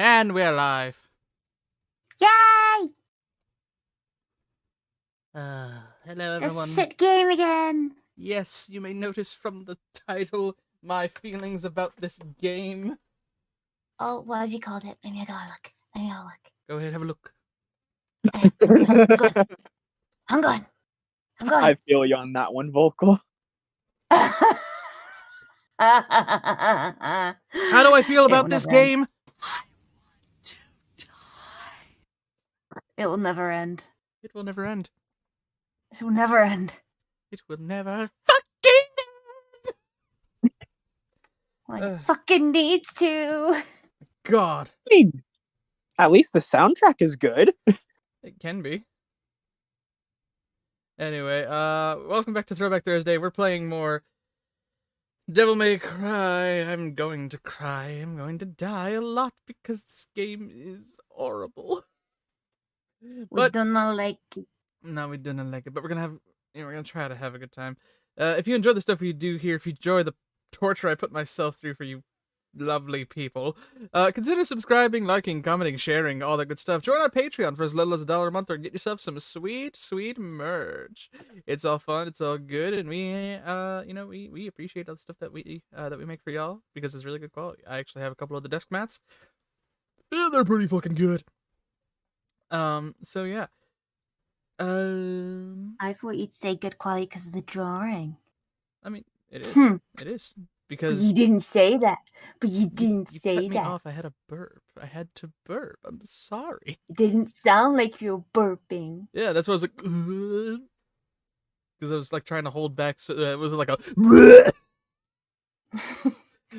And we're live. Yay! Hello everyone. This shit game again. Yes, you may notice from the title my feelings about this game. Oh, what have you called it? Let me go look. Go ahead, have a look. Hey, I'm going. I feel you on that one, Vocal. How do I feel about this game? I want to die. It will never end. It will never end. It will never end. It will never fucking end! Well, it fucking needs to. God. I mean, at least the soundtrack is good. It can be. Anyway, welcome back to Throwback Thursday. We're playing more Devil May Cry. I'm going to cry. I'm going to die a lot because this game is horrible. We do not like it. No, we do not like it, but we're gonna try to have a good time. If you enjoy the stuff we do here, if you enjoy the torture I put myself through for you lovely people, consider subscribing, liking, commenting, sharing, all that good stuff. Join our Patreon for as little as $1 a month, or get yourself some sweet, sweet merch. It's all fun, it's all good, and we appreciate all the stuff that we make for y'all because it's really good quality. I actually have a couple of the desk mats. Yeah, they're pretty fucking good. So yeah. I thought you'd say good quality because of the drawing. I mean, it is. It is. Because but you didn't say that. But you didn't you say cut me that. off. I had a burp. I had to burp. I'm sorry. It didn't sound like you were burping. Yeah, that's why I was like, because I was like trying to hold back. So it was like a.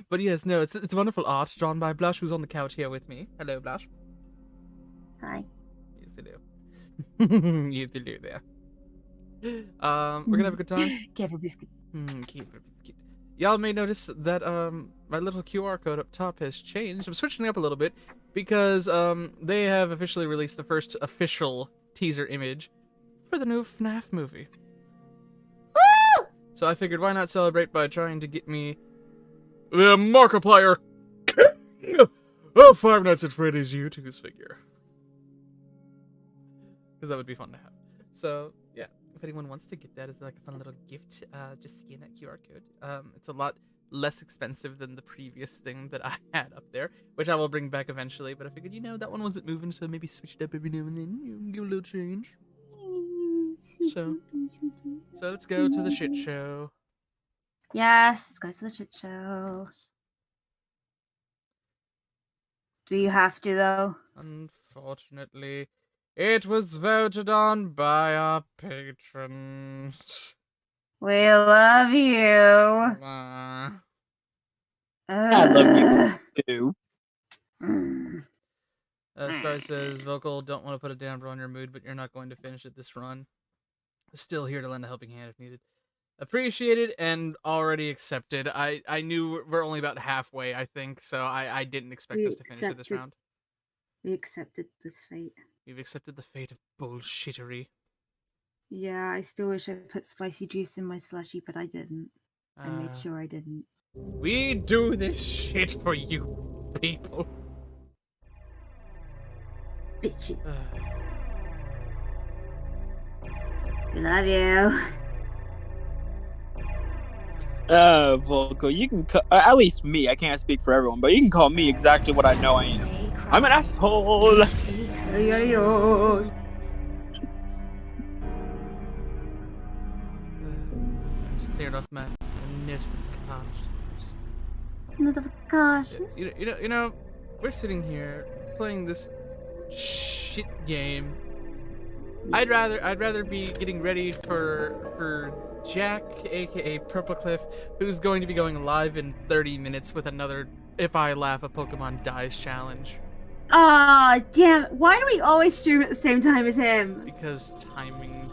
But yes, no, it's wonderful art drawn by Blush, who's on the couch here with me. Hello, Blush. Hi. Yes, hello. Yes, hello there. We're gonna have a good time. Careful biscuit. Careful biscuit. Y'all may notice that my little QR code up top has changed. I'm switching it up a little bit because they have officially released the first official teaser image for the new FNAF movie. Woo! So I figured why not celebrate by trying to get me the Markiplier Five Nights at Freddy's U2's figure. Because that would be fun to have. So yeah, if anyone wants to get that as like a fun little gift, just scan that QR code. It's a lot less expensive than the previous thing that I had up there, which I will bring back eventually. But I figured, that one wasn't moving, so maybe switch it up every now and then, give a little change. So let's go to the shit show. Yes, let's go to the shit show. Do you have to though? Unfortunately. It was voted on by our patrons. We love you. I love you too. Star says, Vocal, don't want to put a damper on your mood, but you're not going to finish it this run. Still here to lend a helping hand if needed. Appreciated and already accepted. I knew we're only about halfway, I think, so I didn't expect us to finish it this round. We accepted this fate. We've accepted the fate of bullshittery. Yeah, I still wish I put spicy juice in my slushy, but I didn't. I made sure I didn't. We do this shit for you, people. Bitches. We love you. Vocal, you can at least me, I can't speak for everyone, but you can call me exactly what I know I am. I'm an asshole! Just cleared off my notifications. You know, we're sitting here playing this shit game. I'd rather be getting ready for Jack, aka Purple Cliff, who's going to be going live in 30 minutes with another If I Laugh a Pokemon Dies challenge. Aw, damn. Why do we always stream at the same time as him? Because timing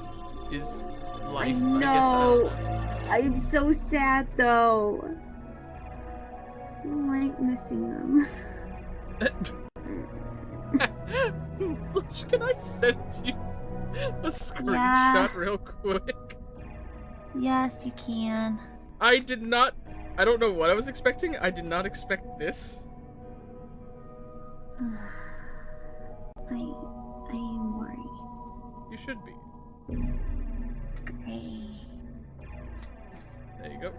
is life. I know. I'm so sad, though. I don't like missing them. Can I send you a screenshot real quick? Yes, you can. I don't know what I was expecting. I did not expect this. I am worried. You should be. Great. There you go.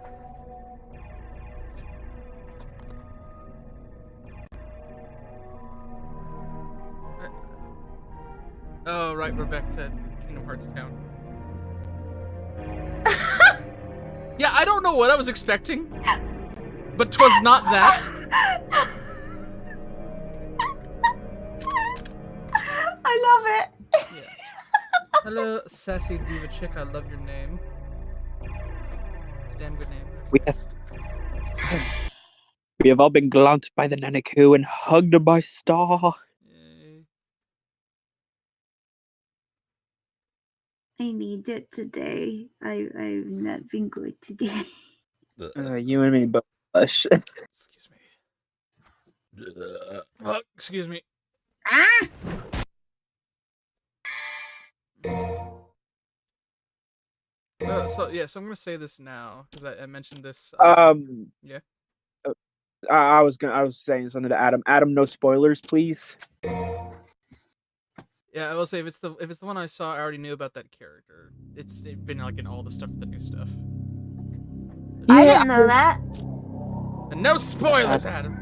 Oh, right, we're back to Kingdom Hearts Town. Yeah, I don't know what I was expecting, but 'twas not that. I love it. Yeah. Hello, sassy diva chick. I love your name. Damn good name. We have all been glanced by the Nanaku and hugged by Star. Yay. I need it today. I've not been good today. You and me both. Excuse me. Oh, excuse me. Ah! So I'm gonna say this now because I mentioned this. Yeah. I was saying something to Adam. Adam, no spoilers, please. Yeah, I will say if it's the one I saw, I already knew about that character. It's been like in all the stuff, the new stuff. I didn't know that. And no spoilers, Adam.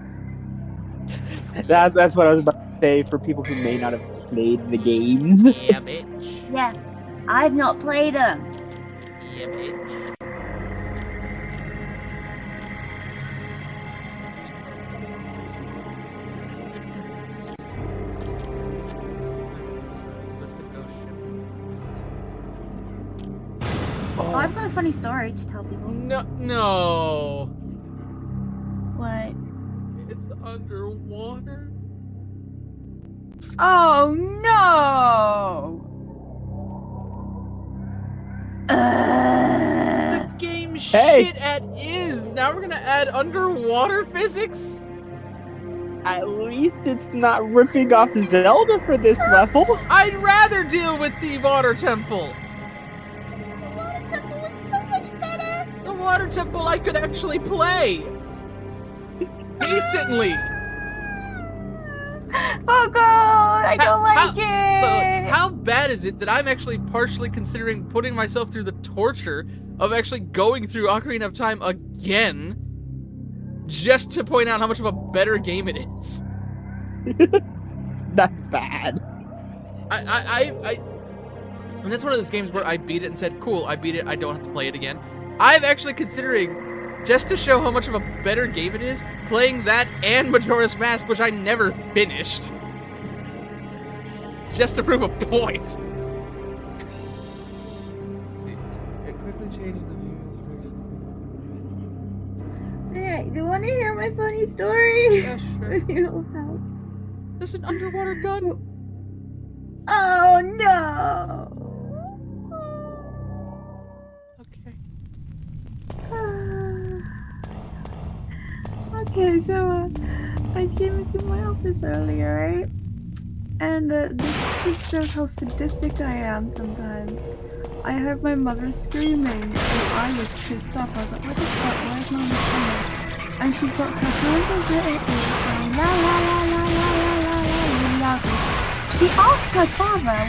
That's what I was about to say for people who may not have played the games. Yeah, bitch. Yeah, I've not played them. Yeah, bitch. Oh, I've got a funny story to tell people. No. What? It's underwater. Oh no! The game shit at is. Now we're gonna add underwater physics? At least it's not ripping off Zelda for this level. I'd rather deal with the water temple. The water temple was so much better. The water temple I could actually play. Decently. Oh god, I don't like it. How bad is it that I'm actually partially considering putting myself through the torture of actually going through Ocarina of Time again just to point out how much of a better game it is? That's bad. And that's one of those games where I beat it and said, cool, I beat it, I don't have to play it again. I'm actually considering, just to show how much of a better game it is, playing that and Majora's Mask, which I never finished. Just to prove a point. Let's see. It quickly changes the view. Alright, do you want to hear my funny story? Yeah, sure. It'll help. There's an underwater gun. Oh no! Okay. Okay, so I came into my office earlier, right? And this shows how sadistic I am sometimes. I heard my mother screaming, and I was pissed off. I was like, what the fuck? Why is mom screaming? And she got her hands over her ears going, la la la la la la la la la. She asked her father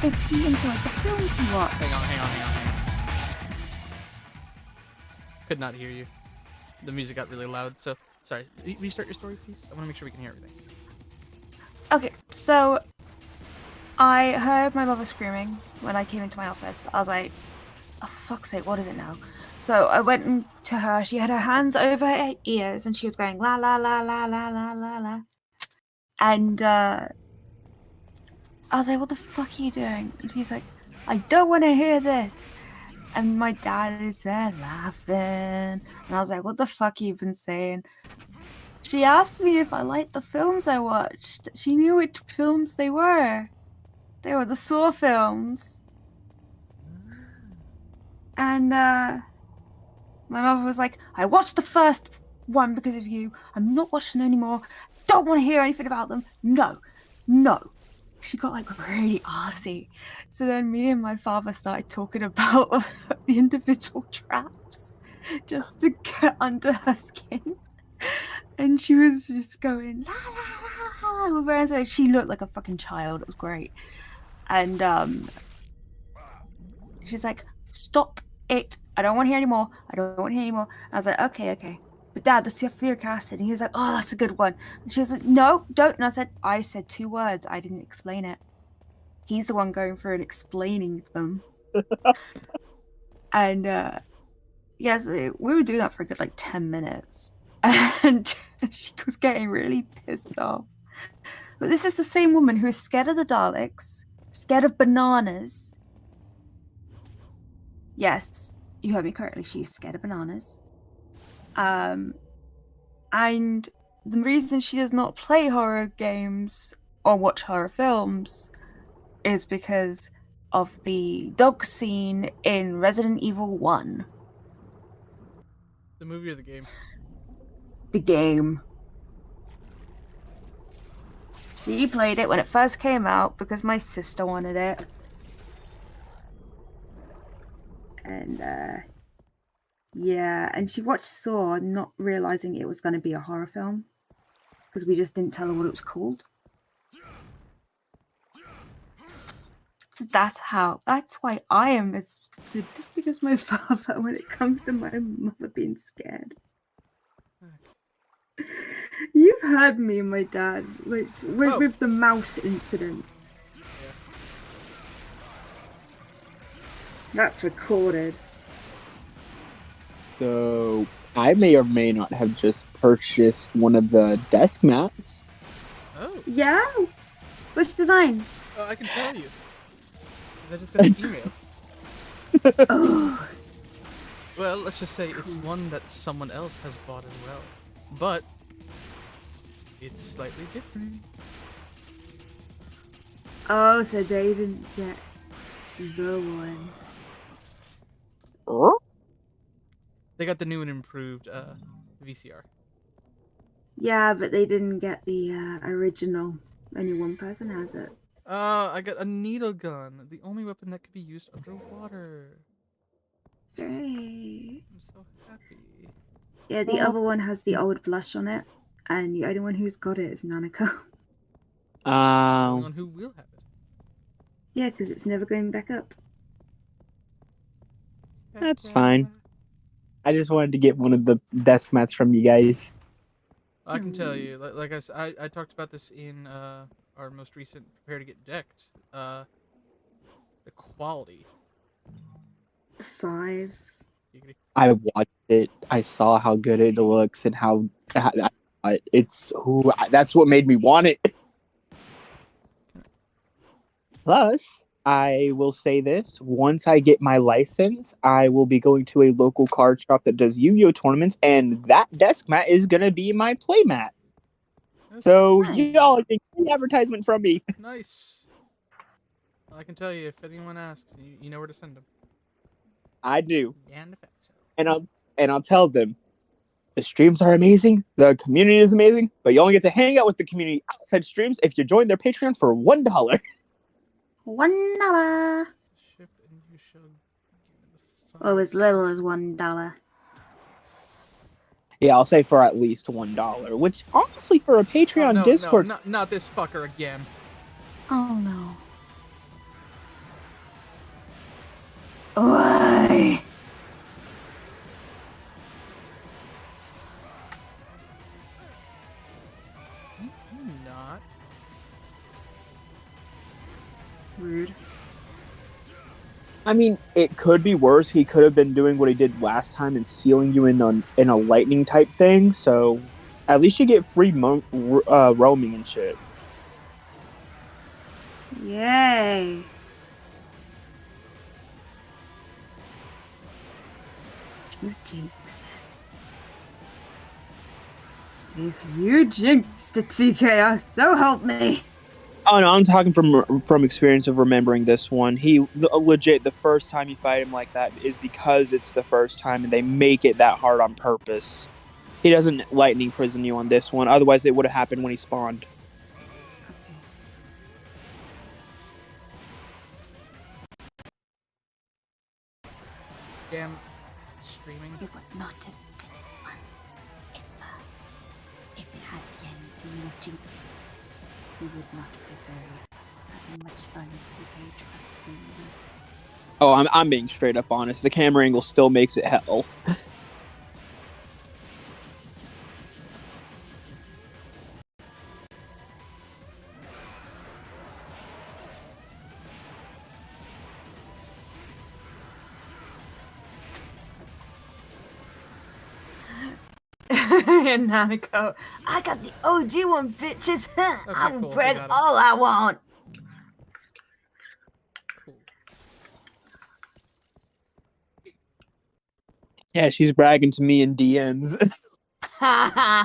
if he enjoyed the films he watched. Hang on. Could not hear you. The music got really loud, so sorry. Restart your story, please. I want to make sure we can hear everything. Okay, so I heard my mother screaming when I came into my office. I was like, oh, for fuck's sake, what is it now? So I went to her. She had her hands over her ears and she was going la la la la la la la la. And I was like, what the fuck are you doing? And she's like, I don't want to hear this. And my dad is there laughing. And I was like, what the fuck you been saying? She asked me if I liked the films I watched. She knew which films they were. They were the Saw films. And my mother was like, I watched the first one because of you. I'm not watching anymore. Don't want to hear anything about them. No. She got like really arsey. So then me and my father started talking about the individual traps just to get under her skin. And she was just going la la la la we're friends. She looked like a fucking child. It was great. And she's like, stop it. I don't want to hear anymore. I don't want to hear anymore. I was like, okay. But Dad, the sulfuric acid. And he was like, oh, that's a good one. And she was like, no, don't. And I said 2 words. I didn't explain it. He's the one going through and explaining them. And yes, we were doing that for a good 10 minutes. And she was getting really pissed off. But this is the same woman who is scared of the Daleks, scared of bananas. Yes, you heard me correctly. She's scared of bananas. And the reason she does not play horror games or watch horror films is because of the dog scene in Resident Evil 1. The movie or the game? The game. She played it when it first came out because my sister wanted it. And, yeah, and she watched Saw not realizing it was going to be a horror film because we just didn't tell her what it was called. So that's why I am as sadistic as my father when it comes to my mother being scared. You've heard me and my dad, with the mouse incident. Yeah. That's recorded. So I may or may not have just purchased one of the desk mats. Oh. Yeah? Which design? Oh, I can tell you. Because I just got an email. Oh. Well, let's just say it's one that someone else has bought as well. But it's slightly different. Oh, so they didn't get the one. They got the new and improved VCR. Yeah, but they didn't get the original. Only one person has it. I got a needle gun. The only weapon that could be used underwater. Great. I'm so happy. Yeah, the other one has the old blush on it, and the only one who's got it is Nanako. The only one who will have it. Yeah, because it's never going back up. That's fine. I just wanted to get one of the desk mats from you guys. I can tell you, like I talked about this in our most recent Prepare to Get Decked. The quality. The size. I watched it. I saw how good it looks and how that's what made me want it. Plus, I will say this. Once I get my license, I will be going to a local card shop that does Yu-Gi-Oh! Tournaments, and that desk mat is going to be my play mat. So, nice. y'all are getting an advertisement from me. Nice. I can tell you, if anyone asks, you know where to send them. I do. And I'll tell them, the streams are amazing, the community is amazing, but you only get to hang out with the community outside streams if you join their Patreon for $1. $1. Ship and you shall Oh, as little as $1. Yeah, I'll say for at least $1, which honestly for a Patreon Discord... No, not this fucker again. Oh no. Why? Not. Rude. I mean, it could be worse. He could have been doing what he did last time and sealing you in a lightning type thing, so at least you get free roaming and shit. Yay. You jinxed it. If you jinxed it, TKO, so help me. Oh no, I'm talking from experience of remembering this one. He legit, the first time you fight him like that is because it's the first time and they make it that hard on purpose. He doesn't lightning prison you on this one, otherwise it would have happened when he spawned. Damn streaming. It would not have been fun if it had been the jinx. We would not be having much fun, CK, trust me. Oh, I'm being straight up honest. The camera angle still makes it hell. And Nanako, I got the OG one, bitches. I will cool, brag we got it. all I want. Cool. Yeah, she's bragging to me in DMs. Okay.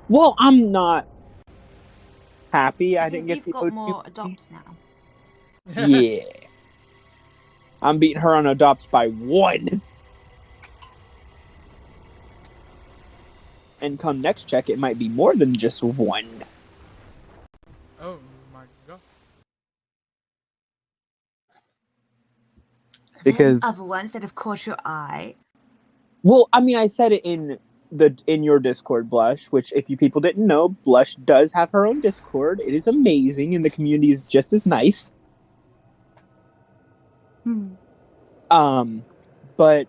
Well, I'm not happy I didn't get You've the got OG. more adopts now. Yeah. I'm beating her on adopts by 1. And come next check, it might be more than just 1. Oh my god. Because Other ones that have caught your eye. well, I mean, I said it in your Discord, Blush, which if you people didn't know, Blush does have her own Discord. It is amazing, and the community is just as nice. But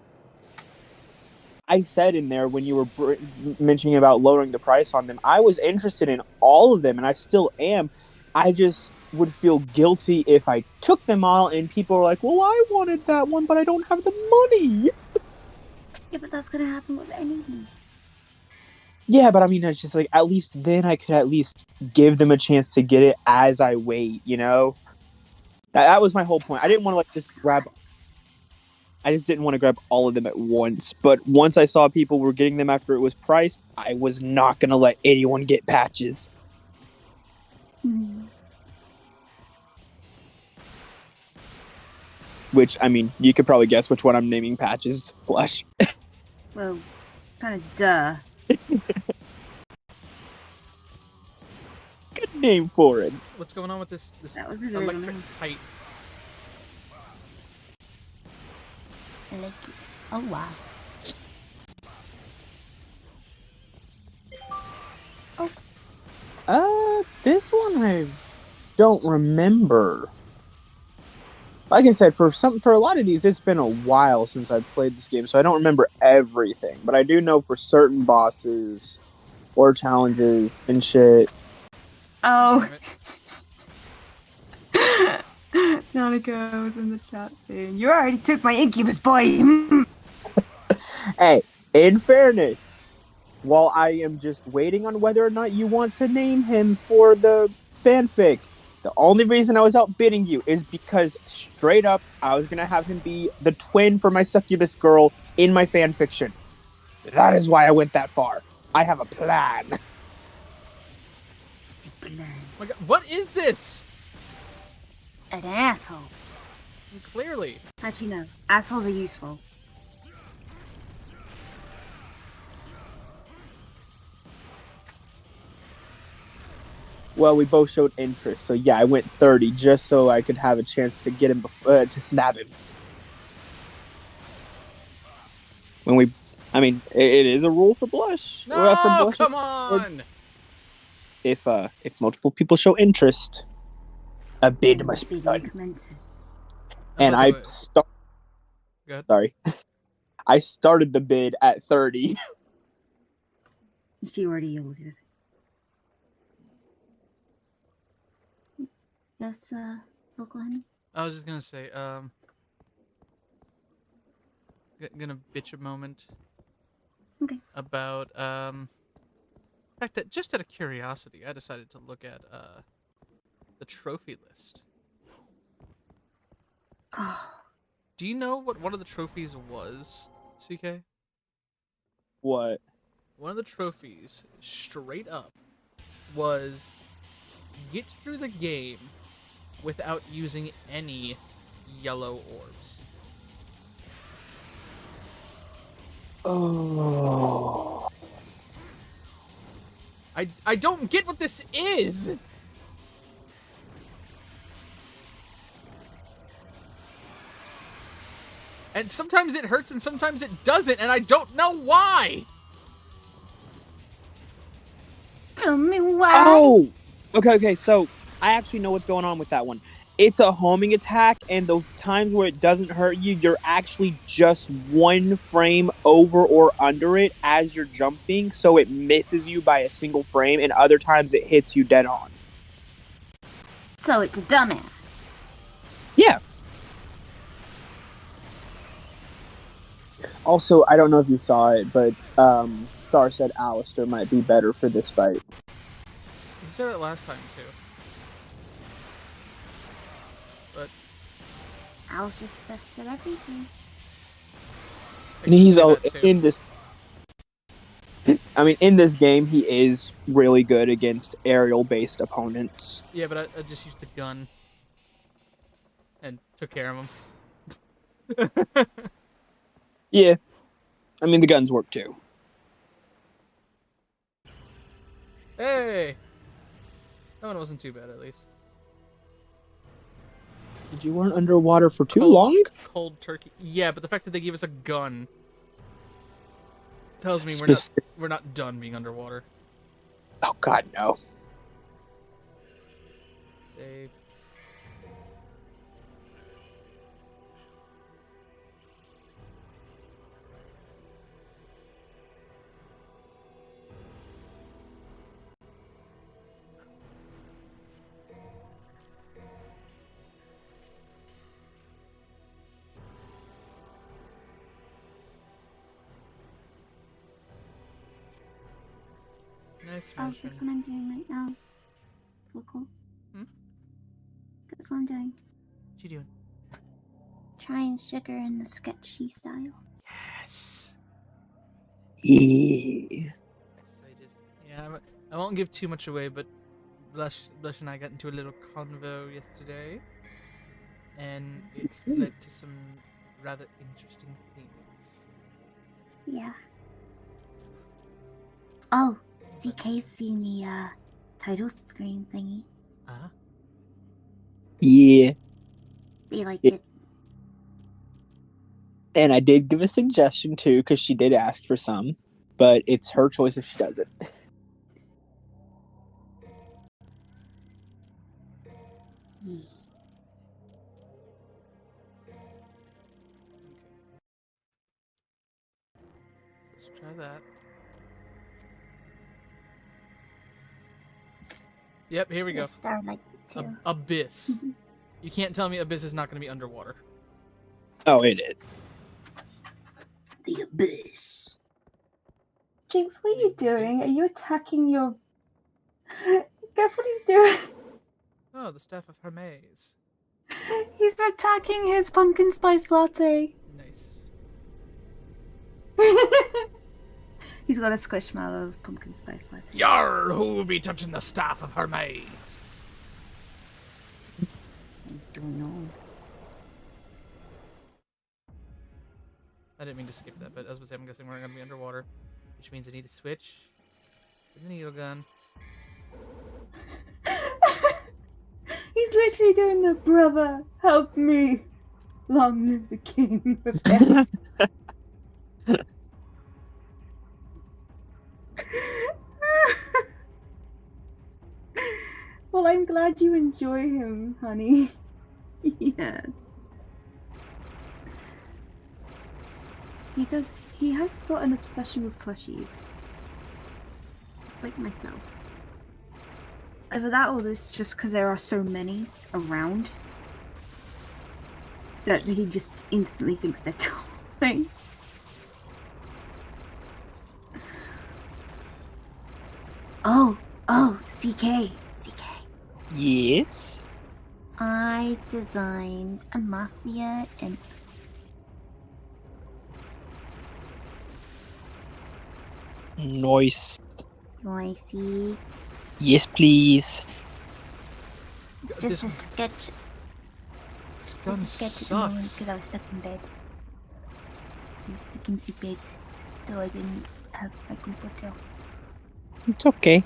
I said in there when you were mentioning about lowering the price on them, I was interested in all of them, and I still am. I just would feel guilty if I took them all, and people are like, well, I wanted that one, but I don't have the money. Yeah, but that's gonna happen with anything. Yeah, but I mean, it's just like, at least then I could at least give them a chance to get it as I wait, you know? That was my whole point. I didn't want to like just grab... I just didn't want to grab all of them at once. But once I saw people were getting them after it was priced, I was not going to let anyone get patches. Which, I mean, you could probably guess which one I'm naming patches. Blush. Well, kind of duh. Good name for it. What's going on with this That was his original electric name. kite? Oh, wow. This one I don't remember. Like I said, for a lot of these, it's been a while since I've played this game, so I don't remember everything. But I do know for certain bosses or challenges and shit. Oh. Nanako was in the chat saying, you already took my incubus boy. Hey, in fairness, while I am just waiting on whether or not you want to name him for the fanfic, the only reason I was outbidding you is because straight up, I was going to have him be the twin for my succubus girl in my fanfiction. That is why I went that far. I have a plan. Oh my god, what is this? An asshole. Clearly. How'd you know? Assholes are useful. Well, we both showed interest, so yeah, I went 30 just so I could have a chance to get him, to snap him. I mean, it is a rule for Blush. No, for Blush, come on! If multiple people show interest, a bid must be done. Commences. And I Sorry. I started the bid at 30. She already yielded. Yes, Glen? I was just gonna say, gonna bitch a moment. Okay. About, in fact, that just out of curiosity, I decided to look at, the trophy list. Do you know what one of the trophies was, CK? What? One of the trophies, straight up, was get through the game without using any yellow orbs. Oh. I don't get what this is! And sometimes it hurts and sometimes it doesn't, and I don't know why! Tell Why? Oh, okay. So I actually know what's going on with that one. It's a homing attack, and the times where it doesn't hurt you, you're actually just one frame over or under it as you're jumping, so it misses you by a single frame, and other times it hits you dead on. So it's a dumbass. Yeah. Also, I don't know if you saw it, but Star said Alistair might be better for this fight. You said it last time too. But Alistair's the best at everything. And he's say all that too. in this. I mean, in this game, he is really good against aerial-based opponents. Yeah, but I just used the gun and took care of him. Yeah. I mean, the guns work too. Hey! That one wasn't too bad, at least. Did you weren't underwater for too long? Cold turkey. Yeah, but the fact that they gave us a gun tells me we're not done being underwater. Oh God, no. Save. Next Oh, mission. that's what I'm doing right now. Cool. Hmm? That's what I'm doing. What you doing? Trying sugar in the sketchy style. Yes. Yeah. Excited. Yeah, I won't give too much away, but Blush and I got into a little convo yesterday, and it led to some rather interesting things. Yeah. Oh, CK's seen the title screen thingy. Uh-huh. Yeah. They like Yeah. it. And I did give a suggestion too, because she did ask for some, but it's her choice if she does it. Yeah. Let's try that. Yep, here we go. The star like it too. Abyss. You can't tell me Abyss is not going to be underwater. Oh, it is. The abyss. Jinx, what are you doing? Are you attacking your... Guess what he's doing? Oh, the staff of Hermes. He's attacking his pumpkin spice latte. Nice. He's got a squishmallow of pumpkin spice latte. Yar, who be touching the staff of Hermes? I don't know. I didn't mean to skip that, but as I was saying, I'm guessing we're going to be underwater, which means I need to switch to the needle gun. He's literally doing the brother, help me. Long live the king. Well, I'm glad you enjoy him, honey. Yes. He has got an obsession with plushies. Just like myself. Either that or this just because there are so many around that he just instantly thinks they're toys. Oh, CK. Yes. I designed a mafia and Nice. noisy. Yes, please. It's just a sketch. This It's gun just a sketch at the moment sucks. because I was stuck in bed. I was stuck in the bed, so I didn't have my computer. It's okay.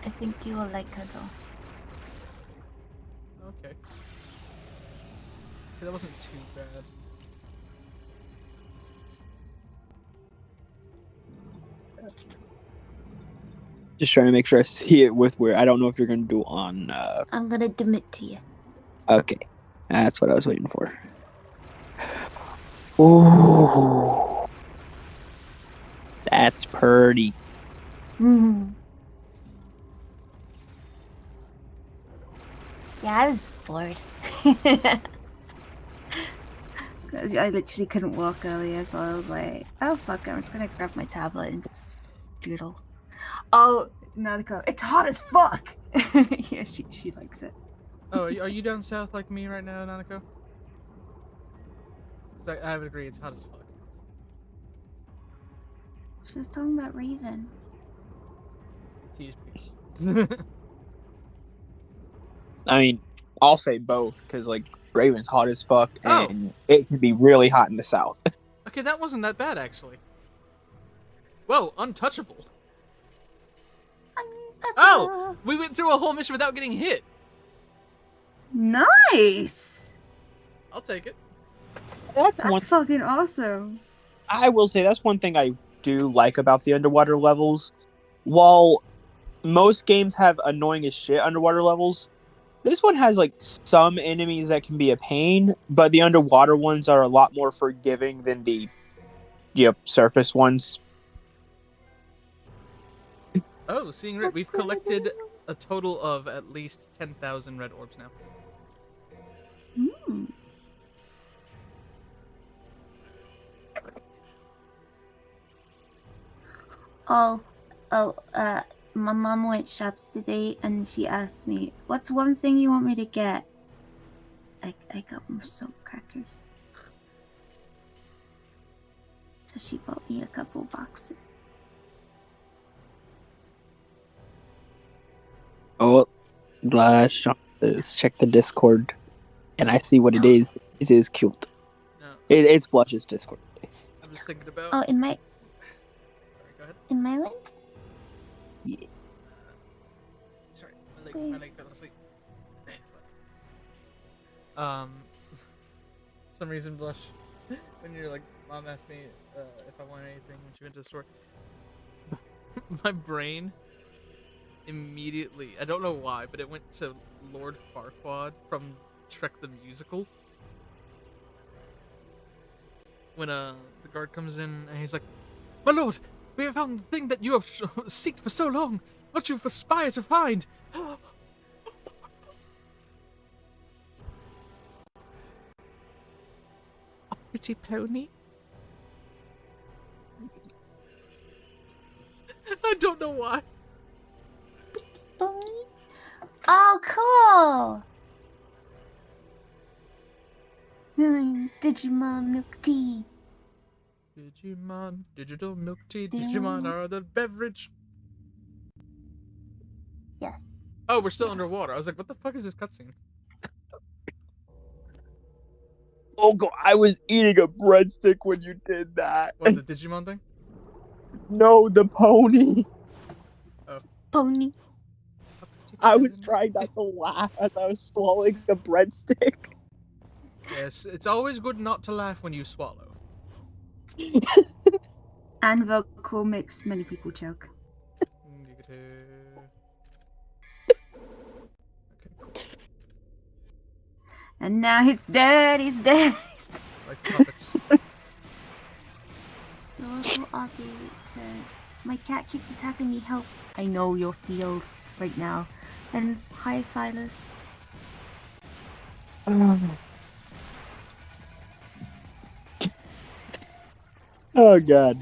I think you will like her though. Okay. That wasn't too bad. Just trying to make sure I see it with where I don't know if you're gonna do on. I'm gonna dim it to you. Okay, that's what I was waiting for. Ooh, that's pretty. Yeah, I was bored. Because I literally couldn't walk earlier, so I was like, oh fuck, I'm just gonna grab my tablet and just doodle. Oh, Nautico, it's hot as fuck! Yeah, she likes it. Oh, are you down south like me right now, Nanako? I would agree, it's hot as fuck. She was talking about Raven. Jeez. I mean, I'll say both because like Raven's hot as fuck, Oh. and it can be really hot in the south. Okay, that wasn't that bad actually. Whoa, untouchable. Oh, we went through a whole mission without getting hit. Nice! I'll take it. That's That's one. fucking awesome. I will say that's one thing I do like about the underwater levels. While most games have annoying as shit underwater levels, this one has like some enemies that can be a pain, but the underwater ones are a lot more forgiving than the surface ones. Oh, seeing red. We've collected a total of at least 10,000 red orbs now. My mom went shops today and she asked me, what's one thing you want me to get? I got more soap crackers. So she bought me a couple boxes. Oh, let's check the Discord, and I see what it is. It is cute. No, It's Blush's Discord. I'm just thinking about. Oh, in my Sorry, go ahead. in my link? Yeah. Sorry, my leg fell asleep. Some reason, Blush, when you're like, Mom asked me if I want anything when she went to the store, my brain immediately, I don't know why, but it went to Lord Farquaad from Shrek the Musical. When the guard comes in and he's like, "My lord, we have found the thing that you have seeked for so long. What you've aspired to find." A pretty pony? I don't know why. Oh, cool! Digimon milk tea. Digimon, digital milk tea, Digimon are the beverage. Yes. Oh, we're still underwater. I was like, what the fuck is this cutscene? Oh god, I was eating a breadstick when you did that. What, the Digimon thing? No, the pony. Oh. Pony. I was trying not to laugh as I was swallowing the breadstick. Yes, it's always good not to laugh when you swallow. And vocal makes many people choke. Okay, cool. And now he's dead, he's dead. Like puppets. Local Aussie says, my cat keeps attacking me, help. I know your feels right now. And hi, Silas. Oh god.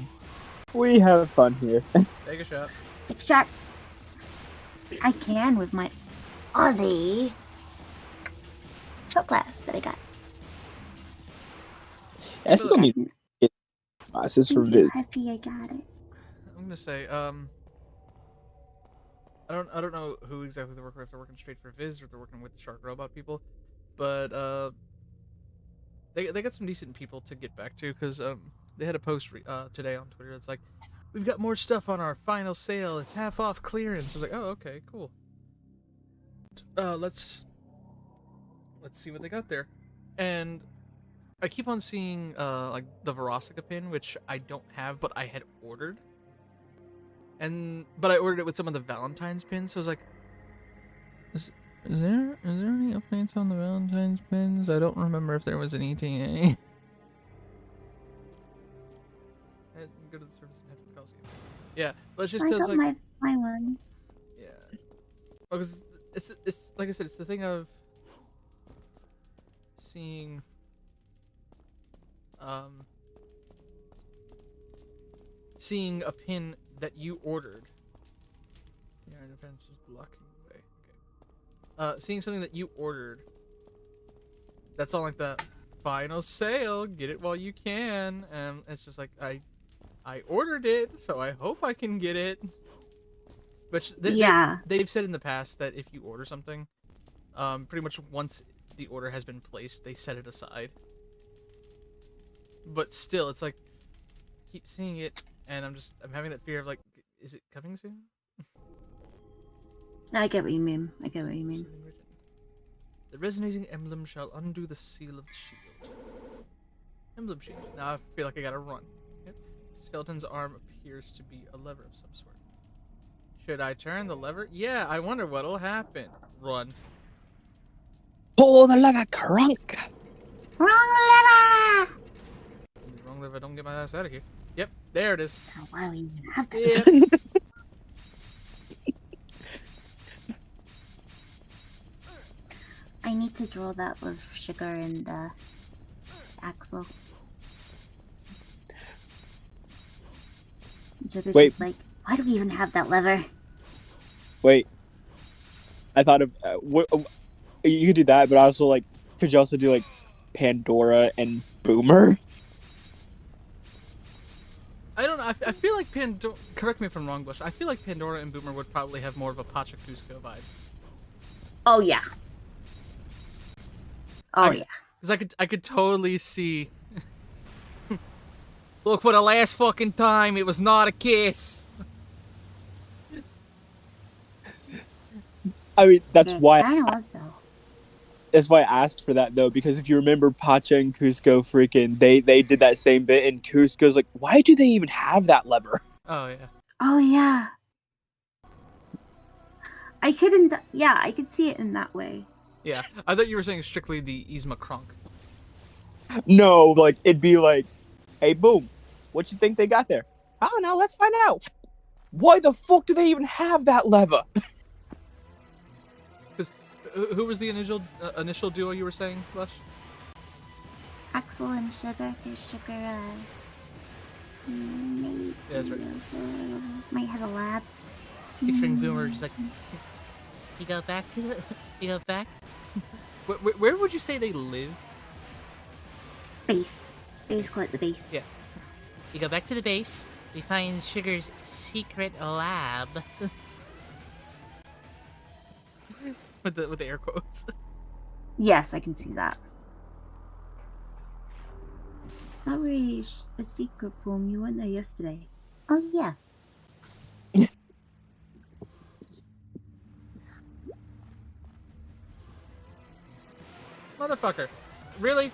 We have fun here. Take a shot. Take a shot. I can with my Aussie shot glass that I got. I still need to get glasses for Viz. Happy I got it. I'm gonna say, I don't know who exactly they're working with. If they're working straight for Viz or if they're working with the Shark Robot people, but they got some decent people to get back to because they had a post today on Twitter that's like, we've got more stuff on our final sale. It's half off clearance. I was like, oh, okay, cool. Let's see what they got there, and I keep on seeing like the Verosica pin, which I don't have, but I had ordered. but I ordered it with some of the Valentine's pins, so I was like, is there any updates on the Valentine's pins? I don't remember if there was an ETA. Go to the service and head to the Coliseum. Yeah, but it's just I because got like my ones. yeah, because it's like I said, it's the thing of seeing seeing a pin that you ordered. Yeah, an offense is blocking the way. Okay. Seeing something that you ordered. That's on like the final sale. Get it while you can. It's just like I ordered it, so I hope I can get it. Which they've said in the past that if you order something, pretty much once the order has been placed, they set it aside. But still, it's like keep seeing it, and I'm having that fear of like, is it coming soon? I get what you mean. The resonating emblem shall undo the seal of the shield. Emblem shield. Now I feel like I gotta run. Yep. Skeleton's arm appears to be a lever of some sort. Should I turn the lever? Yeah, I wonder what'll happen. Run. Pull the lever, crunk. Wrong lever! Wrong lever, don't get my ass out of here. Yep, there it is. Oh, why we even have that? Yep. I need to draw that with Sugar and Axel. Sugar's Wait. just like, why do we even have that lever? Wait. I thought of you could do that, but also like, could you also do like Pandora and Boomer? I don't know. I feel like Pandora. Correct me if I'm wrong, Bush. I feel like Pandora and Boomer would probably have more of a Pachacusco vibe. Oh yeah. Yeah. Because I could totally see. Look, for the last fucking time, it was not a kiss. I mean, that's why. I know though. That's why I asked for that though, because if you remember Pacha and Cusco, freaking they did that same bit, and Cusco's like, why do they even have that lever? Oh yeah. Oh yeah. I couldn't. Yeah, I could see it in that way. Yeah, I thought you were saying strictly the Yzma Kronk. No, like it'd be like, hey, boom, what you think they got there? I don't know. Let's find out. Why the fuck do they even have that lever? Because who was the initial duo you were saying, Lush? Axel and Sugar. There's Sugar. Yeah, that's right. Might have a lab. Picturing Boomer just like, you go back. Where would you say they live? Base. They just call it the base. Yeah. You go back to the base. We find Sugar's secret lab. with the air quotes. Yes, I can see that. It's not really a secret room. You went there yesterday. Oh yeah. Motherfucker. Really?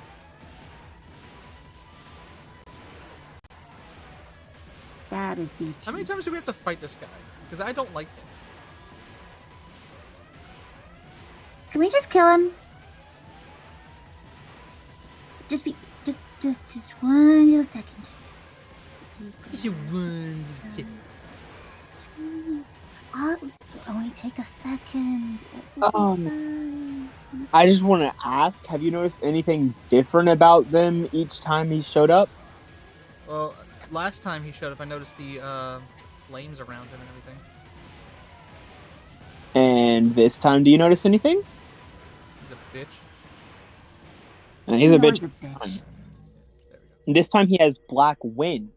That is beachy. How many times do we have to fight this guy? Because I don't like him. Can we just kill him? Just one little second. Just one second. Only take a second. I just want to ask, have you noticed anything different about them each time he showed up? Well, last time he showed up, I noticed the flames around him and everything. And this time, do you notice anything? He's a bitch. And he's a bitch. There we go. This time he has black wind.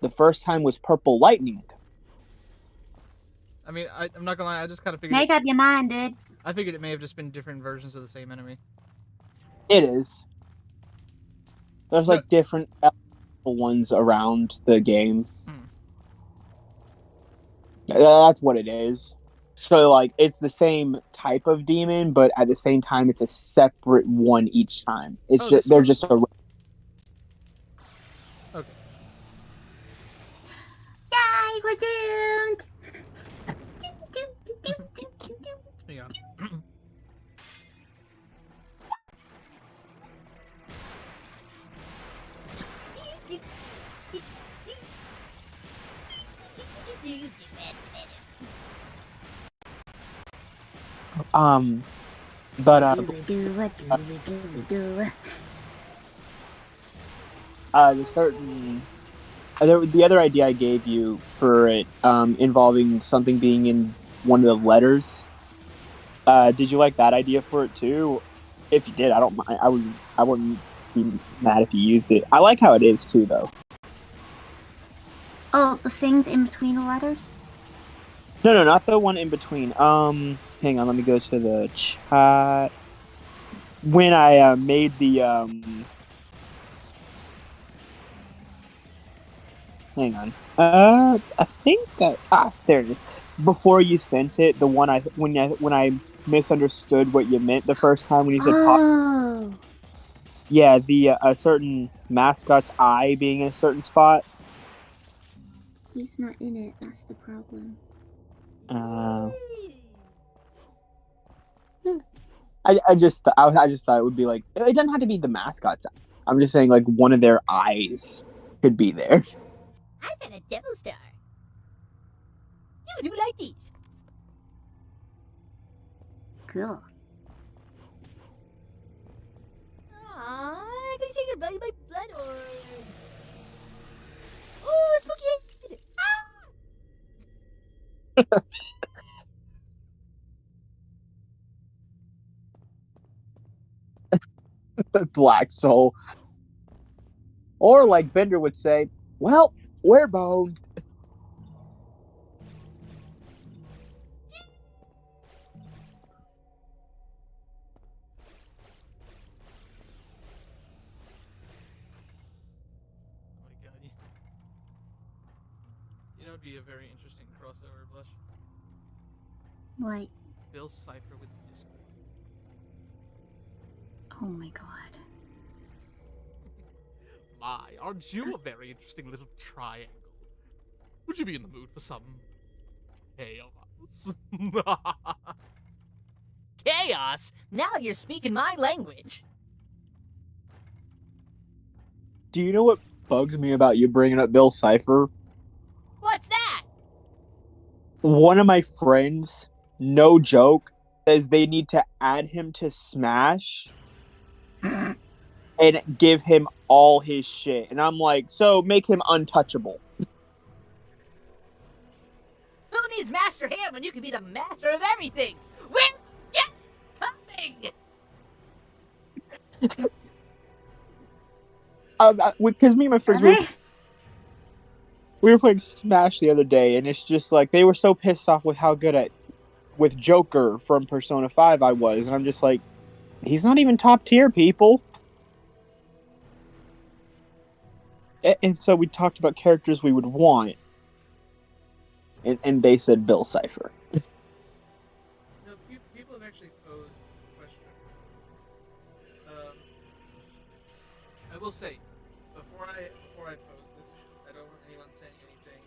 The first time was purple lightning. I mean, I'm not gonna lie, I just kind of figured... Make up your mind, dude. I figured it may have just been different versions of the same enemy. It is. There's like different ones around the game. That's what it is. So like it's the same type of demon, but at the same time it's a separate one each time. It's they're just a... Okay. Yay, we're doomed. Hang on. But the certain the other idea I gave you for it involving something being in one of the letters. Did you like that idea for it too? If you did, I don't mind. I wouldn't be mad if you used it. I like how it is too, though. Oh, the things in between the letters? No, not the one in between. Hang on, let me go to the chat. When I made the hang on. I think that there it is. Before you sent it, the one when I misunderstood what you meant the first time when you said Oh. yeah, the a certain mascot's eye being in a certain spot. He's not in it, that's the problem. I just thought it would be like it doesn't have to be the mascot's eye. I'm just saying like one of their eyes could be there. I've got a devil star. You do like these? Cool. Aww, I'm gonna take my blood orbs. Oh, spooky! Black soul. Or like Bender would say, well, we're boned. Oh my god. You know, it'd be a very interesting crossover, Blush. What? Bill Cipher with Discord. Oh my god. My, aren't you a very interesting little triangle? Would you be in the mood for some chaos? Chaos? Now you're speaking my language. Do you know what bugs me about you bringing up Bill Cipher? What's that? One of my friends, no joke, says they need to add him to Smash and give him all his shit. And I'm like, so make him untouchable. Who needs Master Hand when you can be the master of everything? We're coming! Because me and my friends we were playing Smash the other day, and it's just like they were so pissed off with how good with Joker from Persona 5 I was, and I'm just like, he's not even top tier, people. And so we talked about characters we would want, and they said Bill Cipher. No, people have actually posed the question. I will say, before I pose this, I don't want anyone saying anything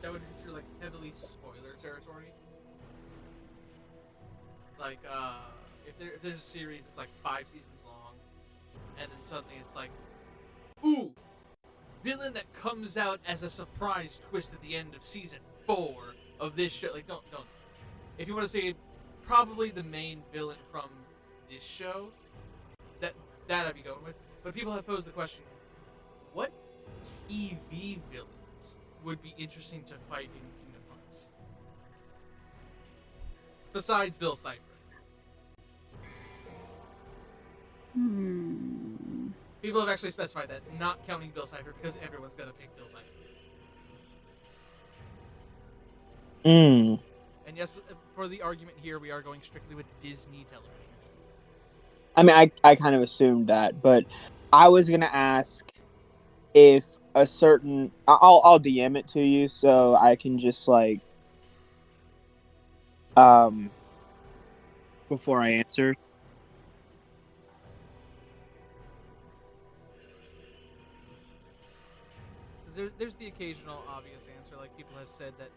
that would consider like heavily spoiler territory. Like if there's a series that's like 5 seasons long, and then suddenly it's like, ooh, villain that comes out as a surprise twist at the end of season 4 of this show. Like, don't. If you want to say probably the main villain from this show, that I'd be going with. But people have posed the question: what TV villains would be interesting to fight in Kingdom Hearts besides Bill Cipher? People have actually specified that, not counting Bill Cipher, because everyone's gonna pick Bill Cipher. And yes, for the argument here, we are going strictly with Disney television. I mean, I kind of assumed that, but I was gonna ask if a certain I'll DM it to you so I can just like before I answer. Because there's the occasional obvious answer, like people have said that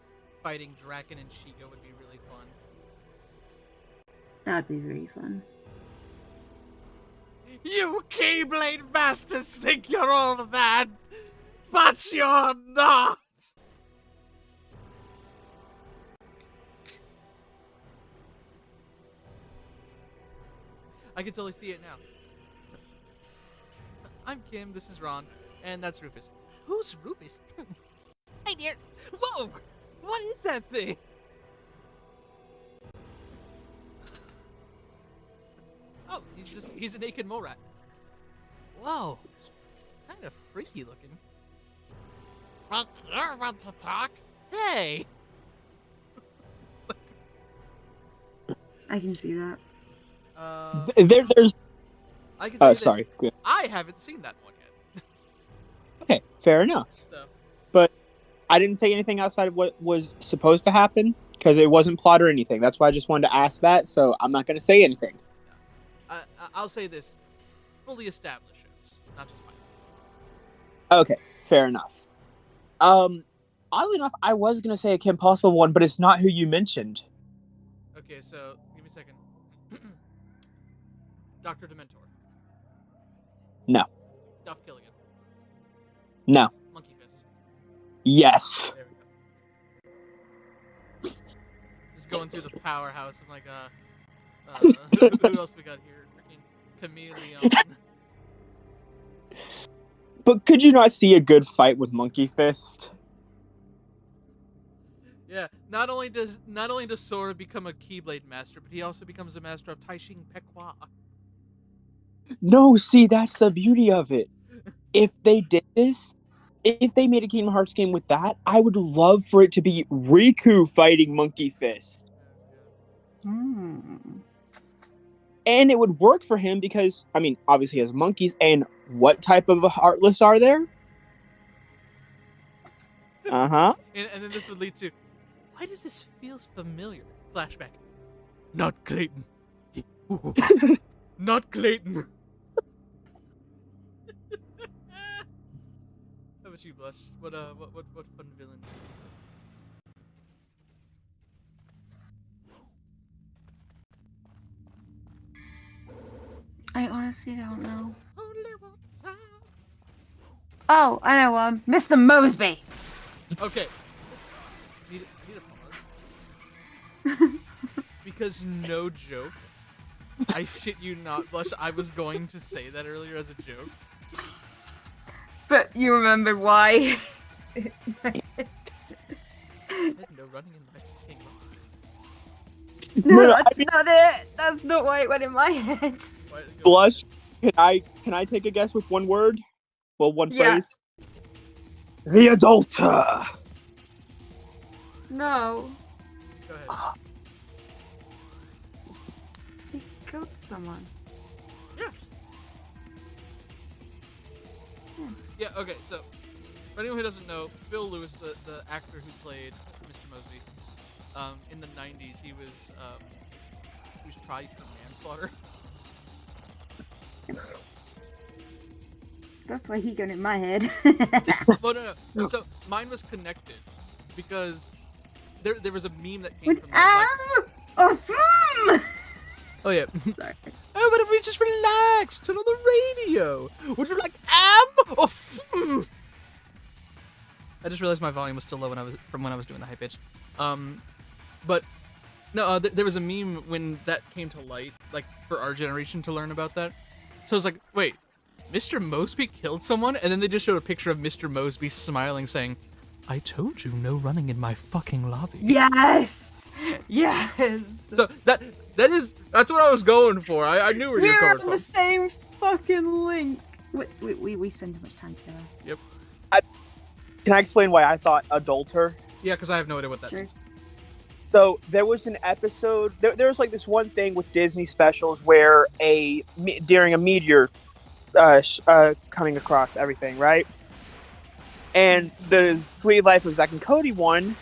fighting Draken and Shiga would be really fun. That'd be very fun. You Keyblade Masters think you're all that, but you're not! I can totally see it now. I'm Kim, this is Ron, and that's Rufus. Who's Rufus? Hey dear! Whoa! What is that thing? Oh, he's a naked mole rat. Whoa. Kind of freaky looking. But you want to talk? Hey! I can see that. There's. I can say this. Sorry. I haven't seen that one yet. Okay, fair enough. So. But I didn't say anything outside of what was supposed to happen because it wasn't plot or anything. That's why I just wanted to ask that. So I'm not going to say anything. I'll say this: fully established shows, not just pilots. Okay, fair enough. Oddly enough, I was going to say a Kim Possible one, but it's not who you mentioned. Okay, so give me a second. Dr. Dementor. No. Duff Killigan. No. Monkey Fist. Yes. There we go. Just going through the powerhouse of like who else we got here? Freaking Chameleon. But could you not see a good fight with Monkey Fist? Yeah. Not only does Sora become a Keyblade master, but he also becomes a master of Taishing Pekwa. No, see, that's the beauty of it. If they did this, if they made a Kingdom Hearts game with that, I would love for it to be Riku fighting Monkey Fist. And it would work for him because, I mean, obviously he has monkeys, and what type of Heartless are there? Uh-huh. And then this would lead to, why does this feel familiar? Flashback. Not Clayton. Not Clayton. How about you, Blush? What fun villain? I honestly don't know. Only one time. Oh, I know one. Mr. Mosby. Okay. Need a pause. Because no joke. I shit you not, Blush. I was going to say that earlier as a joke. But you remembered why. I had no running in my fucking life. No, No, that's not it. That's not why it went in my head. Blush, can I take a guess with one word? Well, one phrase? The Adulter! No. Go ahead. He killed someone. Yes. Yeah, okay, so, for anyone who doesn't know, Phil Lewis, the actor who played Mr. Mosby, in the 90s, he was tried for manslaughter. That's why he got in my head. Well, no. So, mine was connected, because there was a meme that came from Oh, yeah. Sorry. Oh, but we just relax. Turn on the radio. Would you like or I just realized my volume was still low when I was doing the high pitch. But no, there was a meme when that came to light, like for our generation to learn about that. So I was like, wait, Mr. Mosby killed someone, and then they just showed a picture of Mr. Mosby smiling, saying, "I told you no running in my fucking lobby." Yes. Yes. So that's what I was going for. I knew where you were We're coming on from. the same fucking link. We spend too much time together. Yep. Can I explain why I thought Adulter? Yeah, because I have no idea what that Sure. means. So there was an episode. There was like this one thing with Disney specials where during a meteor coming across everything, right? And the Sweet Life of Zack and Cody one,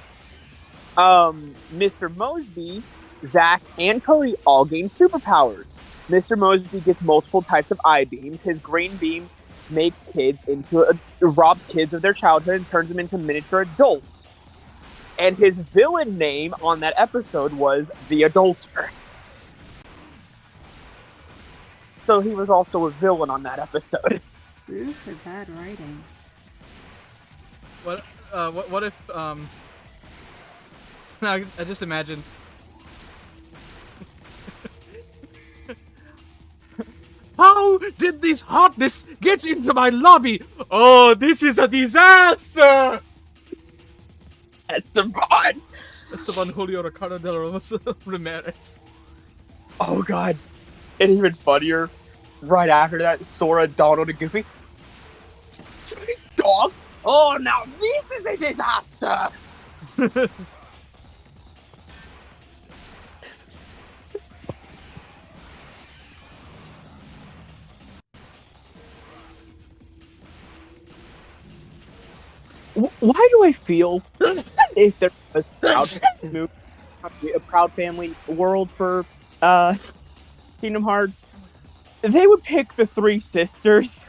Mr. Mosby, Zack, and Cody all gain superpowers. Mr. Mosby gets multiple types of eye beams. His green beam robs kids of their childhood and turns them into miniature adults. And his villain name on that episode was the Adulter. So he was also a villain on that episode. Room for bad writing. What if now I just imagine how did this hotness get into my lobby? Oh, this is a disaster! Esteban Julio Ricardo de Ramos Ramirez. Oh god. And even funnier, right after that, Sora, Donald, and Goofy. Dog? Oh, now this is a disaster! Why do I feel if there was a proud family world for Kingdom Hearts, they would pick the three sisters?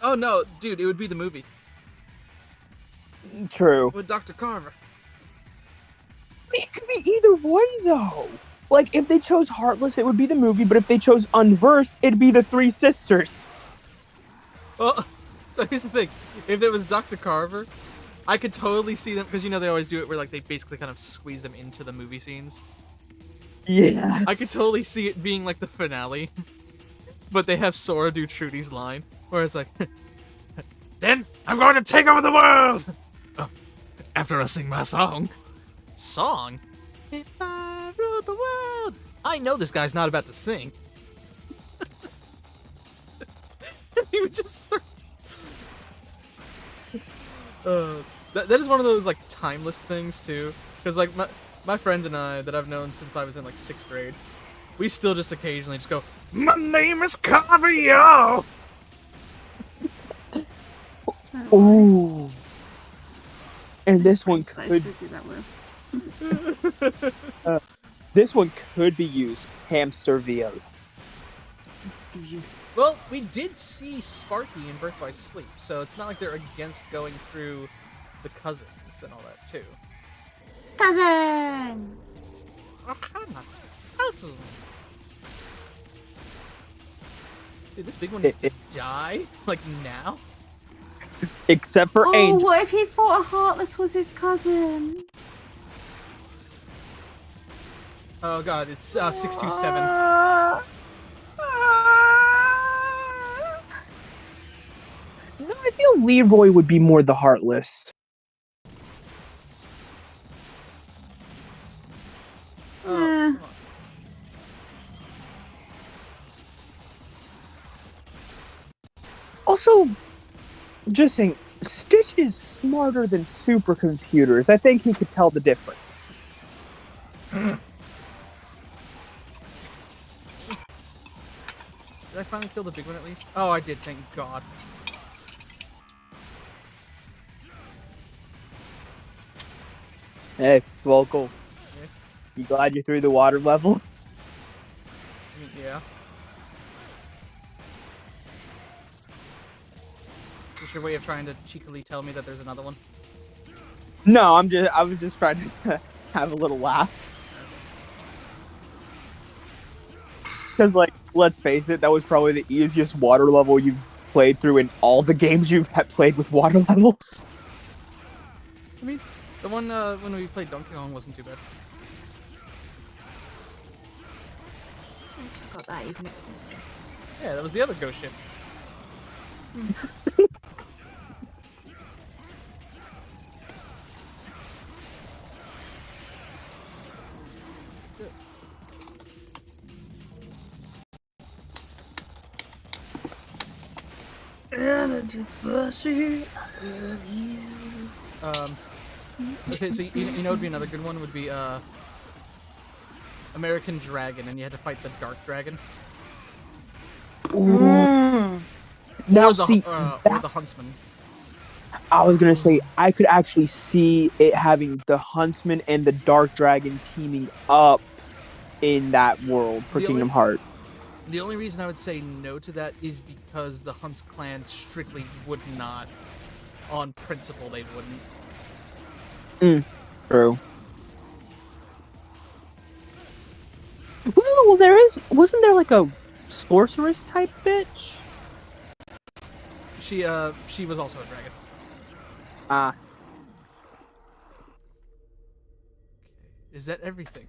Oh no, dude, it would be the movie True. with Dr. Carver. It could be either one, though. Like, if they chose Heartless, it would be the movie, but if they chose Unversed, it'd be the three sisters. Well, so here's the thing. If there was Dr. Carver, I could totally see them, because you know they always do it where like they basically kind of squeeze them into the movie scenes. Yeah. I could totally see it being like the finale. But they have Sora do Trudy's line, where it's like, then I'm going to take over the world! Oh, after I sing my song. Song? If I rule the world! I know this guy's not about to sing. He would just start... that is one of those, like, timeless things, too. Because, like, my friend and I, that I've known since I was in, like, 6th grade, we still just occasionally just go, my name is Carvio! Ooh. And this one Nice could... to do that with. This one could be used. Hamsterville. Well, we did see Sparky in Birth by Sleep, so it's not like they're against going through the cousins and all that, too. Cousin! Cousin! Dude, this big one needs to die? Like, now? Except for Angel. What if he thought a Heartless was his cousin? Oh god, it's 627. No, I feel Leroy would be more the Heartless. Oh, Also, just saying, Stitch is smarter than supercomputers. I think he could tell the difference. Did I finally kill the big one at least? Oh, I did, thank god. Hey, Vocal. You glad you're through the water level? I mean, yeah. Is this your way of trying to cheekily tell me that there's another one? No, I was just trying to have a little laugh. Because, like, let's face it, that was probably the easiest water level you've played through in all the games you've played with water levels. I mean, the one when we played Donkey Kong wasn't too bad. I forgot that even existed. Yeah, that was the other ghost ship. And I just flashy. Okay, so you know would be another good one would be American Dragon, and you had to fight the Dark Dragon. Ooh. Now, or the, see, or the Huntsman. I was gonna say, I could actually see it having the Huntsman and the Dark Dragon teaming up in that world for Kingdom Hearts. The only reason I would say no to that is because the Hunts clan strictly would not. On principle, they wouldn't. True. Well, wasn't there like a sorceress type bitch? She was also a dragon. Ah. Is that everything?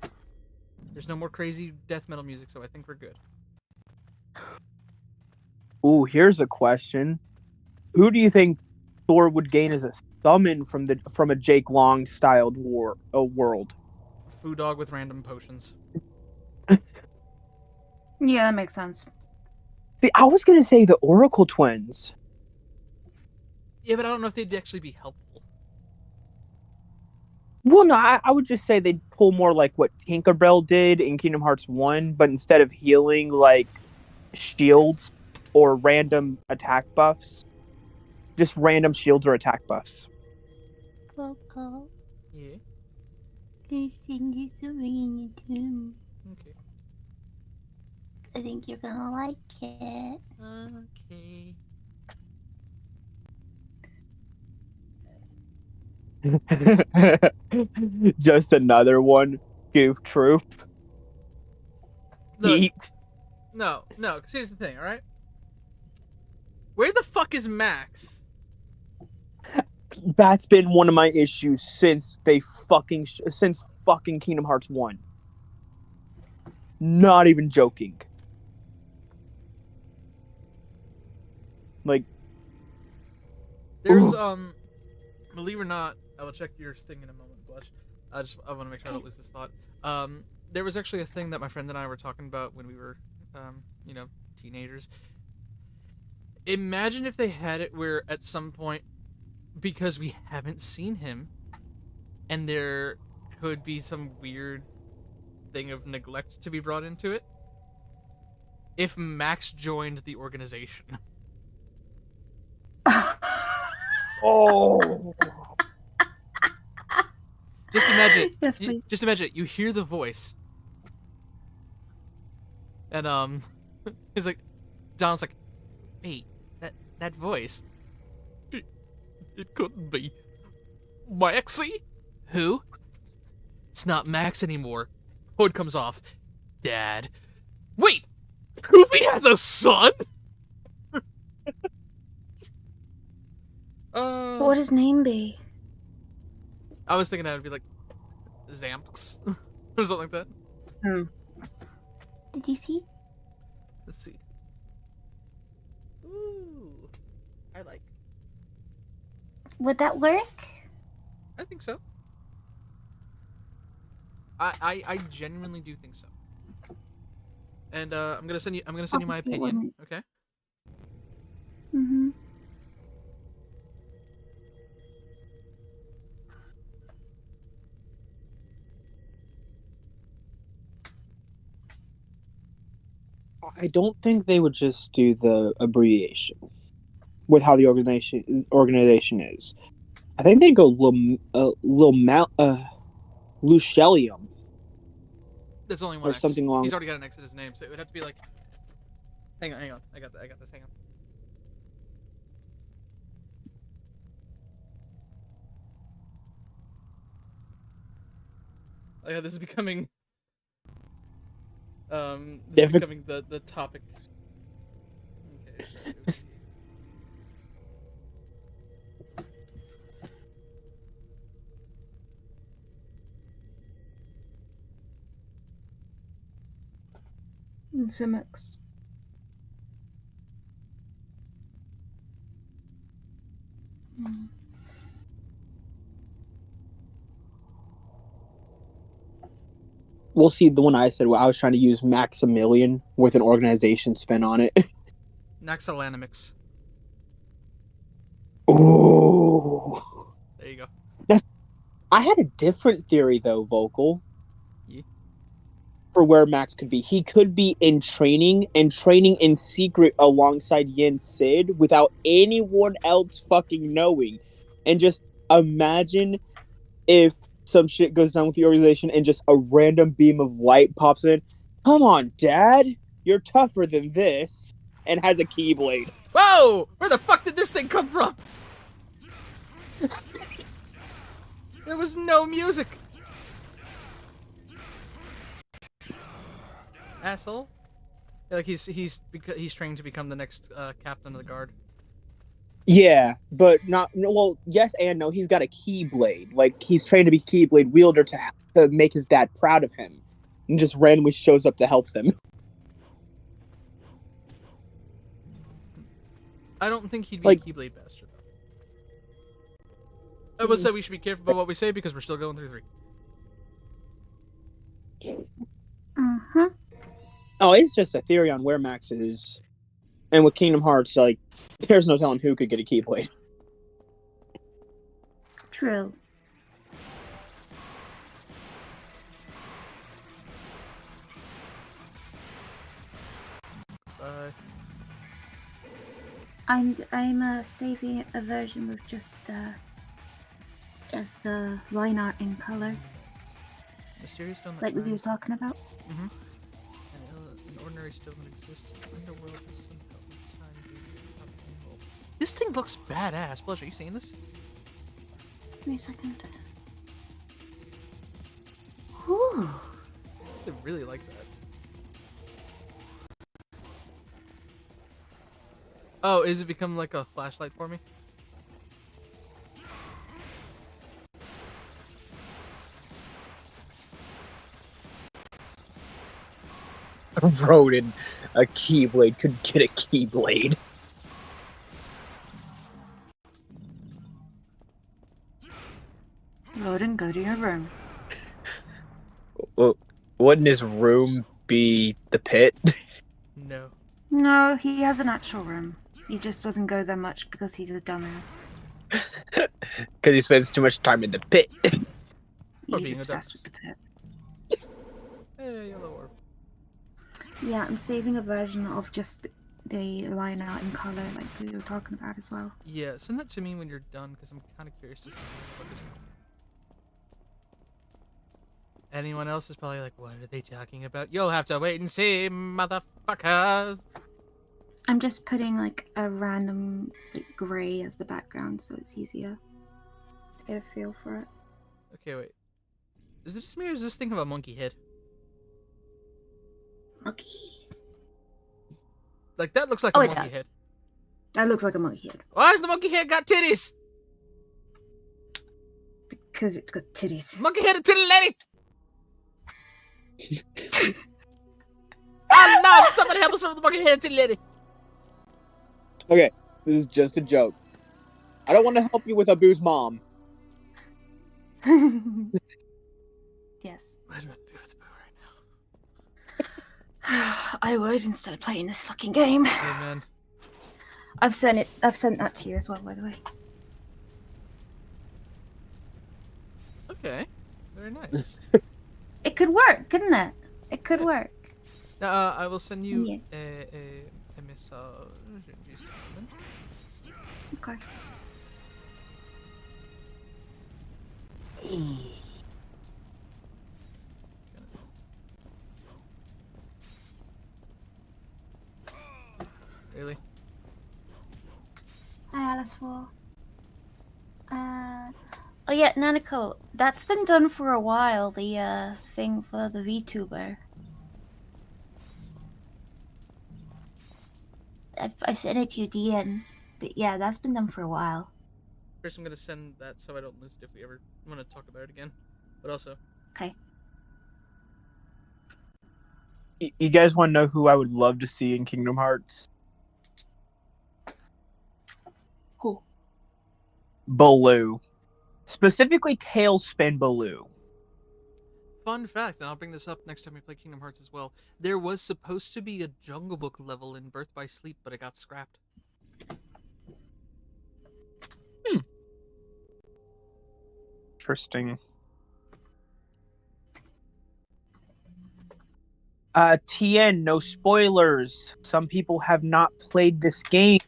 There's no more crazy death metal music, so I think we're good. Ooh, here's a question. Who do you think Thor would gain as a summon from a Jake Long styled world? Food dog with random potions. Yeah, that makes sense. See, I was gonna say the Oracle twins. Yeah, but I don't know if they'd actually be helpful. Well, no, I would just say they'd pull more like what Tinkerbell did in Kingdom Hearts 1, but instead of healing, like shields or random attack buffs, just random shields or attack buffs. Coco, Yeah. can you sing you something in your tune? Okay. I think you're gonna like it. Okay. Just another one. Goof troop. Look, Eat. no, because here's the thing, alright? Where the fuck is Max? That's been one of my issues since since fucking Kingdom Hearts 1. Not even joking. Like, There's, believe it or not, I will check your thing in a moment, Blush. I want to make sure I don't lose this thought. There was actually a thing that my friend and I were talking about when we were, teenagers. Imagine if they had it where at some point, because we haven't seen him, and there could be some weird thing of neglect to be brought into it, if Max joined the organization. oh. Just imagine it. Yes, please. Just imagine it. You hear the voice. And, he's like, Donald's like, wait, that voice. It couldn't be Maxie? Who? It's not Max anymore. Hood comes off. Dad. Wait! Koopy has a son? What would his name be? I was thinking that would be like Zamps or something like that. Did you see? Let's see. Ooh, I like. Would that work? I think so. I genuinely do think so. And I'm gonna send you my Obviously it opinion. wouldn't. Okay. Mm-hmm. I don't think they would just do the abbreviation with how the organization is. I think they'd go Lucelium. There's only one Or X. something along- He's already got an X in his name, so it would have to be like. Hang on. I got this. Hang on. Oh yeah, this is becoming. This is becoming the topic. Okay, so. Zimix. We'll see the one I said. I was trying to use Maximilian with an organization spin on it. Naxalanimix. Oh. There you go. I had a different theory though, Vocal. Yeah. For where Max could be. He could be in training in secret alongside Yin Sid without anyone else fucking knowing. And just imagine if some shit goes down with the organization and just a random beam of light pops in. Come on, Dad. You're tougher than this, and has a keyblade. Whoa! Where the fuck did this thing come from? There was no music. Asshole. Yeah, like he's trained to become the next captain of the guard. Yeah, but not well. Yes and no. He's got a keyblade. Like he's trained to be keyblade wielder to make his dad proud of him, and just randomly shows up to help them. I don't think he'd be Like- a keyblade bastard though. I would say we should be careful about what we say because we're still going through 3. Mm-hmm. Oh, it's just a theory on where Max is, and with Kingdom Hearts, like there's no telling who could get a keyblade. True. I'm saving a version with just as the line art in color, Mysterious stone that like we were shines. talking about. Mm-hmm. An ordinary stone that exists in the underworld has somehow with time been up. This thing looks badass. Blush, are you seeing this? Give me a second. Whew. I really like that. Oh, is it become like a flashlight for me? Rodin, a keyblade could get a keyblade. Loden, go to your room. Well, wouldn't his room be the pit? No. No, he has an actual room. He just doesn't go there much because he's a dumbass. Because he spends too much time in the pit. Or He's being a obsessed dumbass. with the pit. Hey, yellow orb. Yeah, I'm saving a version of just the line art in color, like we were talking about as well. Yeah, send that to me when you're done, because I'm kind of curious to see what this one. Anyone else is probably like, what are they talking about? You'll have to wait and see, motherfuckers. I'm just putting like a random like, gray as the background, so it's easier to get a feel for it. Okay, wait. Is it just me or is this thing have a monkey head? Monkey. Like, that looks like Oh, a it monkey does. head. That looks like a monkey head Why's the monkey head got titties? because it's got titties. Monkey headed titty lady! Oh no! Somebody help us from the monkey headed titty lady! Okay, this is just a joke. I don't want to help you with Abu's mom. Yes. I'd rather be with Boo right I would instead of playing this fucking game. now. Amen. I've sent that to you as well, by the way. Okay. Very nice. It could work, couldn't it? It could work. Now, I will send you Yeah. a message. Just a moment. Okay. Really? Hi, Alice 4. Oh yeah, Nanako, that's been done for a while, the thing for the VTuber. I sent it to you DMs, but yeah, that's been done for a while. First, I'm gonna send that so I don't lose it if we ever want to talk about it again. But also, Okay. You guys want to know who I would love to see in Kingdom Hearts? Who? Baloo. Specifically, Tailspin Baloo. fun fact, and I'll bring this up next time we play Kingdom Hearts as well. There was supposed to be a Jungle Book level in Birth by Sleep, but it got scrapped. Interesting. TN, no spoilers. Some people have not played this game.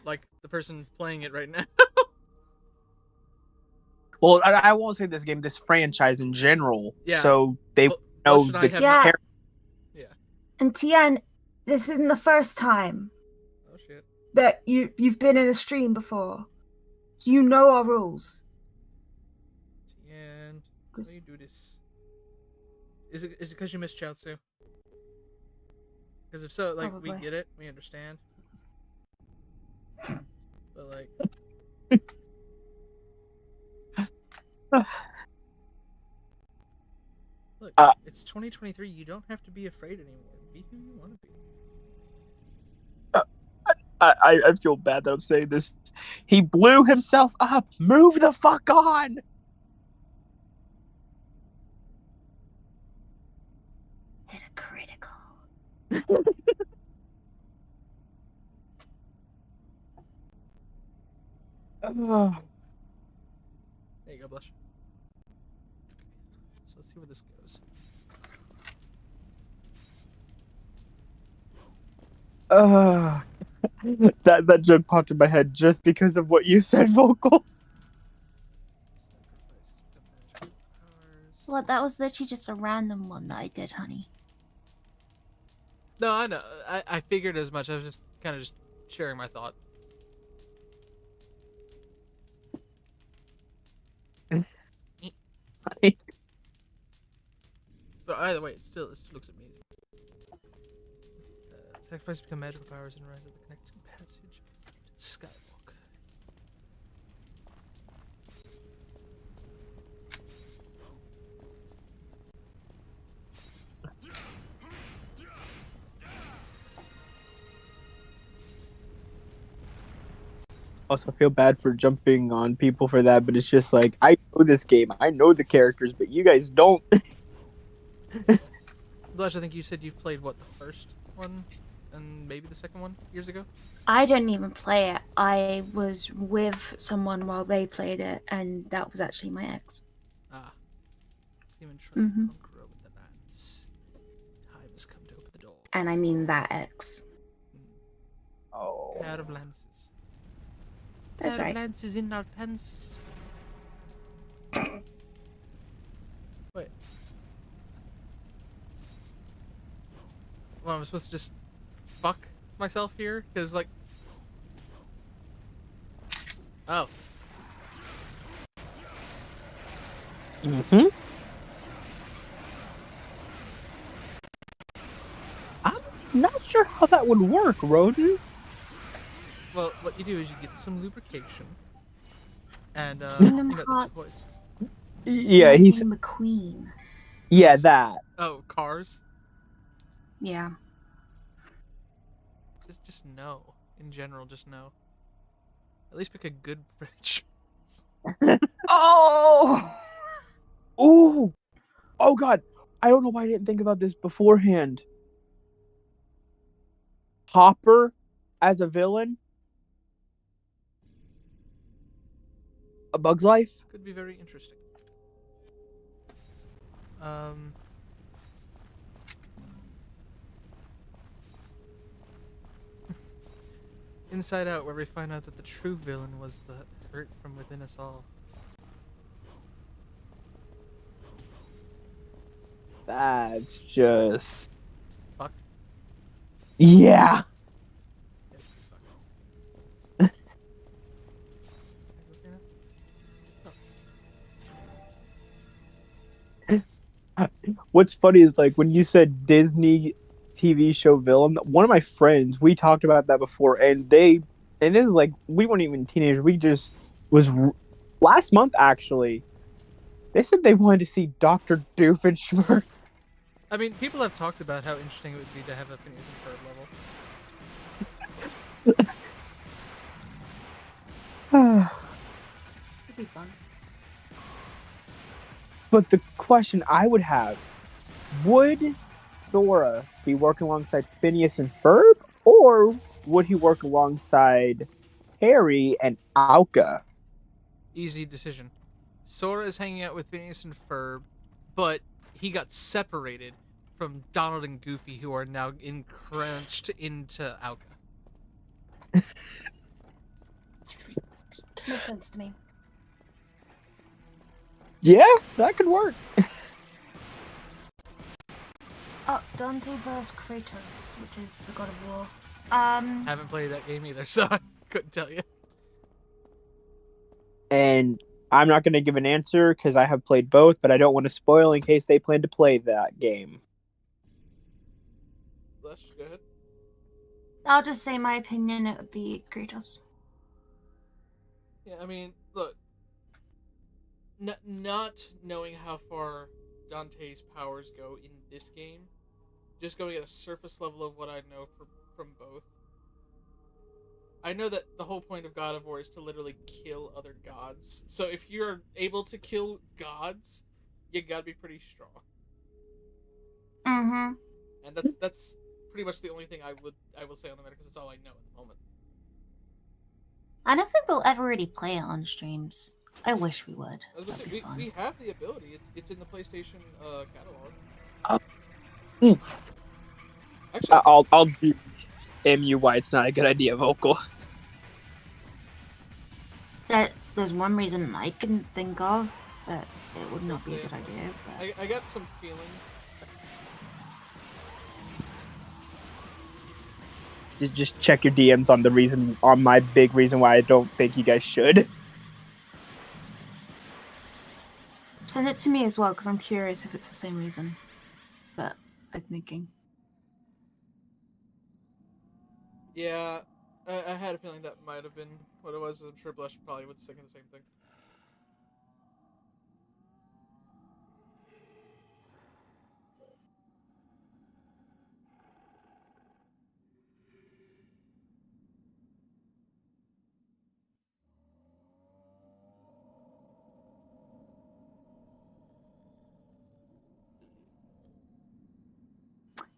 Like the person playing it right now. Well, I won't say this game, this franchise in general. Yeah. So they Well, know should I the have Yeah. character. Yeah. And Tian, This isn't the first time Oh shit. that you've been in a stream before. So you know our rules. And how do you do this? Is it because you missed Chaozu? Because if so, like, we Probably. get it, we understand. But like, look, it's 2023. You don't have to be afraid anymore. Be who you want to be. I feel bad that I'm saying this. He blew himself up. Move the fuck on. Hit a critical. There you go, Blush. So let's see where this goes. That joke popped in my head just because of what you said, Vocal. Well, that was literally just a random one that I did, honey. No, I know. I figured as much. I was just kind of just sharing my thought. But either way, it still looks amazing. Sacrifice become magical powers and rise up the connecting passage to the skywalk. Also feel bad for jumping on people for that, but it's just like, I know this game, I know the characters, but you guys don't. Blush, I think you said you've played what, the first one and maybe the second one years ago? I didn't even play it. I was with someone while they played it, and that was actually my ex. Ah. Human trust Mhm. the conqueror with the lands. Time has come to open the door. And I mean that ex. Oh. Pair of lances. That's Pair right. of lances in our pants. Wait. Well, I'm supposed to just fuck myself here? Because, like... Oh. Mm-hmm. I'm not sure how that would work, Rodin. Well, what you do is you get some lubrication. And, Kingdom you know, the toy. Hearts. Yeah, he's... Lightning McQueen. Yeah, that. Oh, cars? Yeah. Just no. In general, just no. At least pick a good fridge. Oh! Ooh! Oh, God. I don't know why I didn't think about this beforehand. Hopper as a villain? A Bug's Life? Could be very interesting. Inside Out, where we find out that the true villain was the hurt from within us all. That's just... Fucked. Yeah! That's pretty fucked. What's funny is, like, when you said Disney TV show villain, one of my friends, we talked about that before, and this is like, we weren't even teenagers, we just last month, actually, they said they wanted to see Dr. Doofenshmirtz. I mean, people have talked about how interesting it would be to have a Phineas and Ferb level. It'd be fun. But the question I would have, would Thora be working alongside Phineas and Ferb, or would he work alongside Harry and Alka? Easy decision. Sora is hanging out with Phineas and Ferb, but he got separated from Donald and Goofy, who are now encroached into Alka. Makes sense to me. Yeah, that could work. Dante vs. Kratos, which is the God of War. Haven't played that game either, so I couldn't tell you. And I'm not going to give an answer because I have played both, but I don't want to spoil in case they plan to play that game. Flesh, go ahead. I'll just say my opinion, it would be Kratos. Yeah, I mean, look, not knowing how far Dante's powers go in this game, just going at a surface level of what I know from both. I know that the whole point of God of War is to literally kill other gods. So if you're able to kill gods, you gotta be pretty strong. Mm-hmm. And that's pretty much the only thing I will say on the matter, because that's all I know at the moment. I don't think we'll ever really play it on streams. I wish we would. I was gonna say, we have the ability. It's in the PlayStation catalog. Actually, I'll do MU why it's not a good idea, Vocal. There's one reason I can think of that it would not be a good idea. But... I got some feelings. Just check your DMs on my big reason why I don't think you guys should. Send it to me as well, because I'm curious if it's the same reason that I'm thinking. Yeah, I had a feeling that might have been what it was. I'm sure Blush probably was thinking the same thing.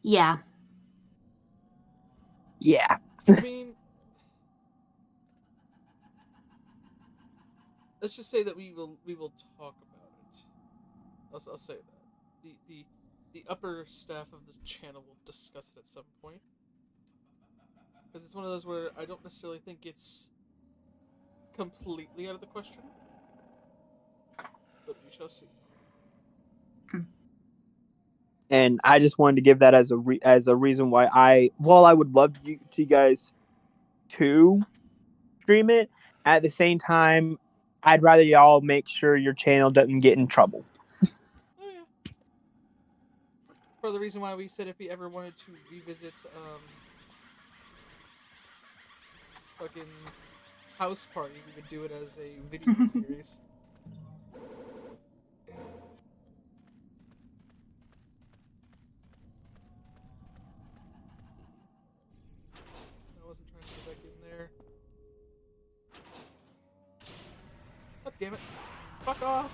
Yeah. Yeah. I mean, let's just say that we will talk about it. I'll say that the upper staff of the channel will discuss it at some point, because it's one of those where I don't necessarily think it's completely out of the question, but we shall see. And I just wanted to give that as a reason why I would love you guys to stream it, at the same time I'd rather y'all make sure your channel doesn't get in trouble. Oh yeah. For the reason why we said if we ever wanted to revisit fucking House Party, we would do it as a video series. I wasn't trying to get back in there. God damn it. Fuck off!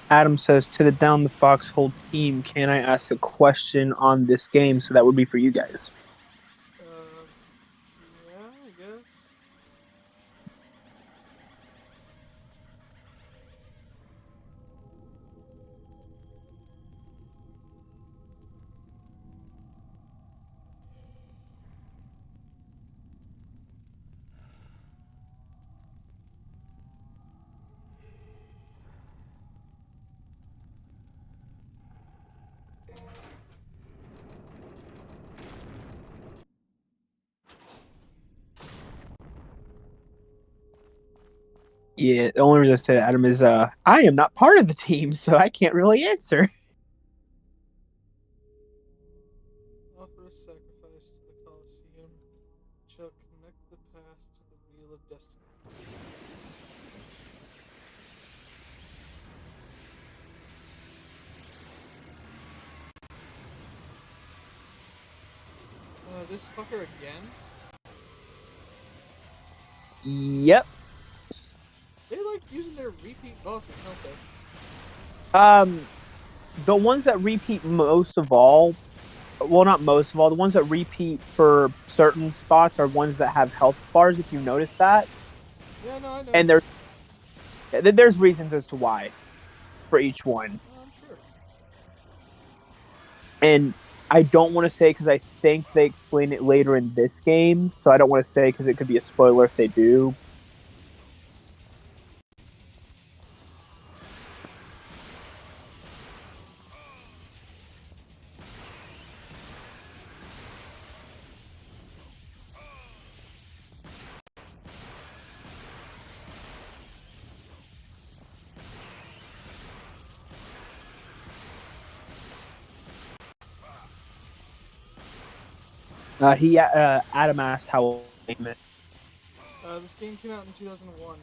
Adam says, to the Down the Foxhole team, can I ask a question on this game? So that would be for you guys. Yeah, I guess. Yeah, the only reason I said Adam is I am not part of the team, so I can't really answer. Offer a sacrifice to the Colosseum. Shall connect the path to the wheel of destiny. This fucker again? Yep. They like using their repeat bosses, don't they? The ones that repeat most of all, well, not most of all, the ones that repeat for certain spots are ones that have health bars, if you notice that. Yeah, no, I know. And there's reasons as to why for each one. I'm sure. And I don't want to say because I think they explain it later in this game, so I don't want to say because it could be a spoiler if they do. Adam asked how old game it. This game came out in 2001.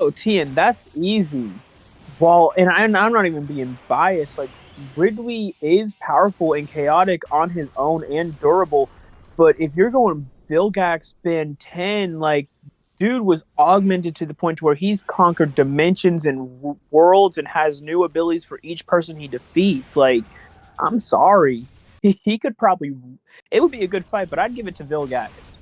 Oh, Tian, that's easy. Well, and I'm not even being biased. Like, Ridley is powerful and chaotic on his own and durable, but if you're going Vilgax Ben 10, like, dude was augmented to the point where he's conquered dimensions and worlds and has new abilities for each person he defeats. Like, I'm sorry. He could probably... It would be a good fight, but I'd give it to Vilgax.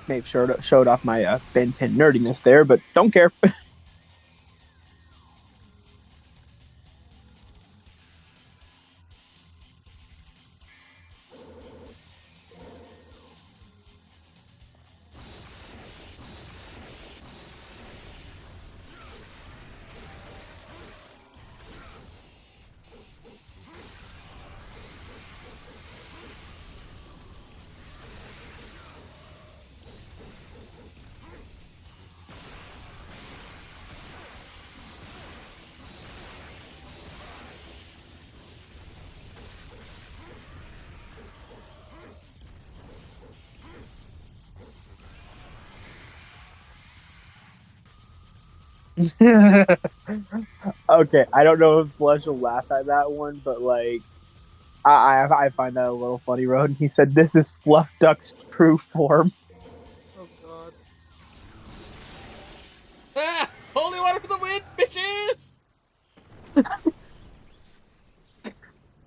May have showed off my Ben 10 nerdiness there, but don't care. Okay, I don't know if Blush will laugh at that one, but like, I find that a little funny, Roden. He said, "This is Fluff Duck's true form." Oh god. Ah! Holy water for the win, bitches!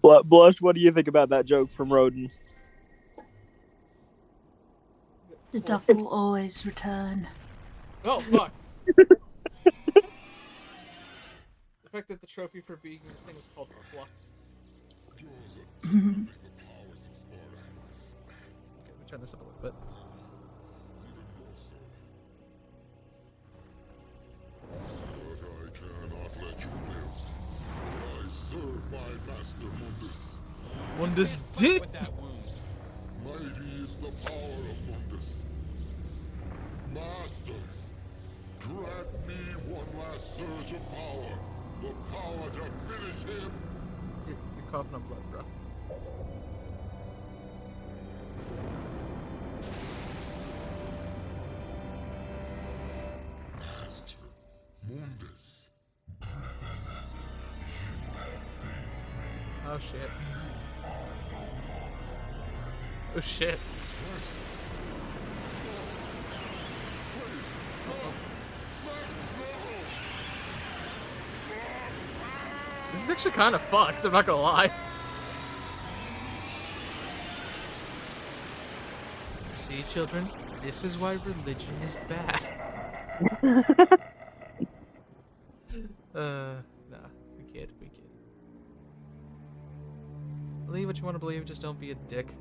Blush, what do you think about that joke from Roden? The duck will always return. Oh fuck. The fact that the trophy for being this thing was called Plucked. Okay, let me turn this up a little bit. But I cannot let you live. I serve my master Mundus. Mundus dick! Mighty is the power of Mundus. Master, grant me one last surge of power. The power to finish him. You're coughing up blood, bro. Master Mundus. Oh shit. Oh shit. This is actually kind of fucked, I'm not gonna lie. See, children, this is why religion is bad. Nah, we kid. Believe what you want to believe, just don't be a dick.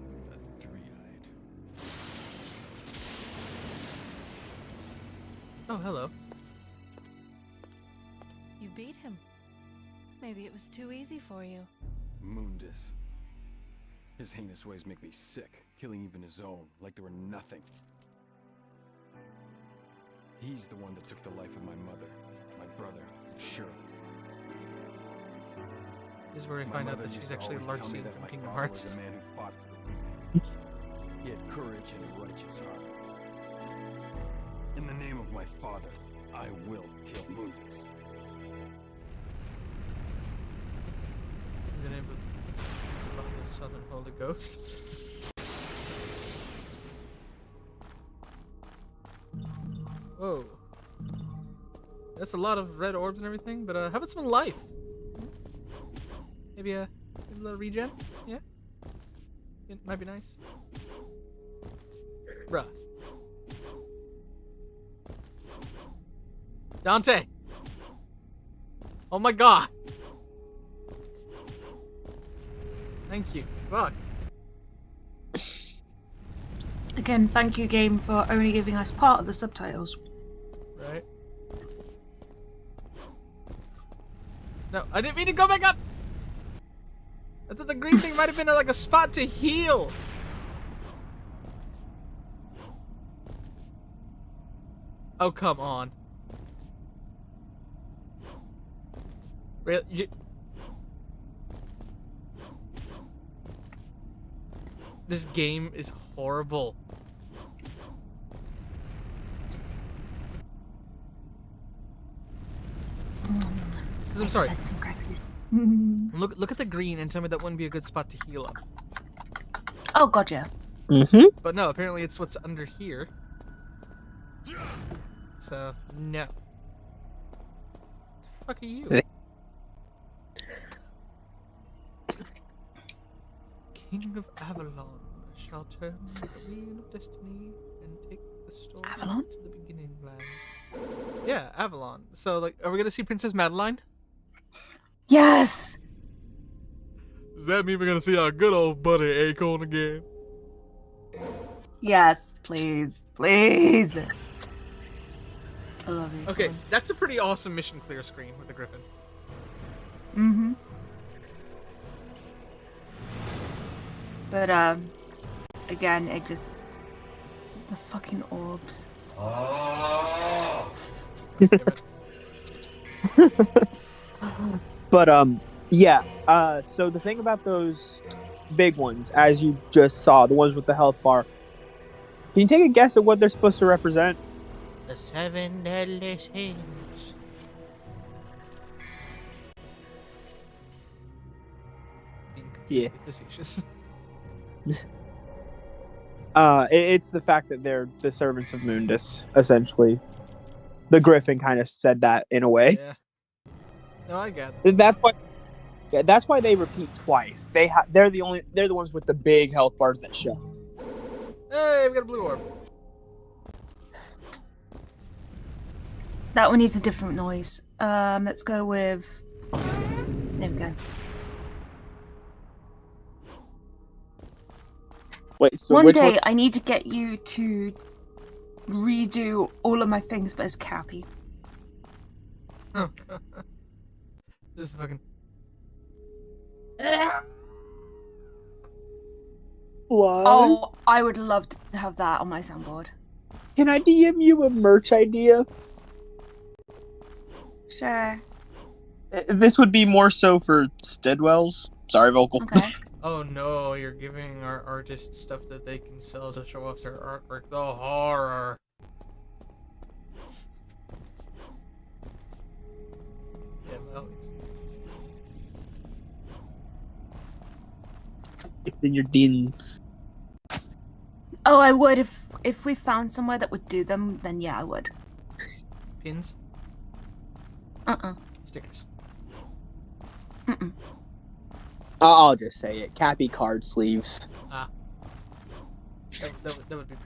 Oh, hello. You beat him. Maybe it was too easy for you. Mundus. His heinous ways make me sick, killing even his own, like they were nothing. He's the one that took the life of my mother, my brother, Cheryl. This is where we find out that she's actually Larcene from Kingdom Hearts. The man who fought for the weak. He had courage and a righteous heart. In the name of my father, I will kill Mundus. In the name of Father, Son, and Holy Ghost. Whoa. That's a lot of red orbs and everything, but how about some life? Maybe a little regen? Yeah? It might be nice. Bruh. Dante! Oh my god! Thank you. Fuck. Again, thank you, game, for only giving us part of the subtitles. Right. No, I didn't mean to go back up! I thought the green thing might have been like a spot to heal. Oh, come on. Really? This game is horrible. I'm sorry. Look at the green and tell me that wouldn't be a good spot to heal up. Oh, gotcha. Mm-hmm. But no, apparently it's what's under here. So, no. The fuck are you? King of Avalon shall turn the wheel of destiny and take the story Avalon? to the beginning land. Yeah, Avalon. So, like, are we gonna see Princess Madeline? Yes! Does that mean we're gonna see our good old buddy Acorn again? Yes, please. Please. I love you. Okay, that's a pretty awesome mission clear screen with the Griffin. Mm-hmm. But, again, it just... The fucking orbs. But yeah. So the thing about those big ones, as you just saw, the ones with the health bar, can you take a guess at what they're supposed to represent? The 7 deadly sins. Yeah. Facetious. It's the fact that they're the servants of Mundus, essentially. The Griffin kind of said that in a way. Yeah. No, I got that. That's why they repeat twice. They're the ones with the big health bars that show. Hey, we got a blue orb. That one needs a different noise. Let's go with... There we go. Wait, so One which day, I need to get you to redo all of my things, but as Cappy. This is fucking... What? Oh, I would love to have that on my soundboard. Can I DM you a merch idea? Sure. This would be more so for Stedwells. Sorry, Vocal. Okay. Oh no, you're giving our artists stuff that they can sell to show off their artwork. The horror. Yeah, well, It's in your DMs. Oh, I would if we found somewhere that would do them. Then yeah, I would. pins, stickers. I'll just say it. Cappy card sleeves. Ah. That would be...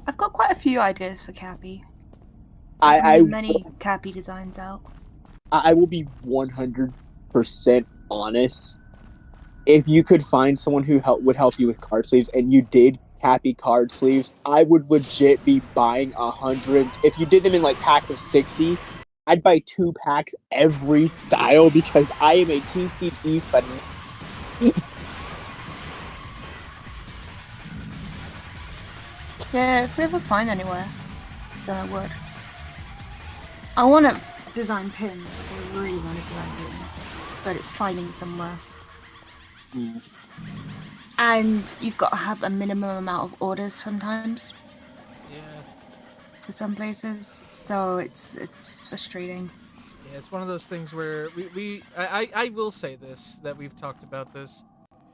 I've got quite a few ideas for Cappy. I many Cappy designs out. I will be 100% honest. If you could find someone who would help you with card sleeves, and you did Cappy card sleeves, I would legit be buying 100. If you did them in like packs of 60, I'd buy 2 packs every style because I am a TCP fan. Yeah, if we ever find anywhere, then I would. I want to design pins. I really want to design pins, but it's finding somewhere. And you've got to have a minimum amount of orders sometimes. Yeah. For some places, so it's frustrating. Yeah, it's one of those things where I will say this, that we've talked about this.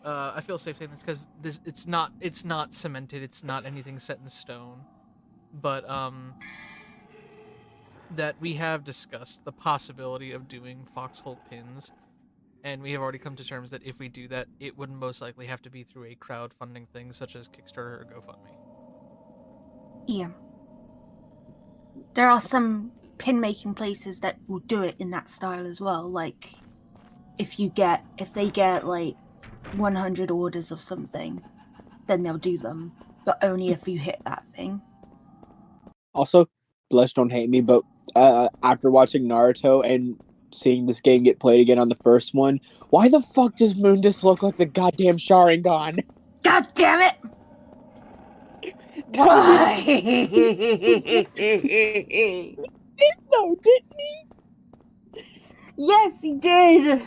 I feel safe saying this because it's not cemented. It's not anything set in stone. but that we have discussed the possibility of doing foxhole pins, and we have already come to terms that if we do that, it would most likely have to be through a crowdfunding thing such as Kickstarter or GoFundMe. Yeah. There are some pin making places that will do it in that style as well. Like, if they get like 100 orders of something, then they'll do them, but only if you hit that thing. Also, Blush, don't hate me, but after watching Naruto and seeing this game get played again on the first one, why the fuck does Mundus look like the goddamn Sharingan? God damn it! Why? No, didn't he? Yes, he did!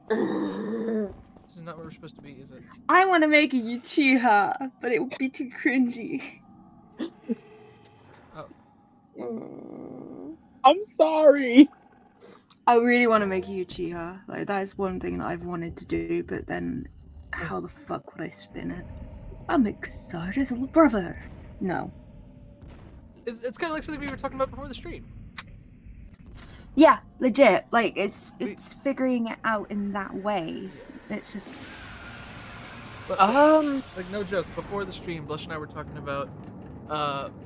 This is not where we're supposed to be, is it? I want to make a Uchiha, but it would be too cringy. I'm sorry. I really want to make a Uchiha. Like, that is one thing that I've wanted to do, but then how the fuck would I spin it? I'm excited as a little brother. No. It's kind of like something we were talking about before the stream. Yeah, legit. Like, it's figuring it out in that way. It's just... But, like, no joke, before the stream, Blush and I were talking about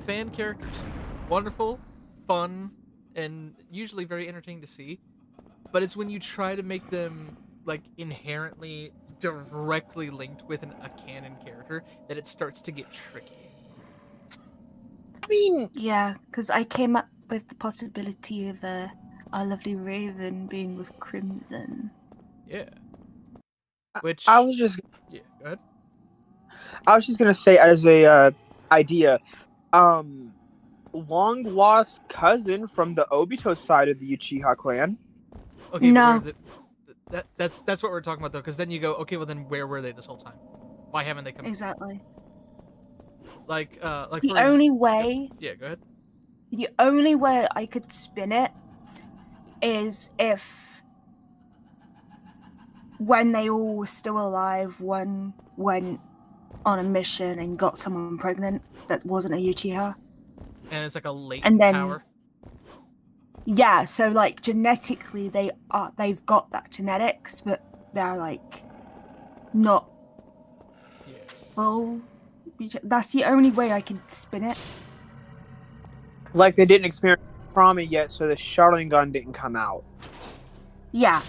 fan characters. Wonderful, fun, and usually very entertaining to see. But it's when you try to make them, like, inherently directly linked with a canon character that it starts to get tricky. I mean... Yeah, because I came up with the possibility of our lovely Raven being with Crimson. Yeah. Which... I was just... Yeah, go ahead. I was just gonna say, as a idea, long lost cousin from the Obito side of the Uchiha clan. Okay, no. That's what we're talking about, though, because then you go, okay, well then where were they this whole time? Why haven't they come? Exactly. Like the only way. Yeah, go ahead. The only way I could spin it is if, when they all were still alive, one went on a mission and got someone pregnant that wasn't a Uchiha. And it's like a latent and then, power. Yeah, so like genetically they've got that genetics, but they're like not full. That's the only way I can spin it. Like they didn't experience trauma yet, so the Sharingan didn't come out. Yeah.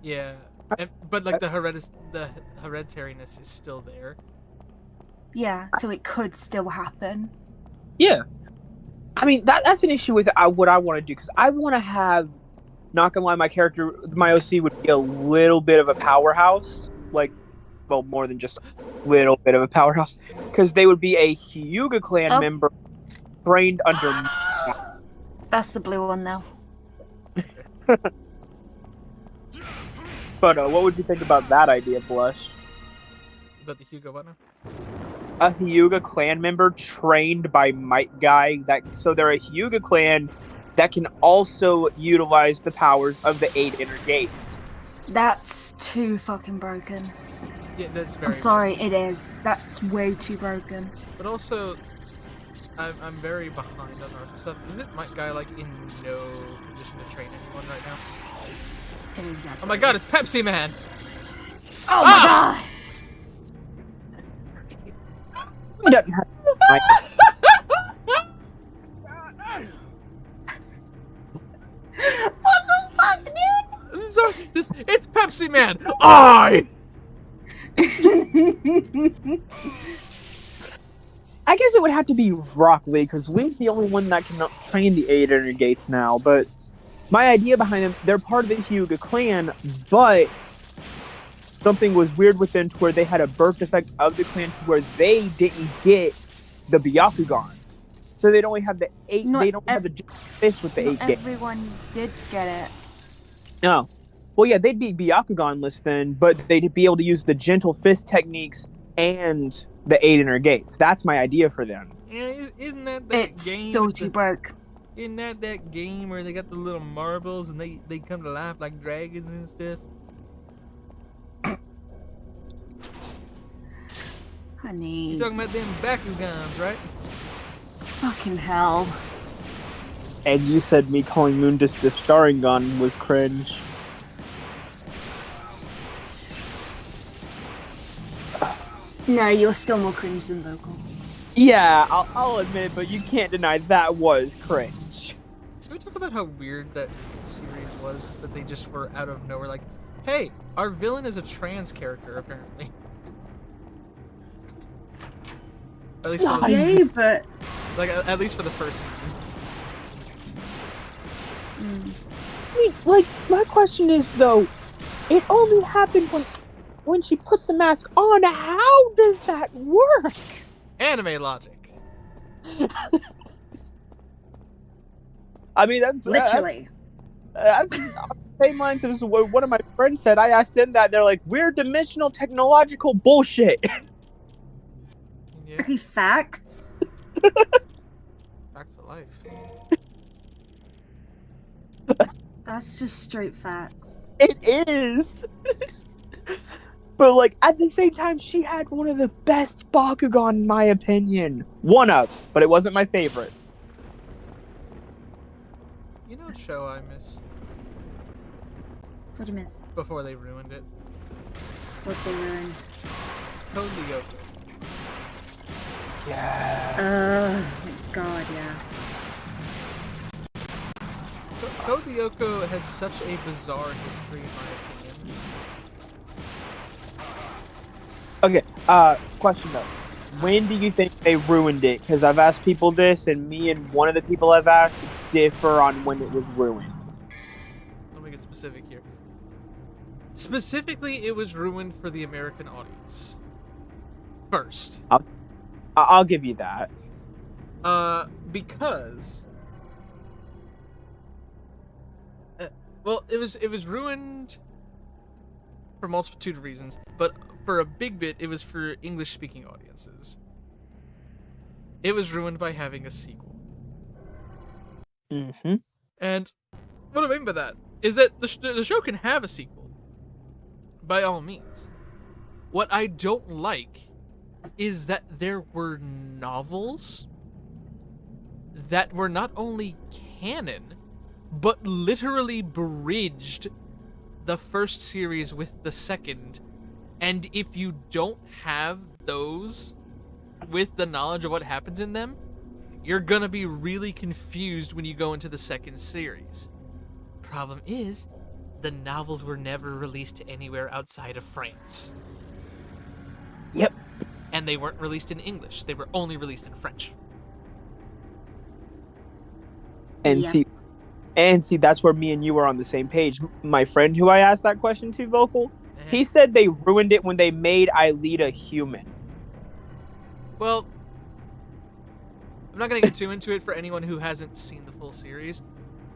Yeah, but like the hereditariness is still there. Yeah, so it could still happen. Yeah. I mean, that's an issue with what I want to do, because I want to have, not gonna lie, my OC would be a little bit of a powerhouse. Like, well, more than just a little bit of a powerhouse. Because they would be a Hyuga clan member trained under... That's the blue one, though. But what would you think about that idea, Blush? About the Hyuga what now? A Hyuga clan member trained by Might Guy. So they're a Hyuga clan that can also utilize the powers of the 8 inner gates. That's too fucking broken. Yeah, that's very... I'm sorry, it is. That's way too broken. But also, I'm very behind on our stuff. Isn't Might Guy, like, in no position to train anyone right now? Exactly. Oh my god, it's Pepsi Man! Oh my god! He doesn't have... What the fuck, dude? I'm sorry, it's Pepsi Man! I guess it would have to be Rock Lee, because Wing's the only one that can train the 8 inner gates now, but my idea behind them, they're part of the Hyuga clan, but something was weird with them to where they had a birth defect of the clan to where they didn't get the Byakugan. So they'd only have the 8, they don't have the fist with the 8 gates. Everyone did get it. No. Well, yeah, they'd be Byakugan-less then, but they'd be able to use the gentle fist techniques and the 8 inner gates. That's my idea for them. Yeah, isn't that it's game? Still too broke. Isn't that game where they got the little marbles and they come to life like dragons and stuff? Honey. You're talking about them Bakugans, right? Fucking hell. And you said me calling Mundus the starring gun was cringe. No, you're still more cringe than vocal. Yeah, I'll admit it, but you can't deny that was cringe. Can we talk about how weird that series was? That they just were out of nowhere like, hey, our villain is a trans character, apparently. At least for Yay, but... like, at least for the first season. I mean, like, my question is, though, it only happened when she put the mask on. How does that work? Anime logic. I mean, that's Literally. That's on the same lines as what one of my friends said. I asked them that. They're like, weird dimensional technological bullshit. Yeah. Okay, facts. Facts of life. That's just straight facts. It is. But, like, at the same time, she had one of the best Bakugan, in my opinion. One of, but it wasn't my favorite. You know what show I miss? What do you miss? Before they ruined it. What they ruined? Code Lyoko. Yeah. God, yeah. Code Lyoko has such a bizarre history, in my opinion. Okay, question though. When do you think they ruined it? Because I've asked people this, and me and one of the people I've asked differ on when it was ruined. Let me get specific here. Specifically, it was ruined for the American audience. First. I'll give you that. Because... well, it was ruined for a multitude of reasons, but for a big bit, it was for English-speaking audiences. It was ruined by having a sequel. Mm-hmm. And what I mean by that is that the show can have a sequel, by all means. What I don't like is that there were novels that were not only canon, but literally bridged the first series with the second. And if you don't have those with the knowledge of what happens in them, you're gonna be really confused when you go into the second series. Problem is, the novels were never released anywhere outside of France. Yep. And they weren't released in English. They were only released in French. And see, that's where me and you are on the same page. My friend who I asked that question to, Vocal, he said they ruined it when they made Aelita human. Well, I'm not going to get too into it for anyone who hasn't seen the full series.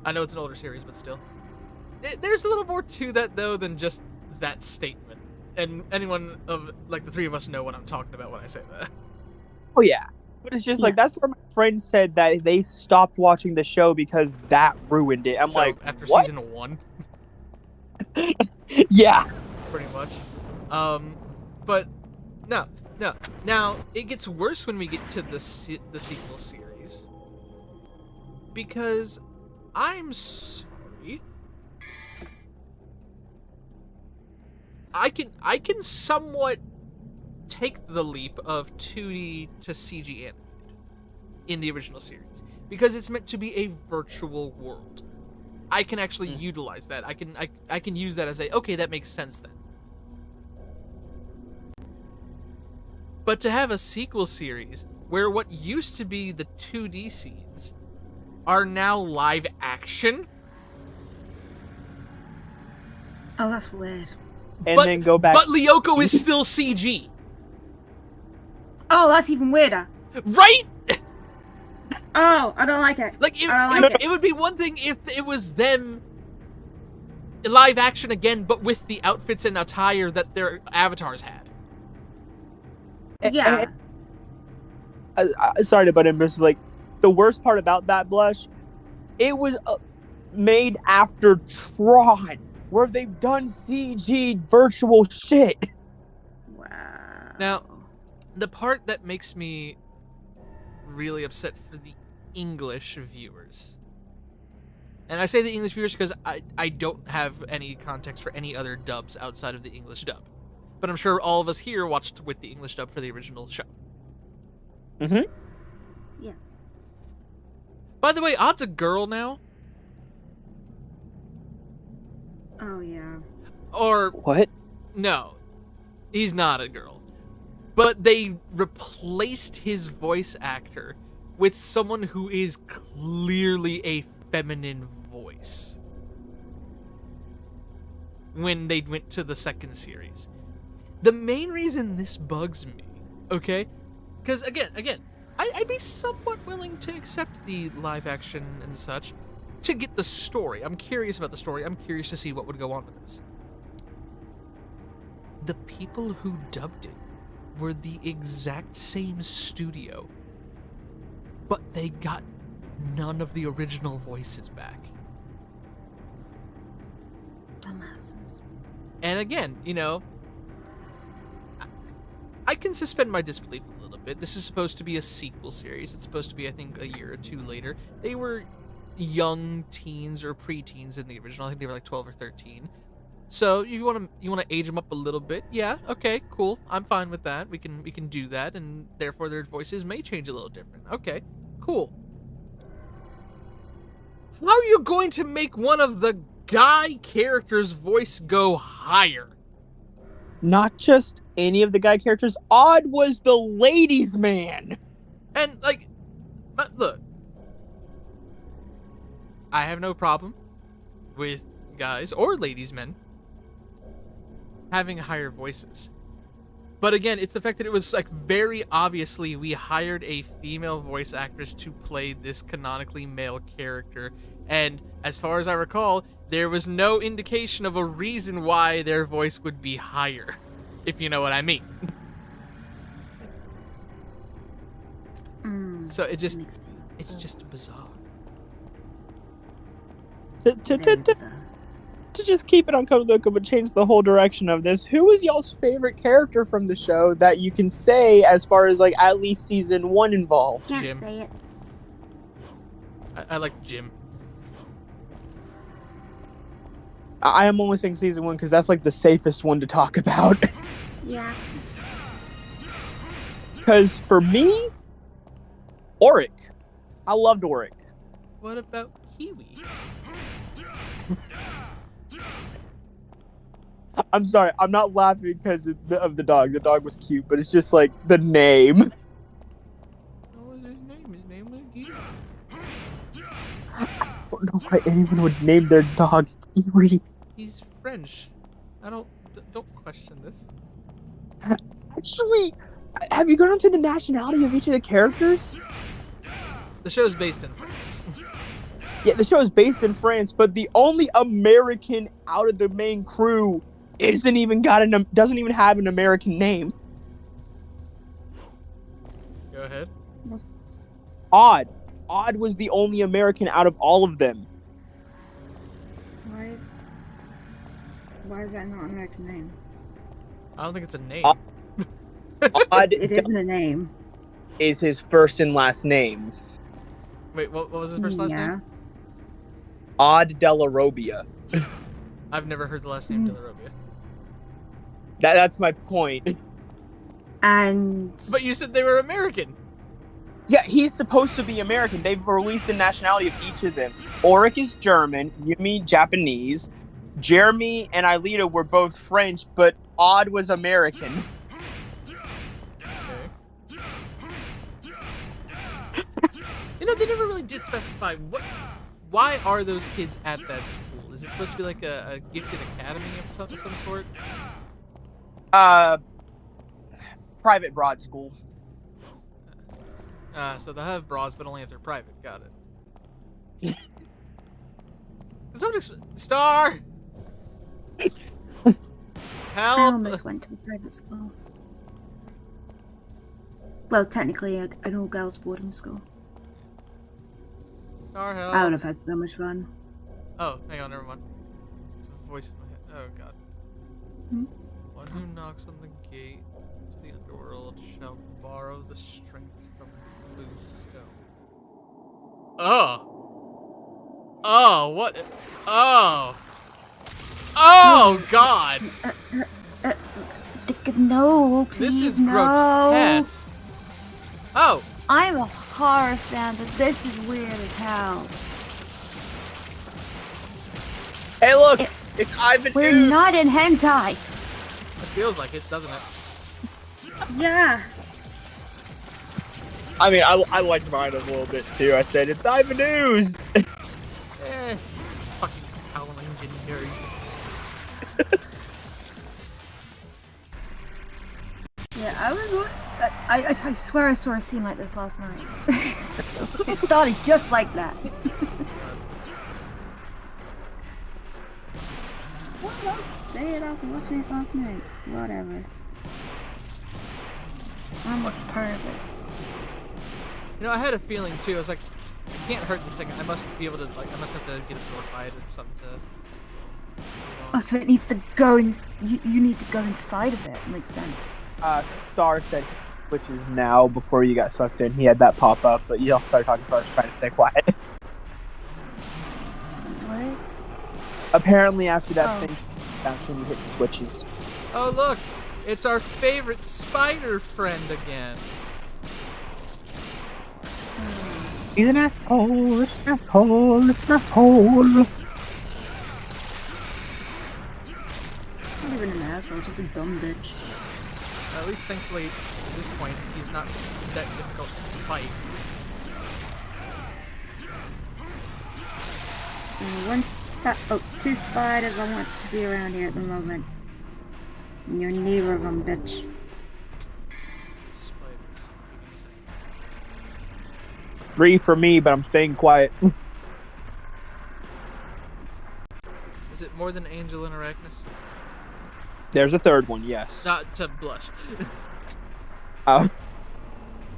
I know it's an older series, but still. There's a little more to that, though, than just that statement. And anyone of, like, the three of us know what I'm talking about when I say that. Oh, yeah. But it's just like, that's where my friend said that they stopped watching the show because that ruined it. I'm So, like, after what? season 1? Yeah. Pretty much. But, no. Now, it gets worse when we get to the sequel series. Because, I'm sorry, I can somewhat take the leap of 2D to CG animated in the original series because it's meant to be a virtual world. I can actually utilize that. I can use that as okay, that makes sense then. But to have a sequel series where what used to be the 2D scenes are now live action? Oh, that's weird. And then go back. But Lyoko is still CG. Oh, that's even weirder. Right? Oh, I don't like it. Like, it would be one thing if it was them live action again, but with the outfits and attire that their avatars had. Yeah. Sorry to butt in, but it's like, the worst part about that, Blush, it was made after Tron, where they've done CG virtual shit. Wow. Now, the part that makes me really upset for the English viewers. And I say the English viewers because I don't have any context for any other dubs outside of the English dub. But I'm sure all of us here watched with the English dub for the original show. Mm-hmm. Yes. By the way, Odd's a girl now. Oh, yeah. Or, What? no, he's not a girl. But they replaced his voice actor with someone who is clearly a feminine voice when they went to the second series. The main reason this bugs me, okay? Because, again, I'd be somewhat willing to accept the live action and such to get the story. I'm curious about the story. I'm curious to see what would go on with this. The people who dubbed it were the exact same studio, but they got none of the original voices back. Dumbasses. And again, you know, I can suspend my disbelief a little bit. This is supposed to be a sequel series. It's supposed to be, I think, a year or two later. They were young teens or preteens in the original. I think they were like 12 or 13. So you want to age them up a little bit. Yeah, okay, cool. I'm fine with that. We can do that, and therefore their voices may change a little different. Okay, cool. How are you going to make one of the guy character's voice go higher? Not just any of the guy characters. Odd was the ladies' man. And, like, look, I have no problem with guys or ladies' men having higher voices. But again, it's the fact that it was, like, very obviously we hired a female voice actress to play this canonically male character. And as far as I recall, there was no indication of a reason why their voice would be higher, if you know what I mean. So it's just bizarre. To just keep it on Kodoka but change the whole direction of this, who was y'all's favorite character from the show that you can say as far as, like, at least season 1 involved? Can't Jim. say it. I like Jim. I am only saying season 1 because that's, like, the safest one to talk about. Yeah. Because for me, Auric. I loved Auric. What about Kiwi? I'm sorry, I'm not laughing because of the dog. The dog was cute, but it's just like the name. What was his name? His name was Kiwi. I don't know why anyone would name their dog Kiwi. He's French. Don't question this. Actually, have you gone into the nationality of each of the characters? The show's based in France. Yeah, the show is based in France, but the only American out of the main crew doesn't even have an American name. Go ahead. Odd was the only American out of all of them. Why is that not an American name? I don't think it's a name. Odd It isn't a name. is his first and last name. Wait, what was his first last name? Odd Della Robbia. I've never heard the last name De La Robbia. That's my point. And But you said they were American. Yeah, he's supposed to be American. They've released the nationality of each of them. Auric is German, Yumi Japanese, Jeremy and Aelita were both French, but Odd was American. Okay. You know, they never really did specify why are those kids at that school? Is it supposed to be like a gifted academy of some sort? Private broad school. So they'll have broads, but only if they're private. Got it. Star! Help! I almost went to a private school. Well, technically, an all-girls boarding school. Star, help! I would have had so much fun. Oh, hang on, never mind. There's a voice in my head. Oh god. Hmm? What Oh. who knocks on the gate to the underworld shall borrow the strength from the blue stone. Oh! Oh, what? Oh! Oh, God! No, please, This is no. grotesque. Oh! I'm a horror fan, but this is weird as hell. Hey, look! It's Ivan We're Ooze. not in hentai. It feels like it, doesn't it? Yeah. I mean, I liked mine a little bit too. I said, it's Ivan Ooze. Fucking Power Engine nerd. Yeah, I swear I saw a scene like this last night. It started just like that. What else? Say it, I was watching it last night. Whatever. I'm a pervert. You know, I had a feeling too. I was like, I can't hurt this thing. I must be able to, like, I must have to get absorbed by it or something to. Oh, so it needs to go in. You need to go inside of it. Makes sense. Star said, which is now before you got sucked in. He had that pop up, but you all started talking, so I was trying to stay quiet. What? Apparently, after that thing, that's when you hit the switches. Oh, look! It's our favorite spider friend again. He's an asshole. It's an asshole. It's an asshole. Not even an asshole, just a dumb bitch. At least, thankfully, at this point, he's not that difficult to fight. Two spiders I want to be around here at the moment. You're neither of them, bitch. Spiders. Give me a second. 3 for me, but I'm staying quiet. Is it more than Angel and Arachnus? There's a third one, yes. Not to blush. Oh.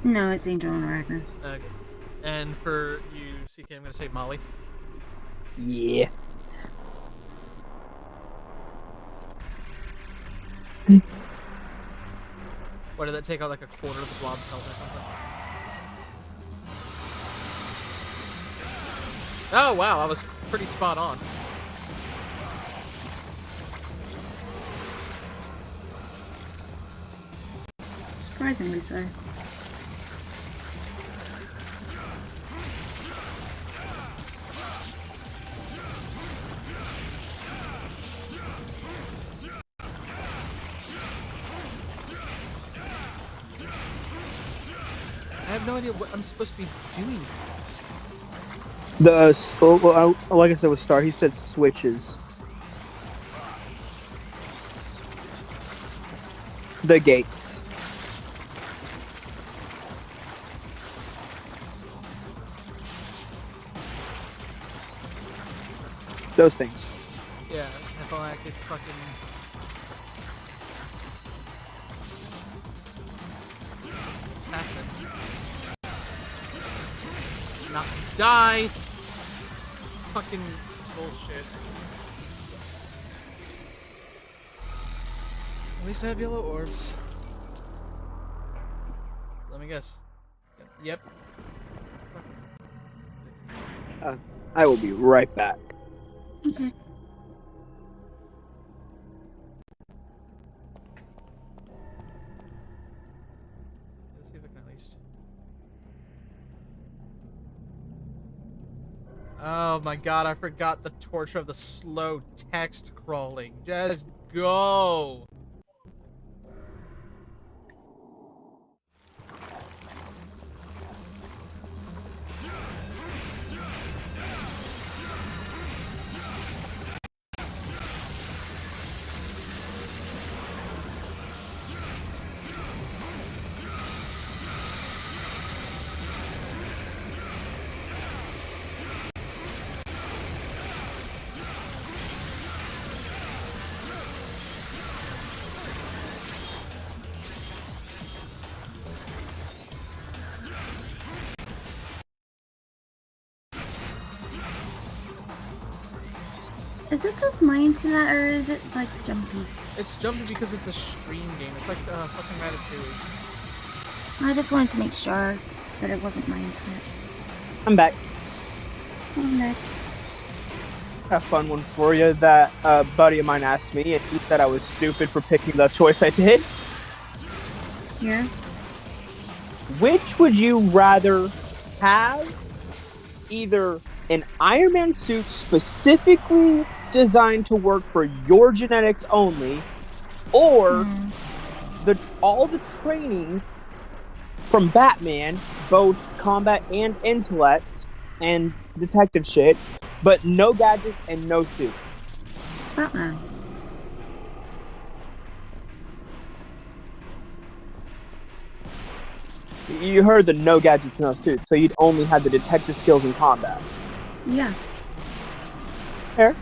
No, it's Angel and Arachnus. Okay. And for you, CK, I'm going to say Molly. Yeah. What, did that take out like a quarter of the blob's health or something? Oh, wow, I was pretty spot on. Surprisingly so. I have no idea what I'm supposed to be doing. Like I said with Star, he said switches. The gates. Those things. Yeah, if only I could fucking... attack them. Not die! Fucking bullshit. At least I have yellow orbs. Let me guess. Yep. I will be right back. Okay. Let's see if I can at least... Oh my god, I forgot the torture of the slow text crawling. Just go! Is it just my internet or is it like jumpy? It's jumpy because it's a stream game. It's like fucking Ratatouille. I just wanted to make sure that it wasn't my internet. I'm back. Oh, no. A fun one for you that a buddy of mine asked me, and he said I was stupid for picking the choice I did. Yeah? Which would you rather have? Either an Iron Man suit specifically designed to work for your genetics only, or all the training from Batman, both combat and intellect and detective shit, but no gadgets and no suit. Batman. You heard the no gadgets, no suit, so you'd only have the detective skills in combat. Yeah. Fair.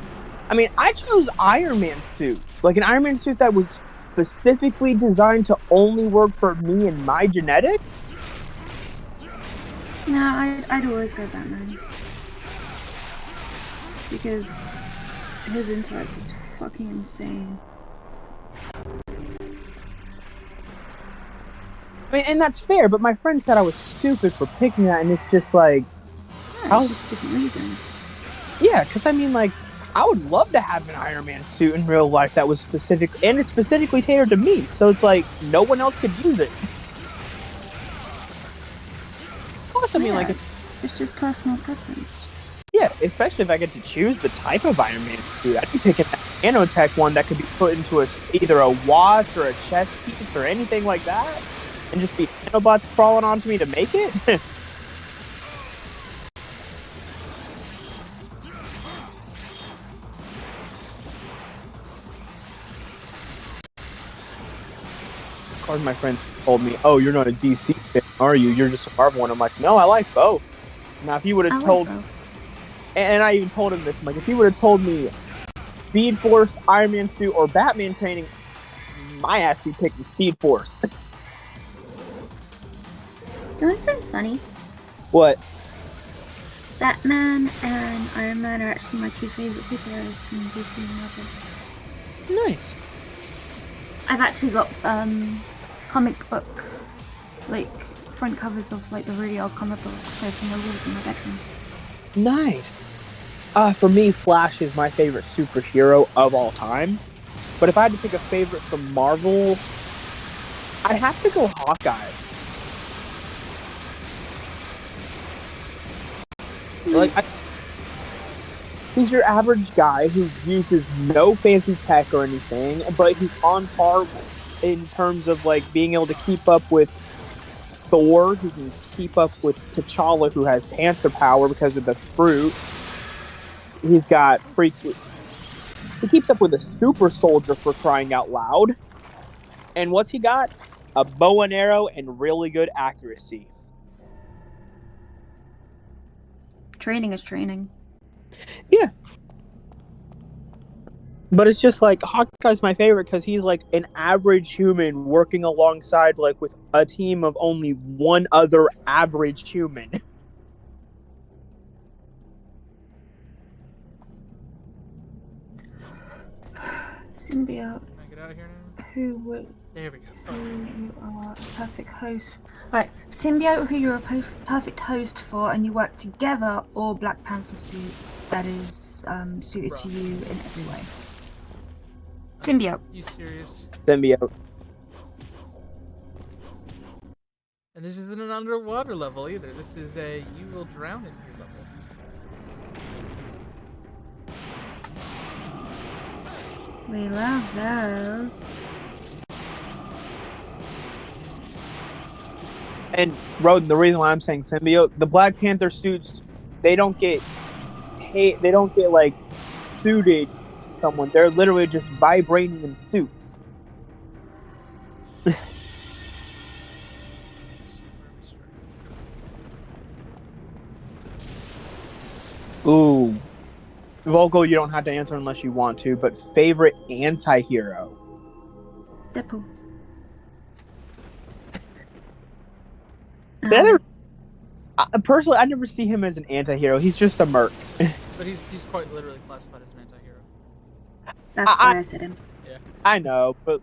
I mean, I chose Iron Man suit. Like an Iron Man suit that was specifically designed to only work for me and my genetics. No, I'd always go Batman. Because his intellect is fucking insane. I mean, and that's fair, but my friend said I was stupid for picking that, and it's just like... Yeah, it's just different reasons. Yeah, because I mean, like, I would love to have an Iron Man suit in real life that was specific, and it's specifically tailored to me, so it's like, no one else could use it. Plus, I mean, like... It's just personal preference. Yeah, especially if I get to choose the type of Iron Man suit. I'd be picking that nanotech one that could be put into either a watch or a chest piece or anything like that. And just be nanobots crawling onto me to make it? Of course, my friend told me, oh, you're not a DC fan, are you? You're just a Marvel one. I'm like, no, I like both. Now, if you would have told... And I even told him this, I'm like, if he would have told me Speed Force, Iron Man suit, or Batman training, my ass be picking Speed Force. You know what's so funny? What? Batman and Iron Man are actually my two favourite superheroes from DC and Marvel. Nice. I've actually got comic book, like, front covers of, like, the really old comic books, so from the walls in my bedroom. Nice. For me, Flash is my favorite superhero of all time. But if I had to pick a favorite from Marvel, I'd have to go Hawkeye. Like, he's your average guy who uses no fancy tech or anything, but he's on par in terms of, like, being able to keep up with Thor, who can keep up with T'Challa, who has panther power because of the fruit. He's got he keeps up with a super soldier, for crying out loud. And what's he got? A bow and arrow and really good accuracy. Training is training. Yeah. But it's just like, Hawkeye's my favorite because he's like an average human working alongside, like, with a team of only one other average human. Symbiote. Can I get out of here now? Who would... There we go. Who you are a perfect host. Right, Symbiote, who you're a perfect host for, and you work together, or Black Panther suit that is suited to you in every way. Symbiote. You serious? Symbiote. And this isn't an underwater level either. This is a you will drown in here level. We love those. And Roden, the reason why I'm saying symbiote, the Black Panther suits, they don't get like suited to someone. They're literally just vibranium suits. Ooh. Vogel, you don't have to answer unless you want to, but favorite anti-hero? Deadpool. Personally, I never see him as an anti-hero. He's just a merc. But he's quite literally classified as an anti-hero. That's why I said him. Yeah. I know, but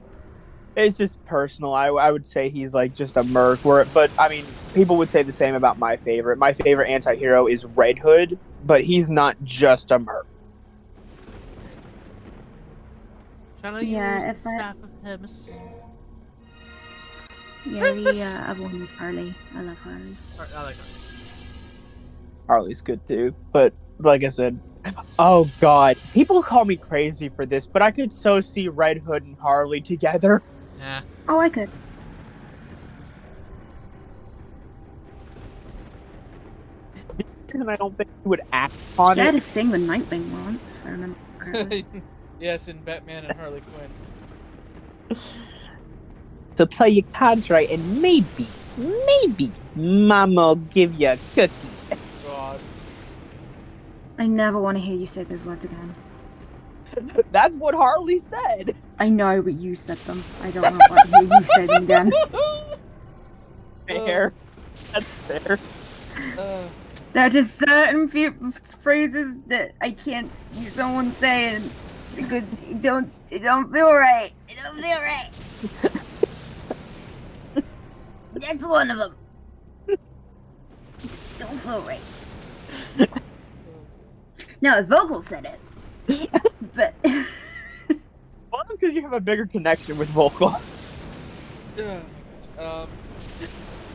it's just personal. I would say he's like just a merc. But I mean, people would say the same about my favorite. My favorite anti-hero is Red Hood, but he's not just a merc. Shall I Yeah, use the if I- staff of Hermes? Yeah, the other one is Harley. I love Harley. I like her. Harley's good too, but like I said, oh god, people call me crazy for this, but I could so see Red Hood and Harley together. Yeah. Oh, I could. And I don't think he would act on She had it. a thing with Nightwing once, if I remember correctly. Yes, in Batman and Harley Quinn. So play your cards right, and maybe, Mama will give you a cookie. God. I never want to hear you say those words again. That's what Harley said. I know, but you said them. I don't want to hear you say them again. Fair. That's fair. There are just certain phrases that I can't see someone saying because it don't feel right. It don't feel right. That's one of them. Don't feel right. No, if Vogel said it, but Well, that's because you have a bigger connection with Volkl.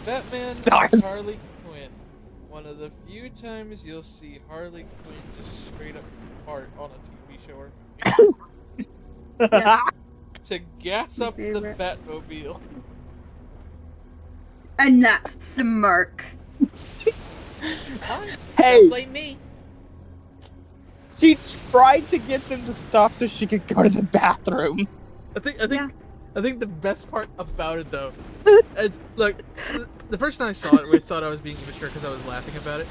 Batman Darn. and Harley Quinn. One of the few times you'll see Harley Quinn just straight up fart on a TV show. To gas up the favorite. Batmobile. and that's smirk. Hey, Don't blame me. she tried to get them to stop so she could go to the bathroom. I think Yeah. I think the best part about it though, is look, the first time I saw it, we thought I was being immature because I was laughing about it.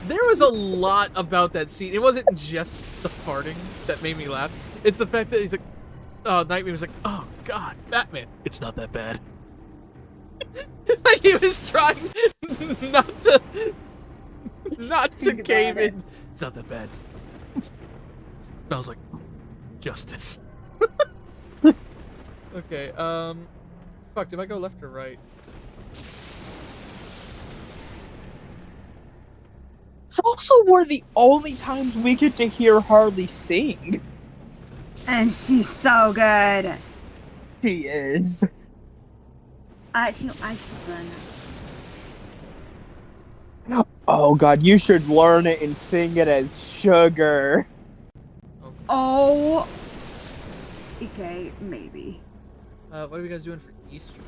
There was a lot about that scene. It wasn't just the farting that made me laugh. It's the fact that he's like, Nightwing was like, oh god, Batman, it's not that bad. Like he was trying not to Think cave about it. in. It's not that bad. It smells like justice. Okay, fuck, did I go left or right? It's also one of the only times we get to hear Harley sing. And she's so good. She is. I should learn that. Oh god, you should learn it and sing it as Sugar. Oh. Okay, maybe. What are you guys doing for Easter?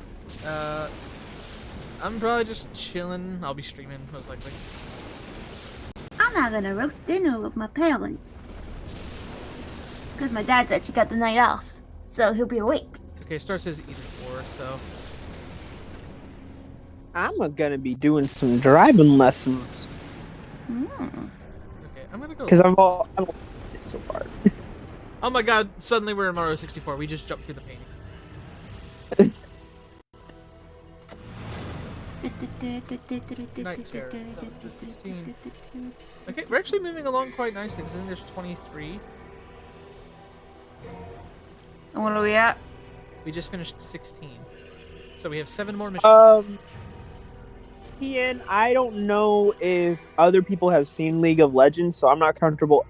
I'm probably just chilling. I'll be streaming, most likely. I'm having a roast dinner with my parents. Because my dad said she got the night off, so he'll be awake. Okay, Star says either or, so... I'm gonna be doing some driving lessons. Okay, I'm gonna go... Because I'm all so far. Oh my god, suddenly we're in Mario 64. We just jumped through the painting. Night Terror. That was the 16. Okay, we're actually moving along quite nicely, because I think there's 23. And what are we at? We just finished 16. So we have 7 more missions. Ian, I don't know if other people have seen League of Legends, so I'm not comfortable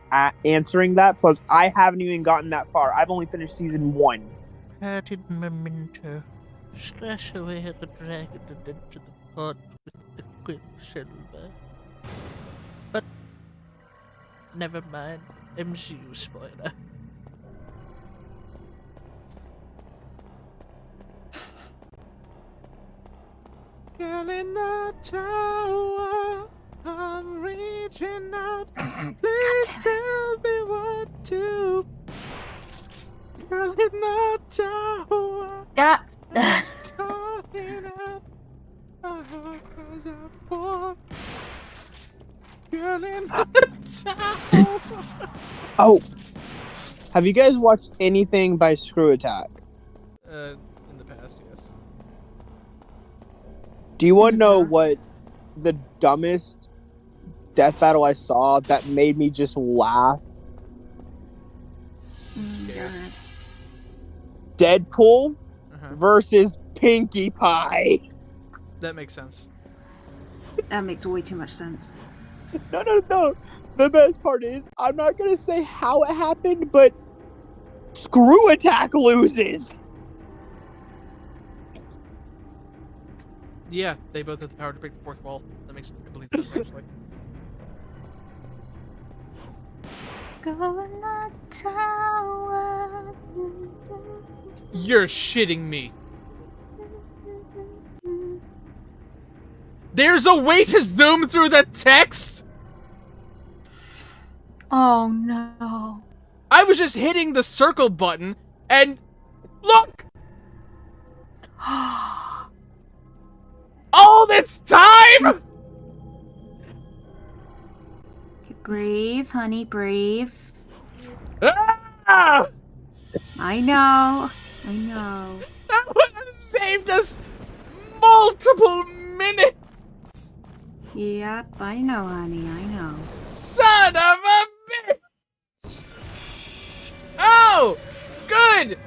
answering that. Plus, I haven't even gotten that far. I've only finished season 1. Added memento. Slash away at the dragon and into the pot with the quicksilver. But never mind. MCU spoiler. Girl in the tower, I'm reaching out. Please tell me what to. Girl in the tower, That's calling out. My heart cries out for. Girl in the tower. Oh, have you guys watched anything by Screw Attack? In the past, yes. Do you want to know what the dumbest death battle I saw that made me just laugh? Scared. Deadpool Uh-huh. versus Pinkie Pie. That makes sense. That makes way too much sense. No. The best part is, I'm not gonna say how it happened, but Screw Attack loses. Yeah, they both have the power to break the fourth wall. That makes complete sense, actually. Go in the tower. You're shitting me. There's a way to zoom through the text? Oh no. I was just hitting the circle button, and look! All this time? Breathe, honey, breathe. Ah! I know. That would have saved us multiple minutes! Yep, I know, honey, I know. Son of a bitch! Oh! Good!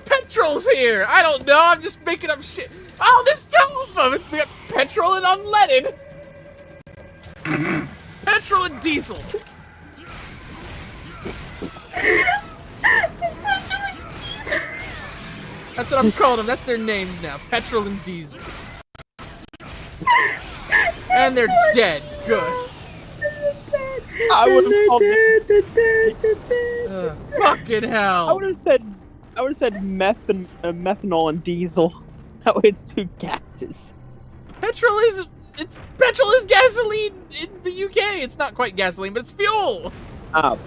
Petrol's here! I don't know, I'm just making up shit. Oh, there's two of them! We got petrol and unleaded! Petrol and diesel! That's what I'm calling them. That's their names now. Petrol and Diesel. And they're dead. Good. I would have called Fucking hell. I would have said methanol and diesel. That way it's two gases. Petrol is gasoline in the UK. It's not quite gasoline, but it's fuel. Oh,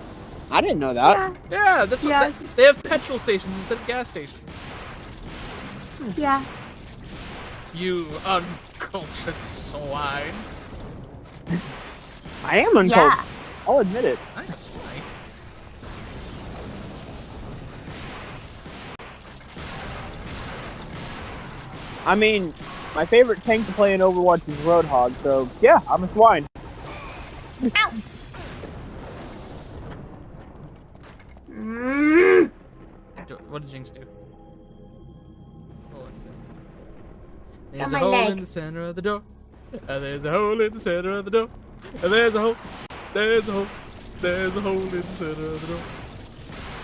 I didn't know that. Yeah, that's what they have petrol stations instead of gas stations. Yeah. You uncultured swine. I am uncultured. Yeah. I'll admit it. I'm a swine. I mean, my favorite tank to play in Overwatch is Roadhog, so yeah, I'm a swine. Ow! What did Jinx do? There's Got a my hole leg. in the center of the door. And there's a hole in the center of the door. And there's a hole. There's a hole. There's a hole in the center of the door.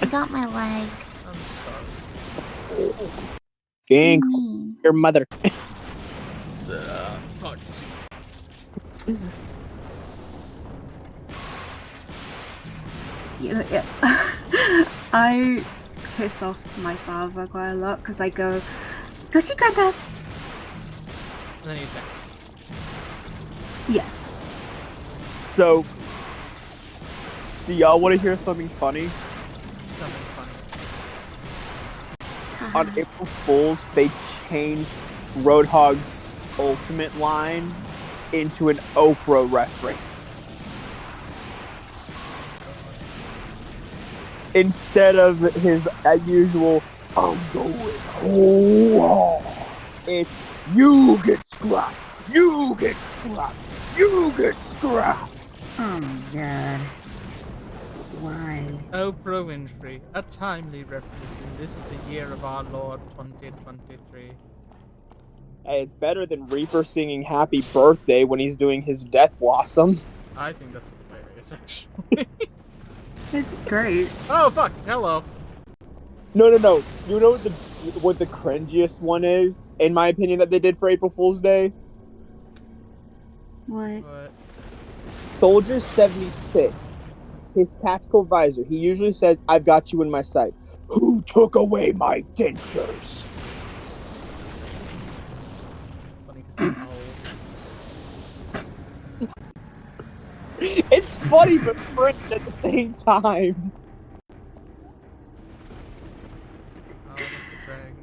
I got my leg. I'm sorry. Jinx, Mm. your mother. Fuck. Yeah. I piss off my father quite a lot because I go see Grandpa. And then he attacks. Yes. So, do y'all want to hear something funny? Something funny. On April Fools, they changed Roadhog's ultimate line into an Oprah reference. Instead of his usual, I'm going home, it's you get scrapped, you get scrapped, you get scrapped. Oh my god. Why? Oprah Winfrey, a timely reference in this, the year of our Lord 2023. Hey, it's better than Reaper singing Happy Birthday when he's doing his Death Blossom. I think that's hilarious, actually. It's great. Oh, fuck. Hello. No. You know what the cringiest one is, in my opinion, that they did for April Fool's Day? What? But Soldier 76, his tactical advisor, he usually says, I've got you in my sight. Who took away my dentures? it's funny because they're old. It's funny, but cringe at the same time. Oh, the dragons.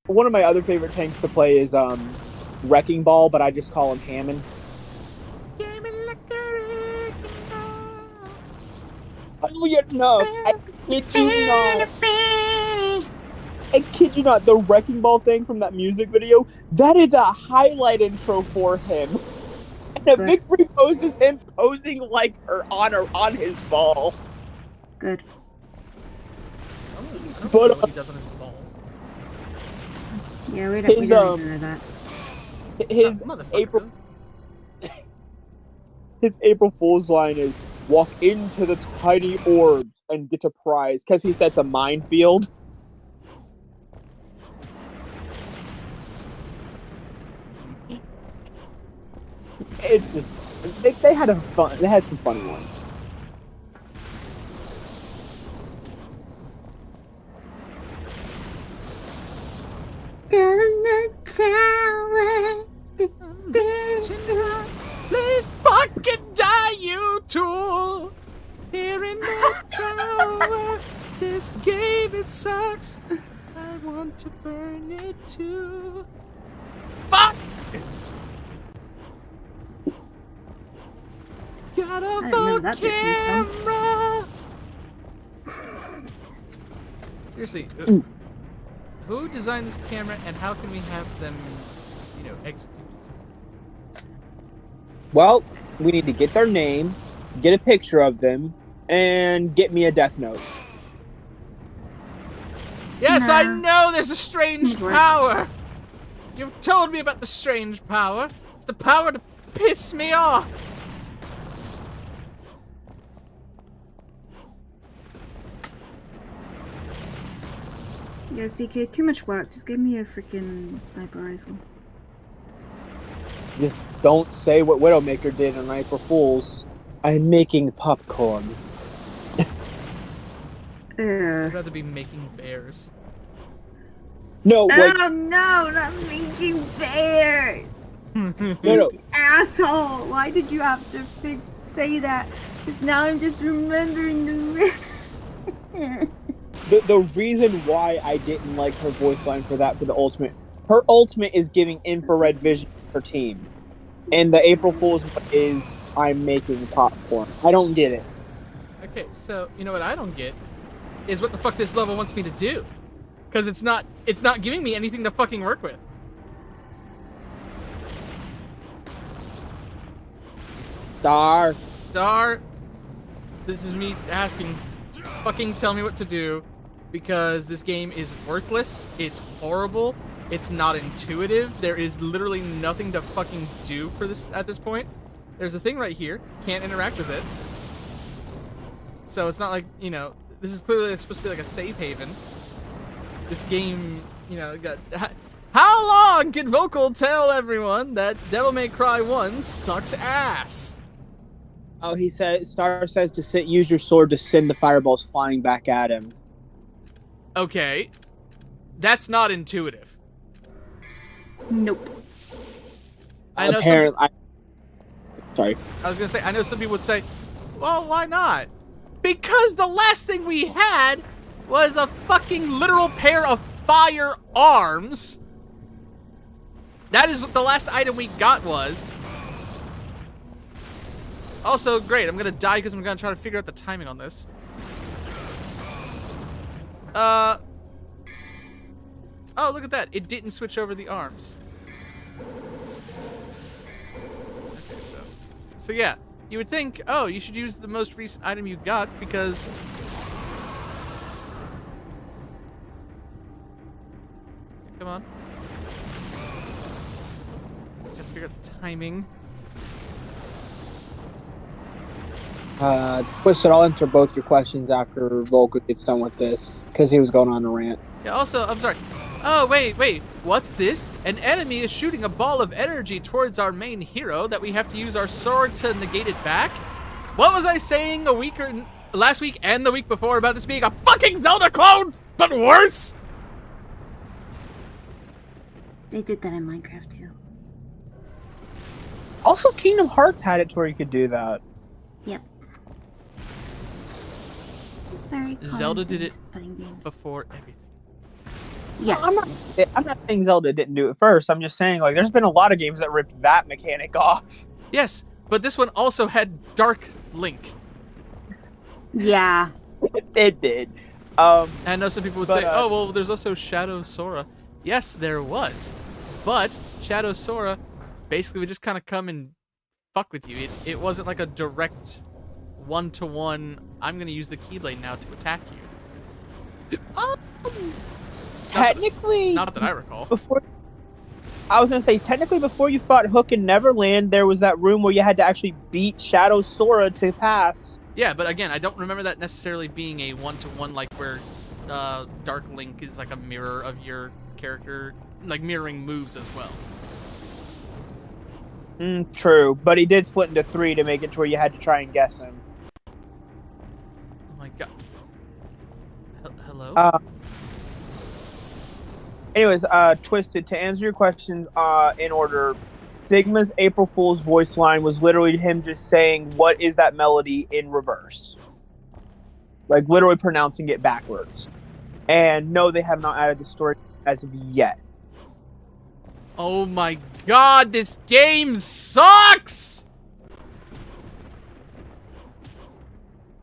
One of my other favorite tanks to play is Wrecking Ball, but I just call him Hammond. Oh, yeah, no, I kid you not. I kid you not, the Wrecking Ball thing from that music video, that is a highlight intro for him. And a Good. victory pose is him posing like her on his ball. Good. don't But, know what he does on his balls. Yeah, we don't know that. His Motherfucker. April his April Fool's line is walk into the tiny orbs and get a prize because he sets a minefield. It's just they had some funny ones. Down the tower. Please fucking die, you tool! Here in the tower, this game, it sucks. I want to burn it too. Fuck! Got a full camera! Seriously, who designed this camera and how can we have them, execute? Well, we need to get their name, get a picture of them, and get me a death note. Yes, I know there's a strange power. You've told me about the strange power. It's the power to piss me off. Yeah, CK, too much work. Just give me a freaking sniper rifle. Just don't say what Widowmaker did on April Fools. I'm making popcorn. I'd rather be making bears. No, like, oh no, not making bears! no. Asshole! Why did you have to say that? Because now I'm just remembering the... The reason why I didn't like her voice line for the ultimate, her ultimate is giving infrared vision to her team. And the April Fool's is, I'm making popcorn. I don't get it. Okay, so, you know what I don't get? Is what the fuck this level wants me to do. Because it's not giving me anything to fucking work with. Star, this is me asking, fucking tell me what to do. Because this game is worthless, it's horrible, it's not intuitive, there is literally nothing to fucking do for this at this point. There's a thing right here, can't interact with it. So it's not like, this is clearly supposed to be like a safe haven. This game, got... How long can Vocal tell everyone that Devil May Cry 1 sucks ass? Oh, Star says to use your sword to send the fireballs flying back at him. Okay. That's not intuitive. Nope. I know Sorry. I was gonna say, I know some people would say, well, why not? Because the last thing we had was a fucking literal pair of firearms. That is what the last item we got was. Also, great, I'm gonna die because I'm gonna try to figure out the timing on this. Oh, look at that. It didn't switch over the arms. Okay, so yeah. You would think, oh, you should use the most recent item you got because... Come on. Have to figure out the timing. Twisted, I'll answer both your questions after Volga gets done with this, because he was going on a rant. Yeah, also, I'm sorry. Oh, wait. What's this? An enemy is shooting a ball of energy towards our main hero that we have to use our sword to negate it back? What was I saying last week and the week before about this being a fucking Zelda clone, but worse? They did that in Minecraft too. Also, Kingdom Hearts had it to where you could do that. Yep. Zelda did it before everything. Yes. I'm not saying Zelda didn't do it first. I'm just saying, like, there's been a lot of games that ripped that mechanic off. Yes, but this one also had Dark Link. Yeah. It did. I know some people would say, oh, well, there's also Shadow Sora. Yes, there was. But Shadow Sora basically would just kind of come and fuck with you. It wasn't like a direct one-to-one, I'm going to use the Keyblade now to attack you. Technically, not that I recall. I was gonna say, technically, before you fought Hook in Neverland, there was that room where you had to actually beat Shadow Sora to pass. Yeah, but again, I don't remember that necessarily being a one-to-one, like where Dark Link is like a mirror of your character, like mirroring moves as well. True, but he did split into 3 to make it to where you had to try and guess him. Oh my god. Hello? Anyways, Twisted, to answer your questions in order, Sigma's April Fool's voice line was literally him just saying, "What is that melody?" in reverse. Like, literally pronouncing it backwards. And no, they have not added the story as of yet. Oh my god, this game sucks!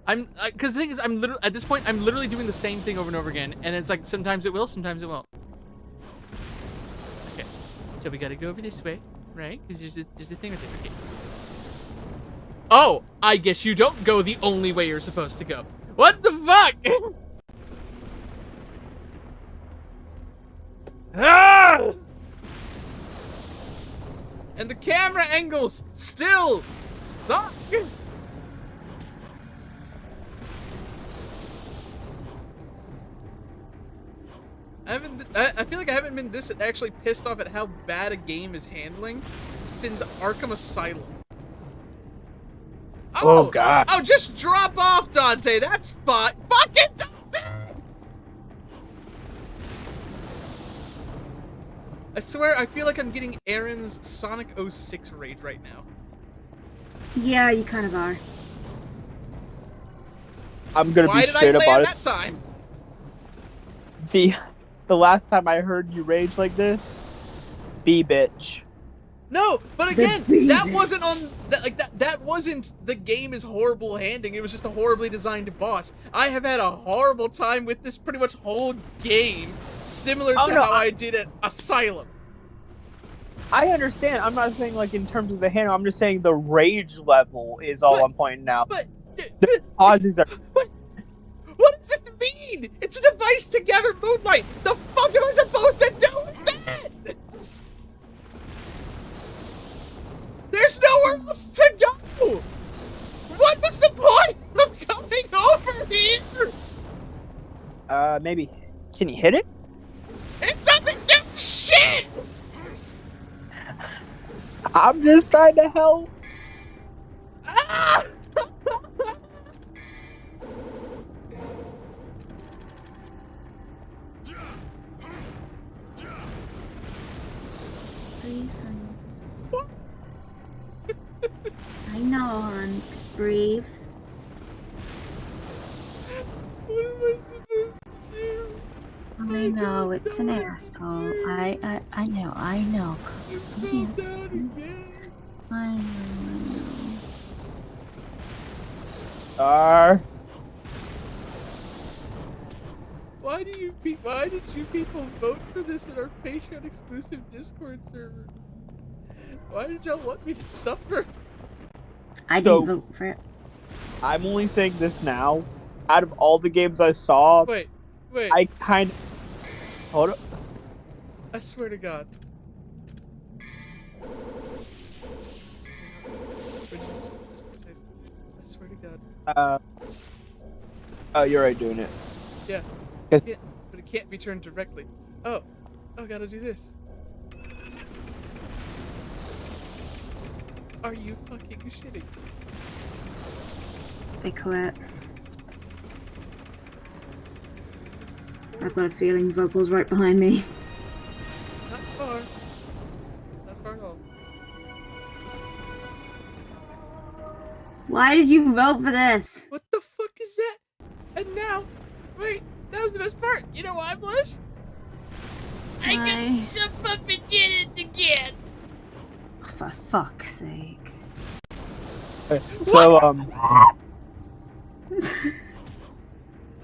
Because the thing is, at this point, I'm literally doing the same thing over and over again, and it's like, sometimes it will, sometimes it won't. Okay, so we gotta go over this way, right? Because there's a thing right there, okay. Oh, I guess you don't go the only way you're supposed to go. What the fuck? Ah! And the camera angles still suck. I feel like I haven't been this actually pissed off at how bad a game is handling since Arkham Asylum. Oh god. Oh, just drop off, Dante. That's fine. Fucking Dante! I swear, I feel like I'm getting Aaron's Sonic 06 rage right now. Yeah, you kind of are. I'm gonna be straight up on it. That time? The last time I heard you rage like this, bitch. No, but again, that wasn't on that wasn't the game is horrible handing. It was just a horribly designed boss. I have had a horrible time with this pretty much whole game, similar to how I did at Asylum. I understand. I'm not saying like in terms of the handle. I'm just saying the rage level is all I'm pointing out. But the pauses are. What does it mean? It's a device to gather moonlight. The fuck am I supposed to do with that? There's nowhere else to go! What was the point of coming over here? Maybe. Can you hit it? It doesn't do shit! I'm just trying to help. Ah! I know, hon. Just breathe. What am I supposed to do? I know, it's an asshole. I know. Come here. I know. Why did you people vote for this in our Patreon exclusive Discord server? Why did y'all want me to suffer? I didn't vote for it. I'm only saying this now. Out of all the games I saw, wait. I kind of hold up. I swear to God. I swear to God. Oh, you're right doing it. Yeah. Yeah, but it can't be turned directly. Oh, I gotta do this. Are you fucking shitting? I quit. I've got a feeling Vocal's right behind me. Not far. Not far at all. Why did you vote for this? What the fuck is that? And now, wait, that was the best part. You know why, Blush? I can jump up and get it again. For fuck's sake. So,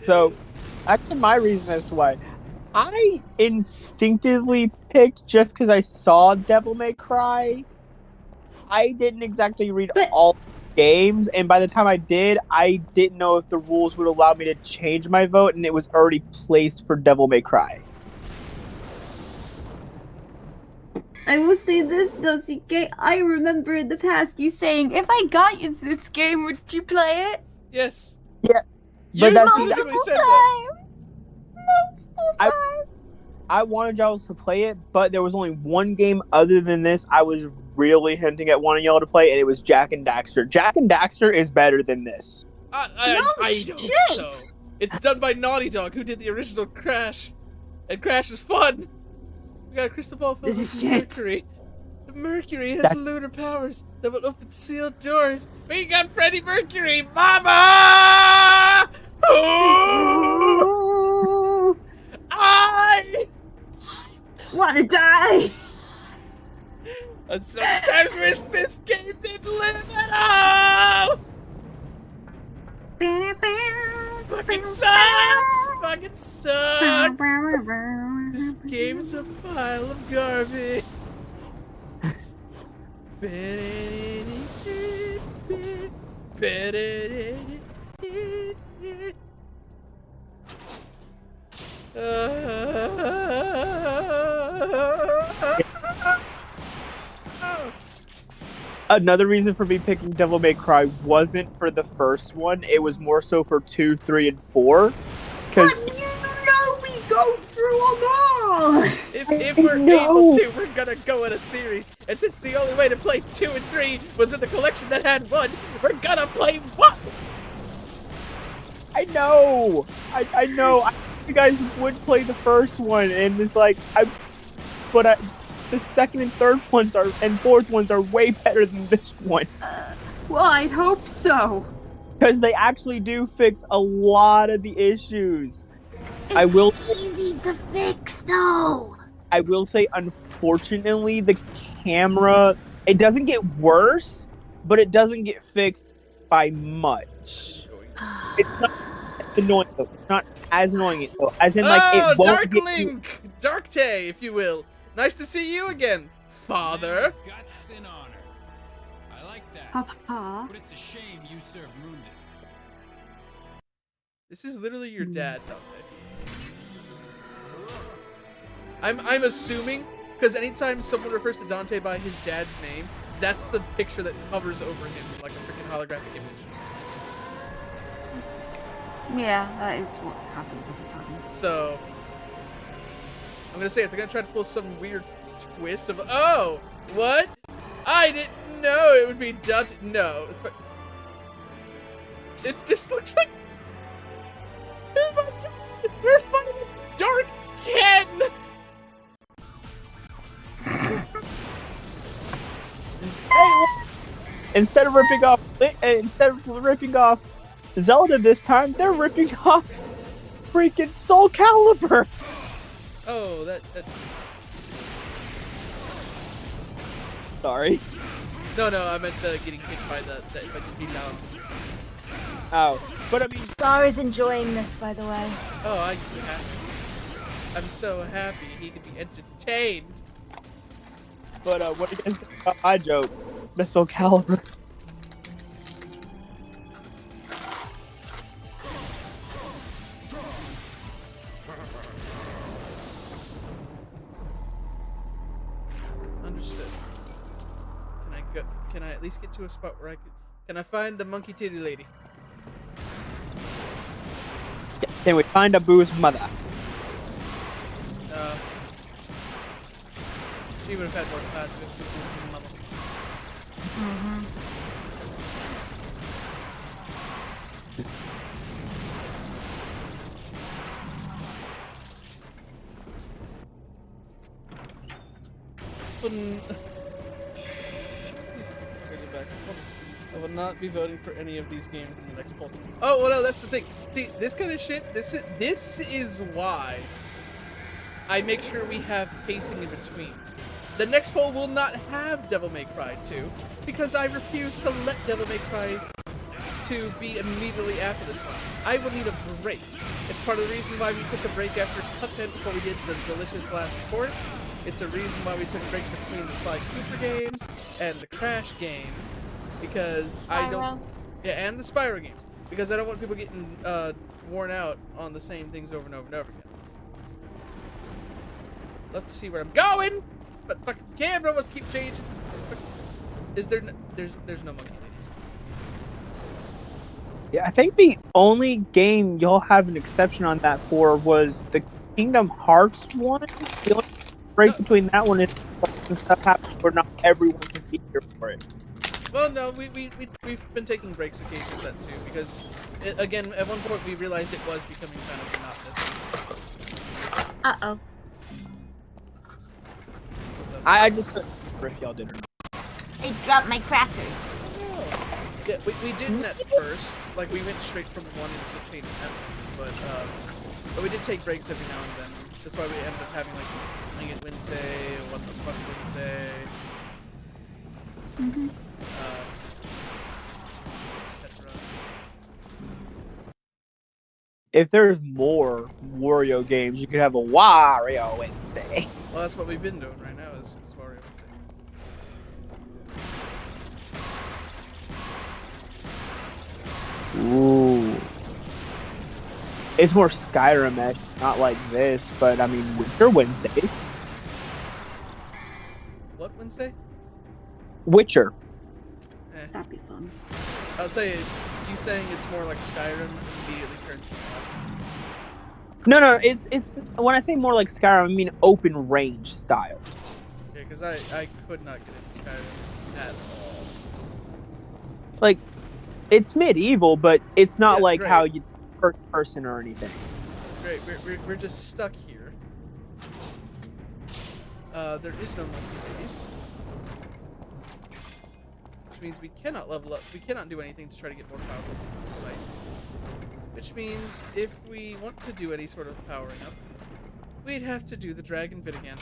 so, back to my reason as to why. I instinctively picked just because I saw Devil May Cry. I didn't exactly read all games, and by the time I didn't know if the rules would allow me to change my vote, and it was already placed for Devil May Cry. I will say this though, CK. I remember in the past you saying, if I got you this game, would you play it? Yes. Yeah. You But that's specifically said that. Multiple times. I wanted y'all to play it, but there was only one game other than this I was really hinting at wanting y'all to play, and it was Jak and Daxter. Jak and Daxter is better than this. I don't so. It's done by Naughty Dog, who did the original Crash. And Crash is fun! We got a crystal ball filled with Mercury. The Mercury has lunar powers that will open sealed doors. We got Freddy Mercury, Mama! Ooh! I wanna die! I sometimes wish this game didn't live at all! Fucking sucks! Fucking sucks! This game's a pile of garbage. Another reason for me picking Devil May Cry wasn't for the first one. It was more so for 2, 3, and 4. But you know we go through them all! If we're able to, we're gonna go in a series. And since the only way to play 2 and 3 was with a collection that had 1, we're gonna play 1! I know! I know! I think you guys would play the first one, and it's like, the second and third ones and fourth ones are way better than this one. Well, I'd hope so. Because they actually do fix a lot of the issues. It's easy to fix, though. I will say, unfortunately, the camera, it doesn't get worse, but it doesn't get fixed by much. It's not as annoying, though. It's not as annoying, though. As in, like, it won't Dark get Link! Dark Tay, if you will. Nice to see you again, Father. Guts and honor. I like that. Papa. But it's a shame you serve Mundus. This is literally your dad, Dante. I'm assuming, because anytime someone refers to Dante by his dad's name, that's the picture that hovers over him like a freaking holographic image. Yeah, that is what happens every time. So, I'm gonna say, if they're gonna try to pull some weird twist of, oh, what? I didn't know it would be Dante. No, it's fine. It just looks like, oh my god, we're fighting Dark Ken! Instead of ripping off Zelda this time, they're ripping off freaking Soul Calibur. Oh, that. Sorry. No, I meant getting hit by the down. Oh, but I mean, Star is enjoying this, by the way. Oh, I'm so happy he can be entertained. But what do you guys think about my joke? The Soul Calibur. Understood. Can I at least get to a spot where can I find the monkey titty lady? Can we find Abu's mother? She would have had more class if she was level. I will not be voting for any of these games in the next poll. Oh, well, no, that's the thing. See, this kind of shit, this is why I make sure we have pacing in between. The next poll will not have Devil May Cry 2, because I refuse to let Devil May Cry 2 be immediately after this one. I will need a break. It's part of the reason why we took a break after Cuphead before we did the delicious last course. It's a reason why we took a break between the Sly Cooper games and the Crash games. because I don't. Spyro. Yeah, and the Spyro games, because I don't want people getting worn out on the same things over and over and over again. Love to see where I'm going, but fucking camera must keep changing. Is there? There's no monkey ladies. Yeah, I think the only game you'll have an exception on that for was the Kingdom Hearts one. The only break between that one is when stuff happens where not everyone can be here for it. Well, no, we've been taking breaks occasionally with that too, because again, at one point we realized it was becoming kind of monotonous. Uh-oh. What's up? I just couldn't remember if y'all did or not. I dropped my crackers. Yeah, we didn't at first. Like, we went straight from one into chain of evidence, but we did take breaks every now and then. That's why we ended up having, like, Wing It Wednesday, What the Fuck Wednesday, etc. If there's more Wario games, you could have a Wario Wednesday. Well, that's what we've been doing right now, is Wario Wednesday. Ooh. It's more Skyrim-esque, not like this, but I mean, Witcher Wednesday. What Wednesday? Witcher. That'd be fun. I'll tell you, you saying it's more like Skyrim immediately turns me off. No, it's when I say more like Skyrim, I mean open range style. Okay, because I could not get into Skyrim at all. Like, it's medieval, but it's not Yeah, like great. how you first person or anything. Great, we're just stuck here. There is no monkey ladies. Which means we cannot level up, we cannot do anything to try to get more powerful in this fight. Which means if we want to do any sort of powering up, we'd have to do the dragon bit again.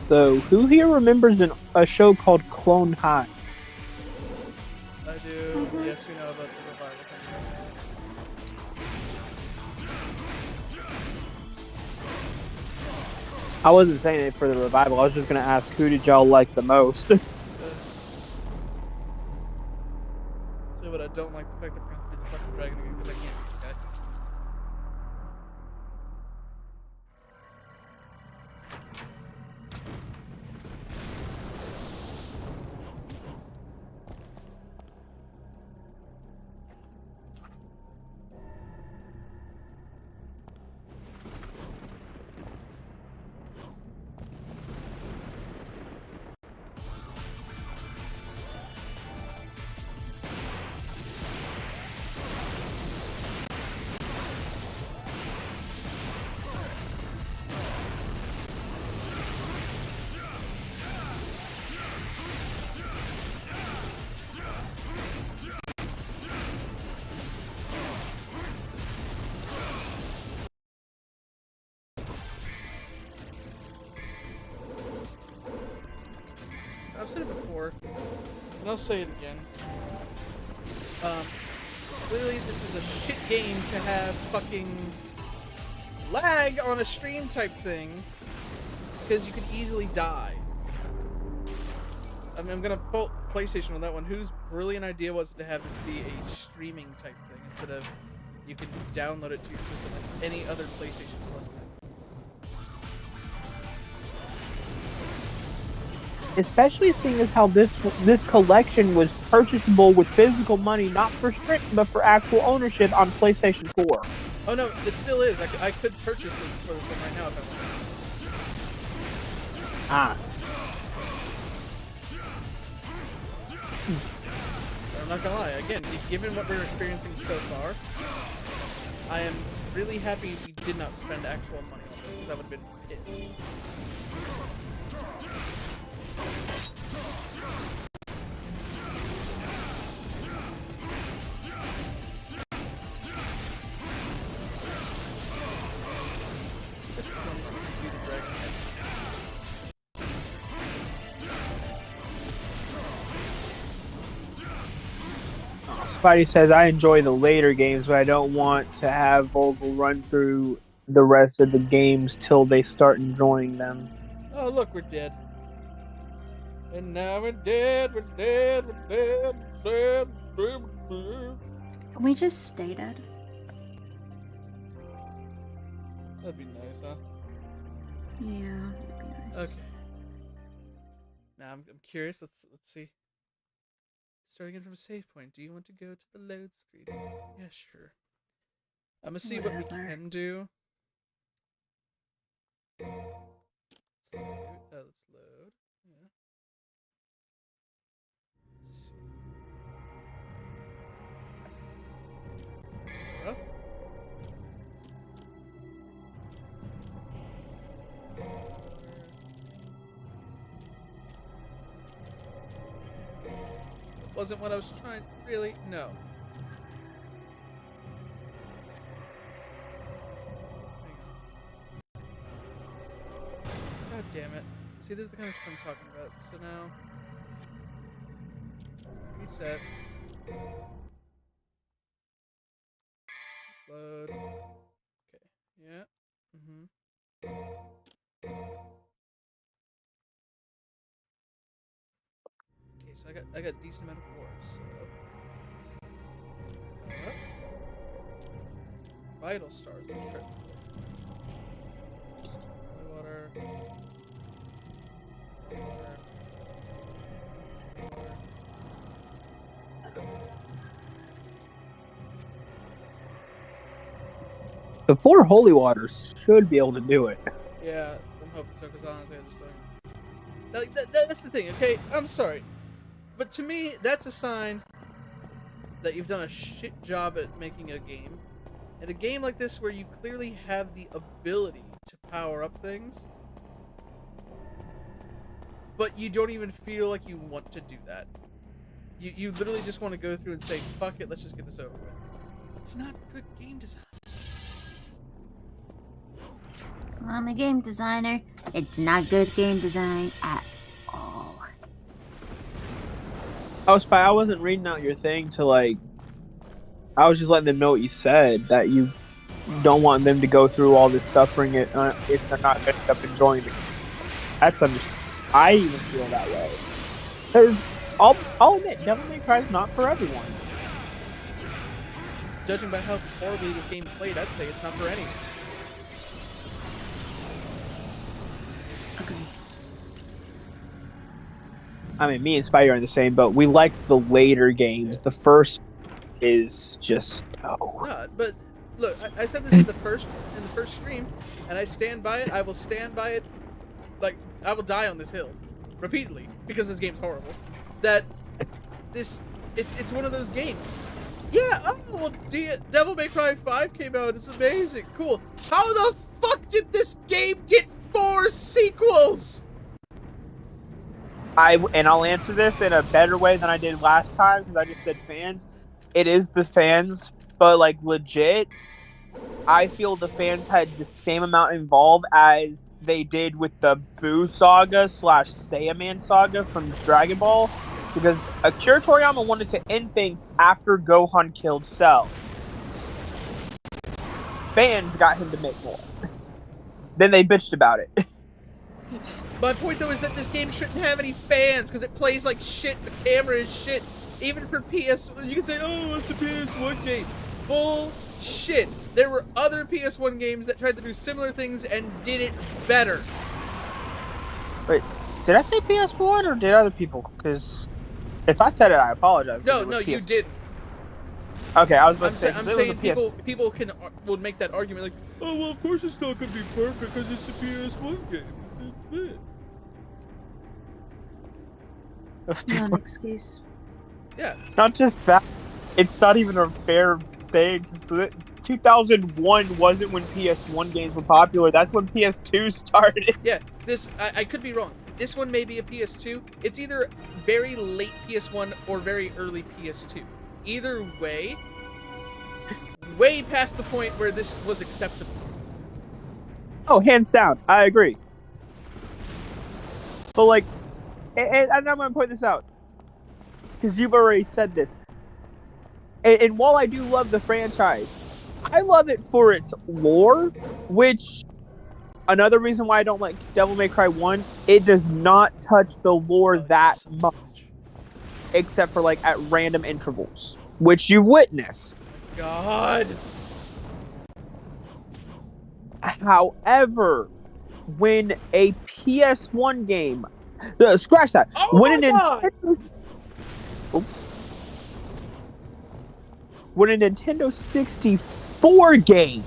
So, who here remembers a show called Clone High? I do. Yes, we know about the revival thing. I wasn't saying it for the revival. I was just gonna ask, who did y'all like the most? So, but I don't like the fact that we're gonna do the fucking dragon again because I can't beat this guy. I've said it before, and I'll say it again. Clearly this is a shit game to have fucking lag on a stream type thing, because you could easily die. I mean, I'm gonna fault PlayStation on that one. Whose brilliant idea was it to have this be a streaming type thing instead of you could download it to your system like any other PlayStation Plus thing? especially seeing as how this collection was purchasable with physical money, not for strip, but for actual ownership on PlayStation 4. Oh no, it still is. I could purchase this for this one right now if I wanted. Ah. But I'm not gonna lie. Again, given what we're experiencing so far, I am really happy we did not spend actual money on this because I would have been pissed. This one is computer dragon. Spidey says, I enjoy the later games, but I don't want to have Vogel run through the rest of the games till they start enjoying them. Oh, look, we're dead. And now we're dead, we're dead, we're dead, we're dead, we're dead. Can we just stay dead? That'd be nice, huh? Yeah, that'd be nice. Okay. Now I'm curious. Let's see. Starting in from a save point. Do you want to go to the load screen? Yeah, sure. I'm gonna see what we Whatever. can do. Let's load. Yeah. Let's see. Well. Wasn't what I was trying. Really? No. Hang on. God damn it. See, this is the kind of stuff I'm talking about. So now. Reset. Load. Okay. Yeah. Okay, so I got a decent amount of orbs, so vital stars. Let's try. Holy water. The 4 holy waters should be able to do it. Yeah, I'm hoping so, because honestly, I just don't. That's the thing, okay? I'm sorry. But to me, that's a sign that you've done a shit job at making a game. And a game like this where you clearly have the ability to power up things, but you don't even feel like you want to do that. You literally just want to go through and say, fuck it, let's just get this over with. It's not good game design. I'm a game designer. It's not good game design at all. Oh, Spy, I wasn't reading out your thing to, like... I was just letting them know what you said, that you don't want them to go through all this suffering if they're not going to end up enjoying the game. That's understandable. I even feel that way. Because, I'll admit, Devil May Cry is not for everyone. Judging by how horribly this game played, I'd say it's not for anyone. Okay. I mean, me and Spidey are in the same boat. We liked the later games. The first is just... Oh. No, but look, I said this in the first stream, and I stand by it. I will stand by it. Like, I will die on this hill repeatedly because this game's horrible. That it's one of those games. Yeah, oh well, Devil May Cry 5 came out. It's amazing, cool. How the fuck did this game get 4 sequels? I'll answer this in a better way than I did last time because I just said fans. It is the fans, but like legit, I feel the fans had the same amount involved as they did with the Boo saga / Saiyaman saga from Dragon Ball, because Akira Toriyama wanted to end things after Gohan killed Cell. Fans got him to make more. Then they bitched about it. My point though is that this game shouldn't have any fans because it plays like shit. The camera is shit. Even for PS, you can say, oh, it's a PS1 game. Bullshit. There were other PS1 games that tried to do similar things and did it better. Wait, Did I say PS1 or did other people? Because if I said it, I apologize. No, you did. Okay, I was about to say. I'm saying people would make that argument like, oh well, of course it's not gonna be perfect because it's a PS1 game. Not an excuse. Yeah. Not just that. It's not even a fair thing. 2001 wasn't when PS1 games were popular. That's when PS2 started. Yeah. I could be wrong. This one may be a PS2. It's either very late PS1 or very early PS2. Either way, way past the point where this was acceptable. Oh, hands down. I agree. But, like, and I'm going to point this out, because you've already said this. And while I do love the franchise, I love it for its lore, which, another reason why I don't like Devil May Cry 1, it does not touch the lore that much. Except for, like, at random intervals, which you've witnessed. God. However, when a PS1 game, scratch that. When a Nintendo 64 game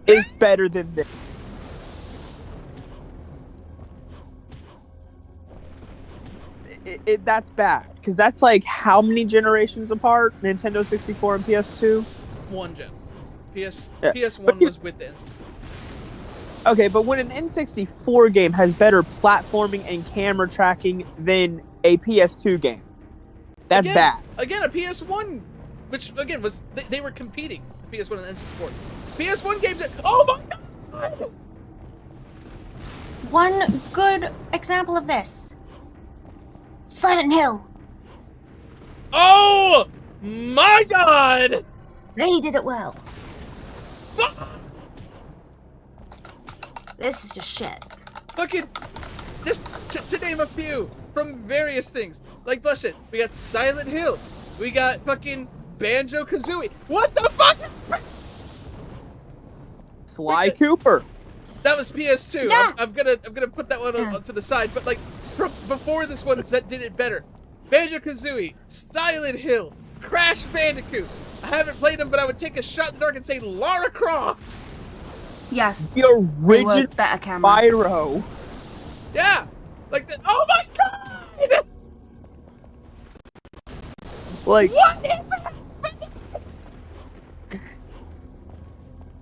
is better than this. That's bad, because that's like how many generations apart? Nintendo 64 and PS2? One gen. PS1 was with the N64. Okay, but when an N64 game has better platforming and camera tracking than a PS2 game, that's bad. Again, a PS1, which again was they were competing. The PS1 and the N64. PS1 games. Oh my God! One good example of this. Silent Hill. Oh my God! They did it well. This is just shit. Fucking, just to name a few from various things. Like, bless it, we got Silent Hill. We got fucking Banjo-Kazooie. What the fuck? Sly Cooper. That was PS2. Yeah. I'm gonna put that one to the side. But like, before this one that did it better. Banjo-Kazooie, Silent Hill, Crash Bandicoot. I haven't played them, but I would take a shot in the dark and say Lara Croft. Yes. The original better camera. Spyro. Yeah. Like the. Oh my God. Like. What is it?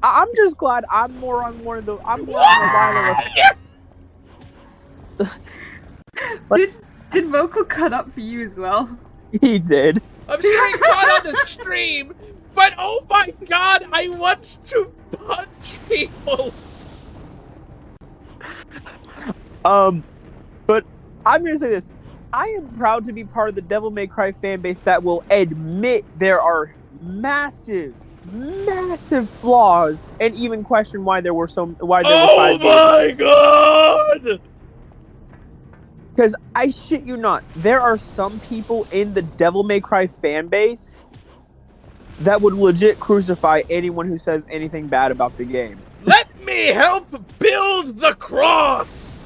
I'm just glad I'm more on one of the. I'm more on the line of. Did vocal cut up for you as well? He did. I'm sure he caught on the stream, but oh my God, I want to punch people. But I'm gonna say this. I am proud to be part of the Devil May Cry fan base that will admit there are massive flaws and even question why there were 5 games. Oh my God! Because I shit you not, there are some people in the Devil May Cry fan base that would legit crucify anyone who says anything bad about the game. Let me help build the cross!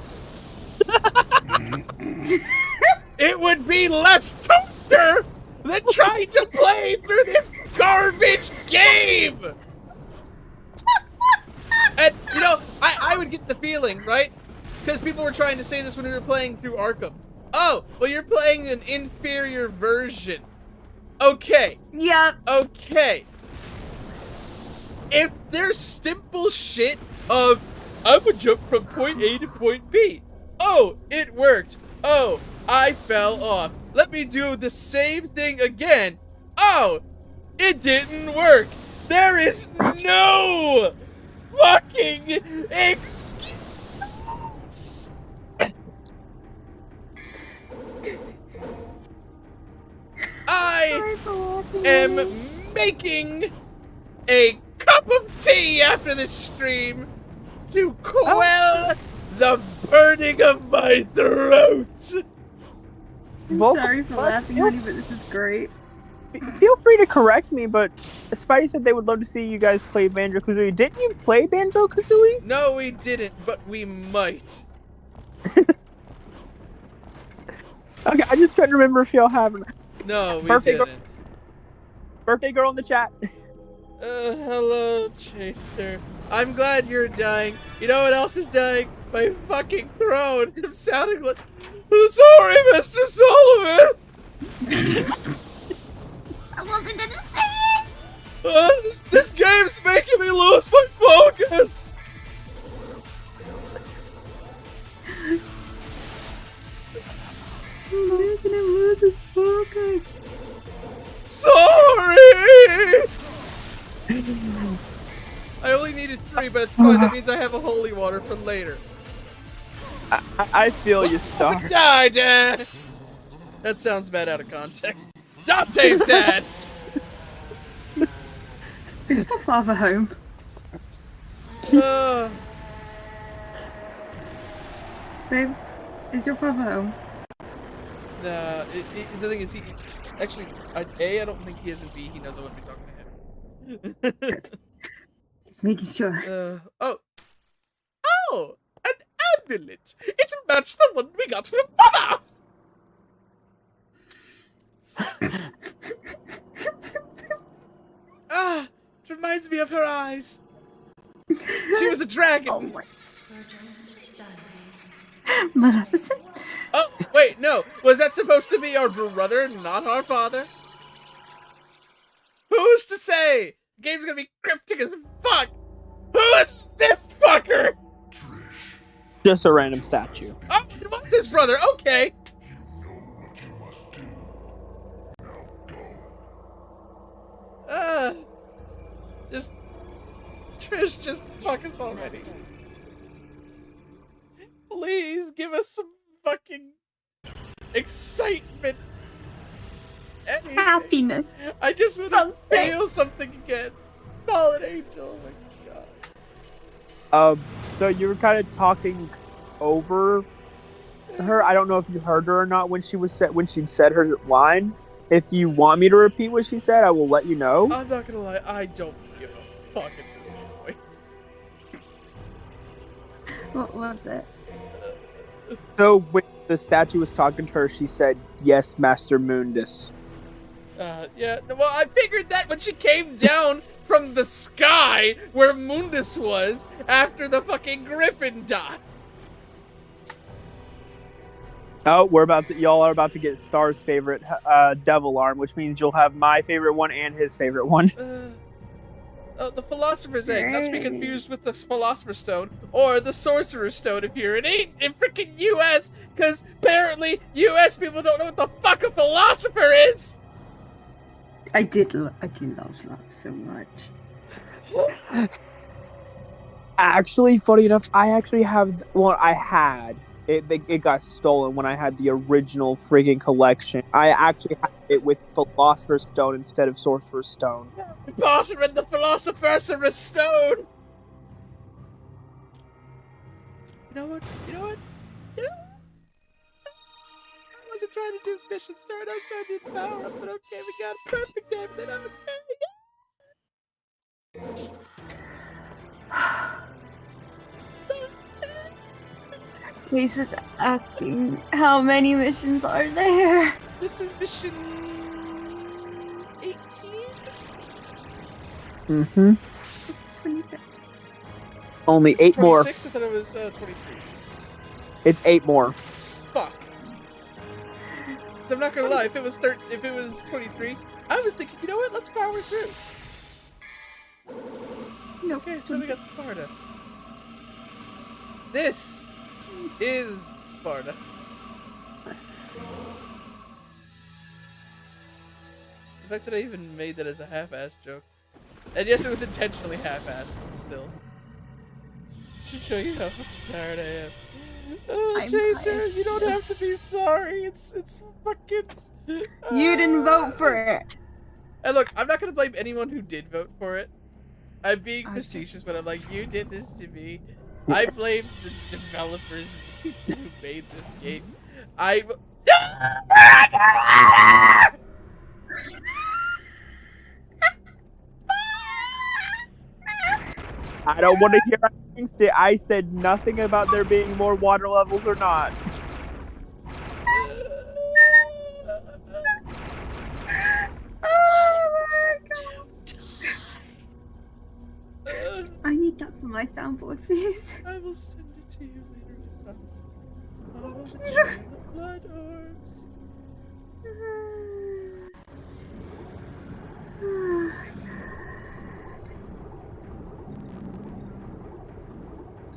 It would be less torture than trying to play through this garbage game! And, you know, I would get the feeling, right? Because people were trying to say this when we were playing through Arkham. Oh, well, you're playing an inferior version. Okay. Yep. Okay. If there's simple shit of, I'm gonna jump from point A to point B. Oh, it worked. Oh, I fell off. Let me do the same thing again. Oh, it didn't work. There is no fucking excuse. I am making a cup of tea after this stream to quell the burning of my throat. I'm sorry for laughing, honey, but this is great. Feel free to correct me, but Spidey said they would love to see you guys play Banjo-Kazooie. Didn't you play Banjo-Kazooie? No, we didn't, but we might. Okay, I just couldn't remember if y'all have No, we Birthday didn't. birthday girl in the chat. Hello, Chaser. I'm glad you're dying. You know what else is dying? My fucking throat. I'm sounding like... I'm sorry, Mr. Sullivan! I wasn't gonna say it! This game's making me lose my focus! I'm making him lose his focus. Sorry! I only needed 3, but it's fine. That means I have a holy water for later. I feel you, Star. Die, Dad! That sounds bad out of context. Dante's dad! Is your father home? Babe, is your father home? Nah, the thing is, actually, A, I don't think he is, and B, he knows I wouldn't be talking to him. Good. Just making sure. Oh, an amulet! It'll match the one we got from Mother! It reminds me of her eyes. She was a dragon. Oh my. Maleficent? Oh, wait, no. Was that supposed to be our brother, not our father? Who's to say? The game's gonna be cryptic as fuck. Who is this fucker? Just a random statue. Oh, it was his brother. Okay. Just Trish, just fuck us already. Please give us some fucking excitement. Anything. Happiness. I just want to feel something again. Fallen angel. Oh my god. So you were kind of talking over her. I don't know if you heard her or not when she said her line. If you want me to repeat what she said, I will let you know. I'm not gonna lie, I don't give a fuck at this point. What was it? So when the statue was talking to her, she said, "Yes, Master Mundus." Yeah, well, I figured that when she came down from the sky where Mundus was after the fucking griffin died. Oh, y'all are about to get Star's favorite devil arm, which means you'll have my favorite one and his favorite one. The Philosopher's Egg, not to be confused with the Philosopher's Stone, or the Sorcerer's Stone if you're in freaking US, because apparently US people don't know what the fuck a philosopher is! I did love that so much. Actually, funny enough, I had. It got stolen when I had the original friggin' collection. I actually had it with Philosopher's Stone instead of Sorcerer's Stone. Potter and the Philosopher's Stone! You know what? I wasn't trying to do mission start, I was trying to do the power up, but okay, we got a perfect everything, I'm okay. Lisa's asking how many missions are there? This is mission 18? Mm-hmm. 26. Only 8 more. 26? I thought it was 23. It's 8 more. Fuck. So I'm not gonna lie, if it was 23, I was thinking, you know what, let's power through. No, okay, so we got Sparta. This is Sparta. The fact that I even made that as a half-assed joke. And yes, it was intentionally half-assed, but still. To show you how fucking tired I am. Oh, Chaser, you don't have to be sorry. It's fucking... You didn't vote for it. And look, I'm not gonna blame anyone who did vote for it. I'm being facetious, but I'm like, you did this to me. I blame the developers, the people who made this game. I don't want to hear against it. I said nothing about there being more water levels or not. on my soundboard, please? I will send it to you later if it comes. Oh, the trail of blood orbs.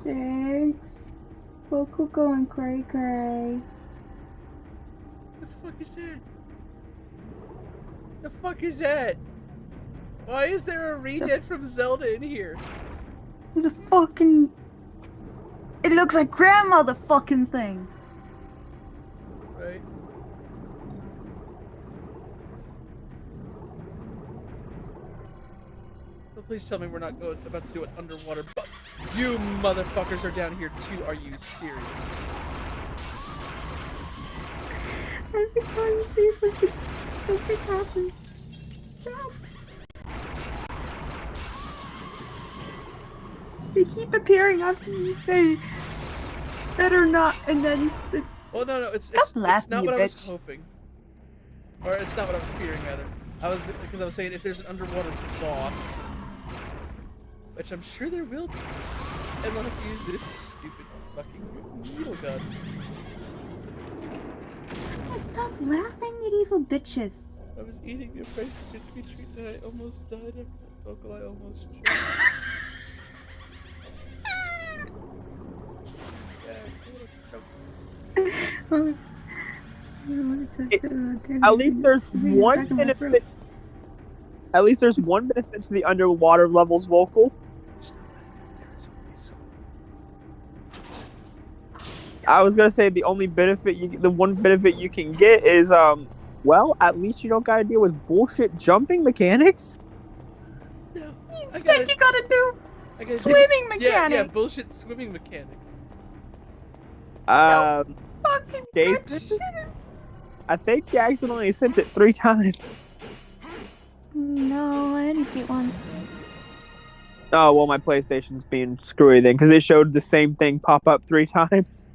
Thanks. Vocal going cray-cray. The fuck is that? The fuck is that? Why is there a Redead from Zelda in here? There's a fucking... It looks like grandmother fucking thing. Right. Well, please tell me we're not about to do it underwater, but you motherfuckers are down here too. Are you serious? Every time you see something happens. Stop. They keep appearing after you say better not, and then the... Well, no, it's laughing, not you what I was bitch. hoping. Or it's not what I was fearing, rather. Because I was saying if there's an underwater boss, which I'm sure there will be, and we'll have to use this stupid fucking needle gun. Stop laughing, you evil bitches. I was eating a Rice Krispie treat and I almost died of vocal. I almost choked. At least there's one benefit. At least there's one benefit to the underwater levels vocal. I was gonna say the one benefit you can get is well, at least you don't gotta deal with bullshit jumping mechanics. No, Instead, you gotta do swimming mechanics. Yeah, bullshit swimming mechanics. Fucking Jason, I think you accidentally sent it 3 times. No, I only see it once. Oh well, my PlayStation's being screwy then, because it showed the same thing pop up 3 times.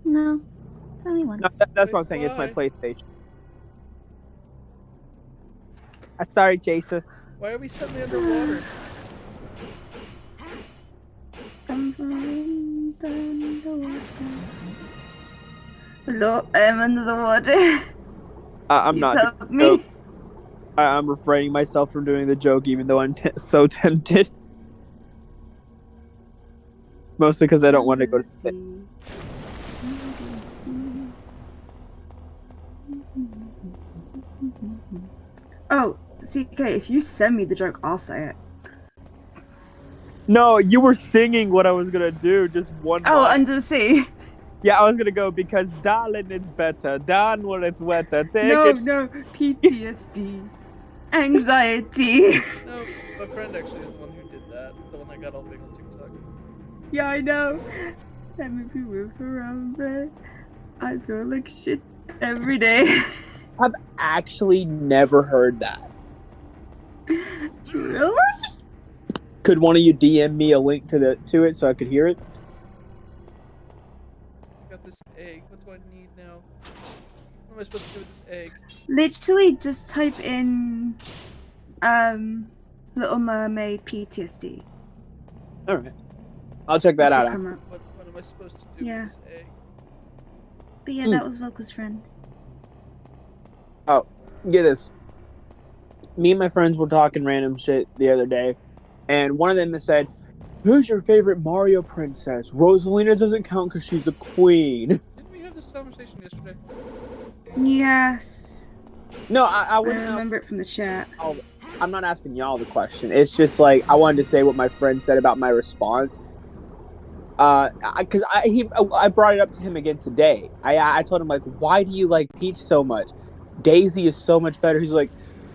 No, it's only once. No, that's what I'm saying. It's my PlayStation. Sorry, Jason. Why are we suddenly underwater? Hello, I'm under the water. I'm Please not. help me. I'm refraining myself from doing the joke, even though I'm so tempted. Mostly because I don't want to go to sleep. Oh, CK, if you send me the joke, I'll say it. No, you were singing what I was gonna do. Just one. Oh, line. under the sea. Yeah, I was gonna go because darling, it's better. Down when it's wetter. Take No, it. no, PTSD, anxiety. No, my friend actually is the one who did that. The one that got all big on TikTok. Yeah, I know. Let me be with around bed. I feel like shit every day. I've actually never heard that. Really? Could one of you DM me a link to it so I could hear it? Got this egg. What do I need now? What am I supposed to do with this egg? Literally, just type in, Little Mermaid PTSD. All right, I'll check that out. Come up. What am I supposed to do Yeah. with this egg? But yeah, that was Vocal's friend. Oh, get this. Me and my friends were talking random shit the other day, and one of them said, "Who's your favorite Mario princess? Rosalina doesn't count because she's a queen." Didn't we have this conversation yesterday? Yes. No, I I wouldn't. remember it from the chat. I'm not asking y'all the question. It's just like I wanted to say what my friend said about my response. Because I brought it up to him again today. I told him, like, why do you like Peach so much? Daisy is so much better. He's like,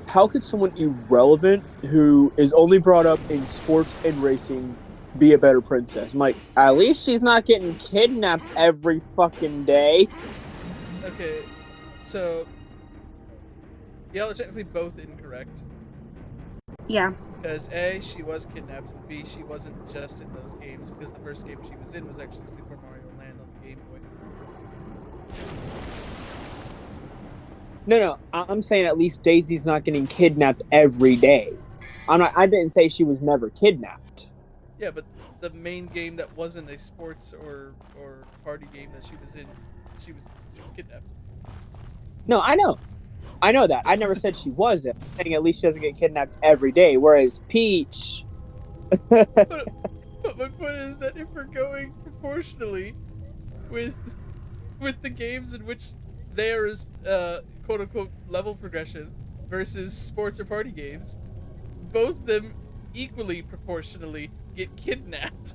how could someone irrelevant who is only brought up in sports and racing be a better princess? I'm like, at least she's not getting kidnapped every fucking day. Okay, so y'all are technically both incorrect. Yeah. Because A, she was kidnapped, and B, she wasn't just in those games, because the first game she was in was actually Super Mario Land on the Game Boy. No, I'm saying at least Daisy's not getting kidnapped every day. I didn't say she was never kidnapped. Yeah, but the main game that wasn't a sports or party game that she was in, she was kidnapped. No, I know that. I never said she wasn't. I'm saying at least she doesn't get kidnapped every day. Whereas Peach, But my point is that if we're going proportionally with the games in which there is quote unquote level progression versus sports or party games, both of them equally proportionally get kidnapped.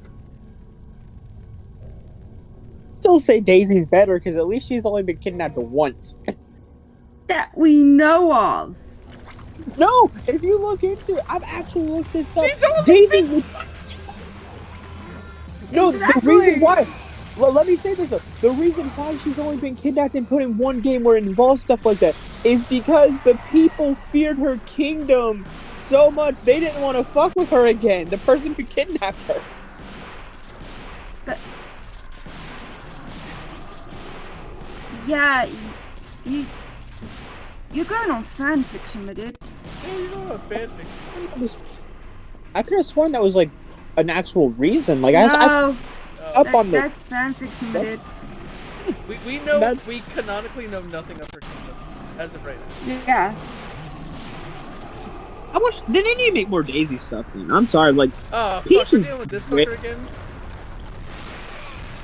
still say Daisy's better because at least she's only been kidnapped once. That we know of. No, if you look into it, I've actually looked this up. She's only Daisy been- No, Exactly. the reason why. Well, let me say this though. The reason why she's only been kidnapped and put in one game where it involves stuff like that is because the people feared her kingdom so much they didn't want to fuck with her again. The person who kidnapped her. But yeah, you're going on fan fiction, my dude. Yeah, you know what fanfic. I could have sworn that was like an actual reason. Like No, I up on the. that's fan fiction, my dude. We know That's- we canonically know nothing of her kingdom as of right now. Yeah. I wish they need to make more Daisy stuff. Man. I'm sorry, like Oh, Peach fuck, we're is dealing with this great. fucker again?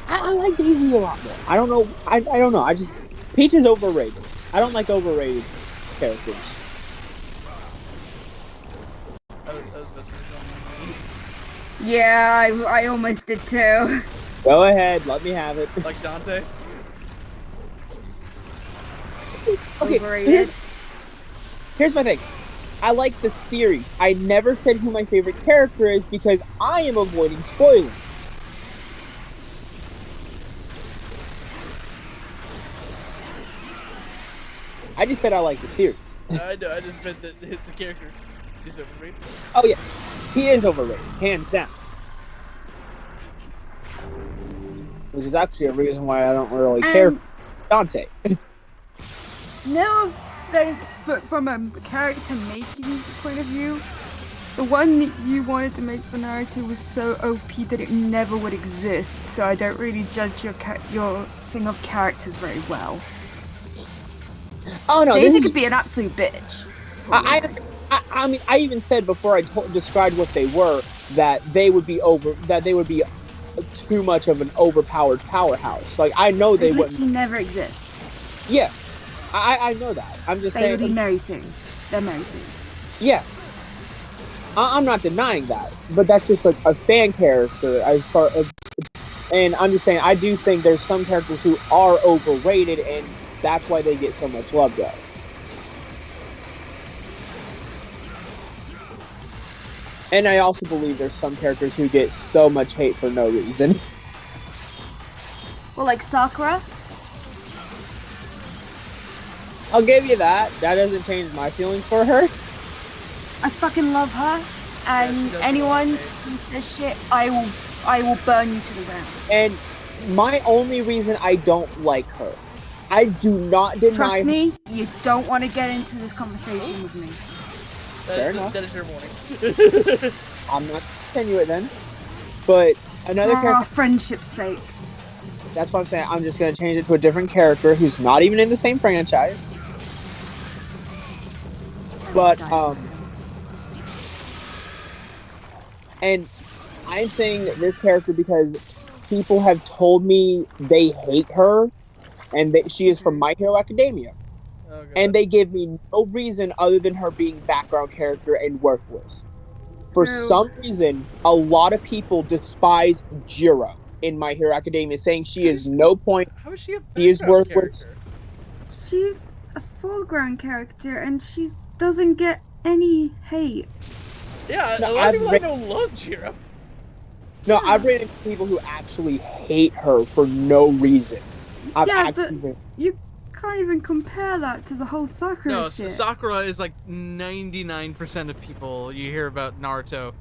I like Daisy a lot more. I don't know. I don't know. I just Peach is overrated. I don't like overrated characters. That was about to be Yeah, I almost did too. Go ahead, let me have it. something. Like Dante? Okay, so Overrated. here's my thing. I like the series. I never said who my favorite character is because I am avoiding spoilers. I just said I like the series. I know, I just meant that the character is overrated. Oh yeah, he is overrated, hands down. Which is actually a reason why I don't really care for Dante. No offense, but from a character making point of view, the one that you wanted to make for Naruto was so OP that it never would exist. So I don't really judge your thing of characters very well. Oh no, Daisy this is, could be an absolute bitch. I mean, I even said before I described what they were that they would be too much of an overpowered powerhouse. Like I know they Which wouldn't. never exists. Yeah, I know that. I'm just They would saying. be married soon. They're married soon. Yeah, I'm not denying that, but that's just like a fan character as far as. And I'm just saying, I do think there's some characters who are overrated, and that's why they get so much love, though. And I also believe there's some characters who get so much hate for no reason. Well, like Sakura. I'll give you that. That doesn't change my feelings for her. I fucking love her, Yeah, she and does anyone look who says shit, I will burn you to the ground. And my only reason I don't like her, I do not deny Trust me, you don't want to get into this conversation with me. Fair enough. That is your warning. I'm not continue it then. But another For our character, friendship's sake. that's what I'm saying. I'm just going to change it to a different character who's not even in the same franchise. But, and I'm saying this character because people have told me they hate her and that she is from My Hero Academia. Oh, God. And they give me no reason other than her being background character and worthless. For True. some reason, a lot of people despise Jiro in My Hero Academia, saying she is no point. How is she a She is background worthless. character? She's a foreground character, and she doesn't get any hate. Yeah, No, a lot of I've people I read- know love Jiro. No, I've ran into people who actually hate her for no reason. I've Yeah, actually You can't even compare that to the whole Sakura No, shit. Sakura is like 99% of people you hear about Naruto.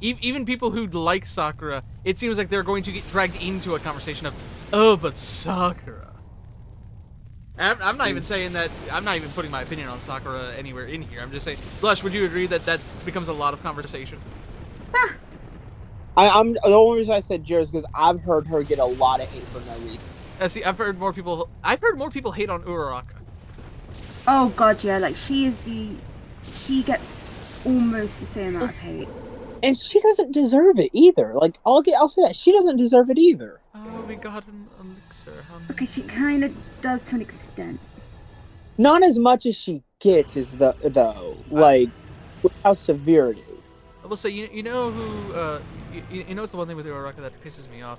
Even people who like Sakura, it seems like they're going to get dragged into a conversation of, oh, but Sakura. I'm not even saying that. I'm not even putting my opinion on Sakura anywhere in here. I'm just saying, Blush, would you agree that that becomes a lot of conversation? I'm the only reason I said Jira is because I've heard her get a lot of hate for no reason. See, I've heard more people hate on Uraraka. Oh god, yeah, like she gets almost the same amount of hate. And she doesn't deserve it either. Like I'll say that she doesn't deserve it either. Oh, we got an elixir. Okay, she kind of does to an extent. Not as much as she gets is though. Like with how severe it is. I will say, you know who, you know, it's the one thing with Uraraka that pisses me off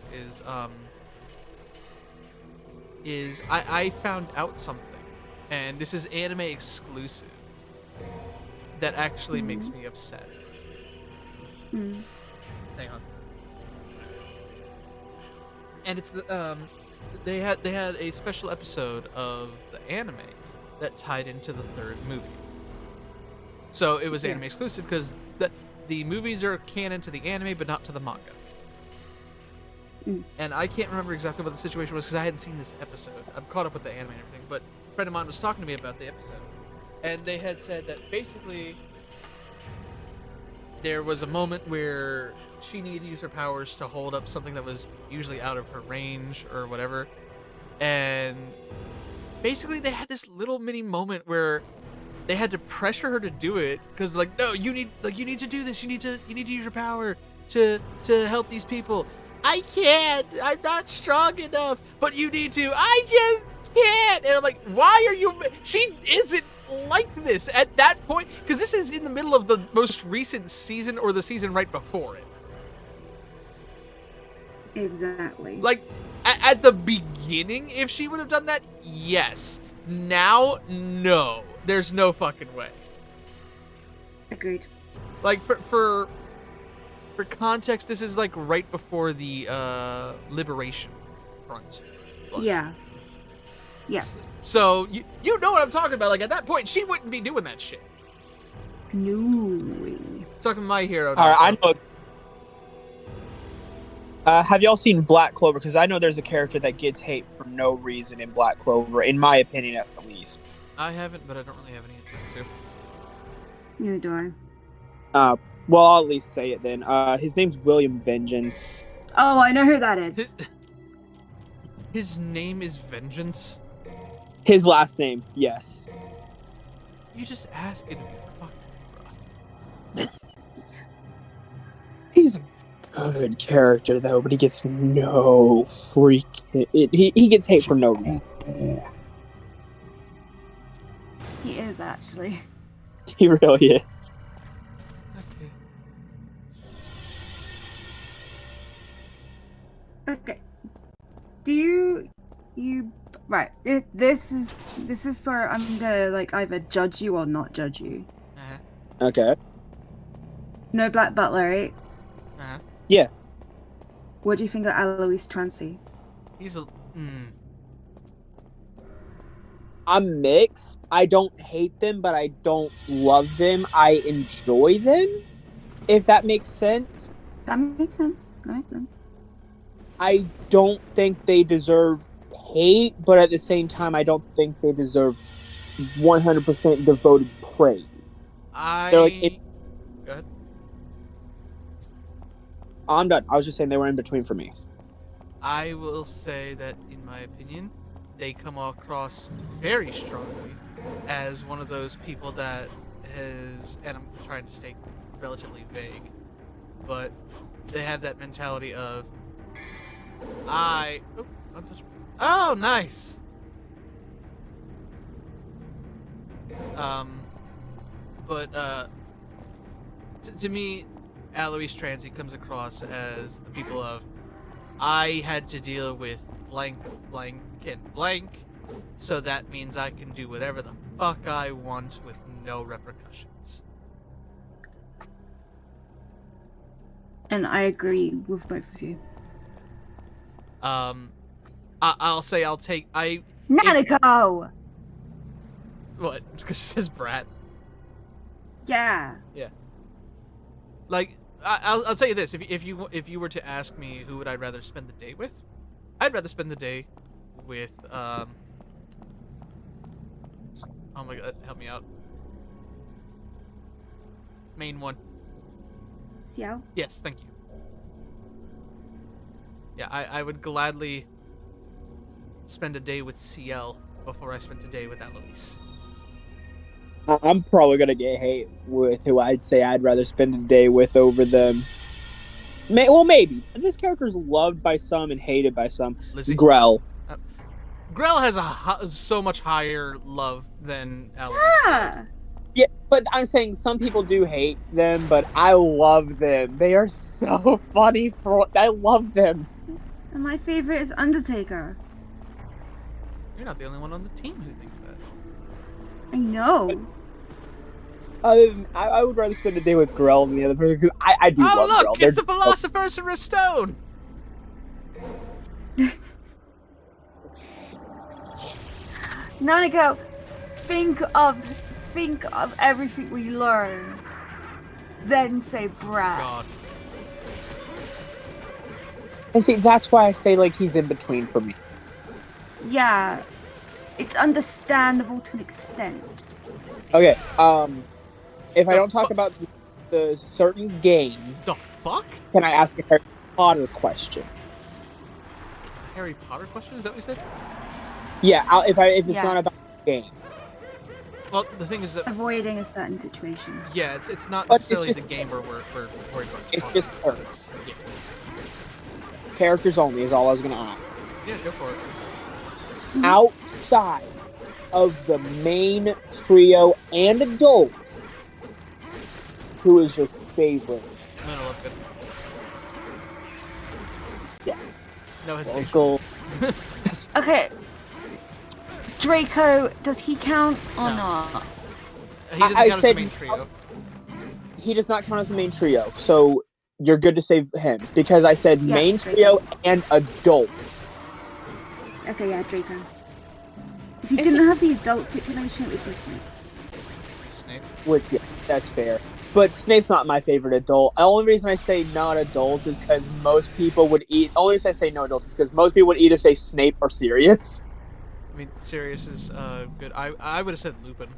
is I found out something, and this is anime exclusive, that actually makes me upset. Hang on. And it's the they had a special episode of the anime that tied into the third movie. So it was anime exclusive because the movies are canon to the anime, but not to the manga. And I can't remember exactly what the situation was because I hadn't seen this episode. I'm caught up with the anime and everything, but a friend of mine was talking to me about the episode, and they had said that basically there was a moment where she needed to use her powers to hold up something that was usually out of her range or whatever, and basically they had this little mini moment where they had to pressure her to do it because, like, no, you need to do this. You need to use your power to help these people. I can't. I'm not strong enough. But you need to. I just can't. And I'm like, why are you? She isn't like this at that point because this is in the middle of the most recent season or the season right before it. Exactly. Like at the beginning, if she would have done that, yes. Now, no. There's no fucking way. Agreed. Like for context, this is like right before the Liberation Front. Yeah. Yes. So you know what I'm talking about. Like at that point, she wouldn't be doing that shit. No. Talking my hero. All right, I know. Have y'all seen Black Clover? Because I know there's a character that gets hate for no reason in Black Clover, in my opinion at least. I haven't, but I don't really have any intent to. Neither do I. Well, I'll at least say it then. His name's William Vengeance. Oh, I know who that is. His name is Vengeance? His last name, yes. You just asked it to be fucked, bro. He's a good character, though, but he gets no freaking... He gets hate for no reason. He is, actually. He really is. Okay. Do you right? This is where I'm gonna like either judge you or not judge you. Okay. No Black Butler, right? Yeah. What do you think of Alois Trancy? He's a. I'm mixed. I don't hate them, but I don't love them. I enjoy them, if that makes sense. That makes sense. I don't think they deserve hate, but at the same time, I don't think they deserve 100% devoted praise. They're like, Go ahead. I'm done. I was just saying they were in between for me. I will say that, in my opinion, they come across very strongly as one of those people that has, and I'm trying to stay relatively vague, but they have that mentality of, oh, nice. To me, Alois Trancy comes across as the people of, I had to deal with blank, blank, and blank, so that means I can do whatever the fuck I want with no repercussions. And I agree with both of you. I'll say I'll take Nanako! What? Because she says brat. Yeah. Yeah. Like, I'll tell you this: if you were to ask me who would I rather spend the day with, I'd rather spend the day with oh my god, help me out. Main one. Xiao? Yes, thank you. Yeah, I would gladly spend a day with CL before I spent a day with Eloise. I'm probably gonna get hate with who I'd say I'd rather spend a day with over them. Well, maybe. This character's loved by some and hated by some. Lizzie? Grell. Grell has so much higher love than Eloise. Yeah. Yeah, but I'm saying some people do hate them, but I love them. They are so funny. I love them. And my favorite is Undertaker. You're not the only one on the team who thinks that. I know. I would rather spend a day with Grell than the other person, because I do love Grell. Oh, look! It's the Philosopher's Stone! Nanako, think of everything we learn. Then say Brad. God. And see, that's why I say, like, he's in between for me. Yeah. It's understandable to an extent. Okay, if I don't talk about the certain game... The fuck? Can I ask a Harry Potter question? A Harry Potter question? Is that what you said? Yeah, if it's not about the game. Well, the thing is that... Avoiding a certain situation. Yeah, it's not necessarily the game we're worried about. It's just characters. Yeah. Characters only is all I was gonna ask. Yeah, go for it. Outside of the main trio and adults, who is your favorite? No, look good. Yeah. No hesitation. Uncle. Okay. Draco, does he count or No. not? He doesn't count as the main trio. He does not count as the main trio, so you're good to say him, because I said main trio and adult. Okay, yeah, Draco. If you didn't have the adult stipulation, it would be Snape. Snape? Yeah, that's fair. But Snape's not my favorite adult. The only reason I say not adult is because most people would only reason I say no adults is because most people would either say Snape or Sirius. I mean, Sirius is good. I would have said Lupin.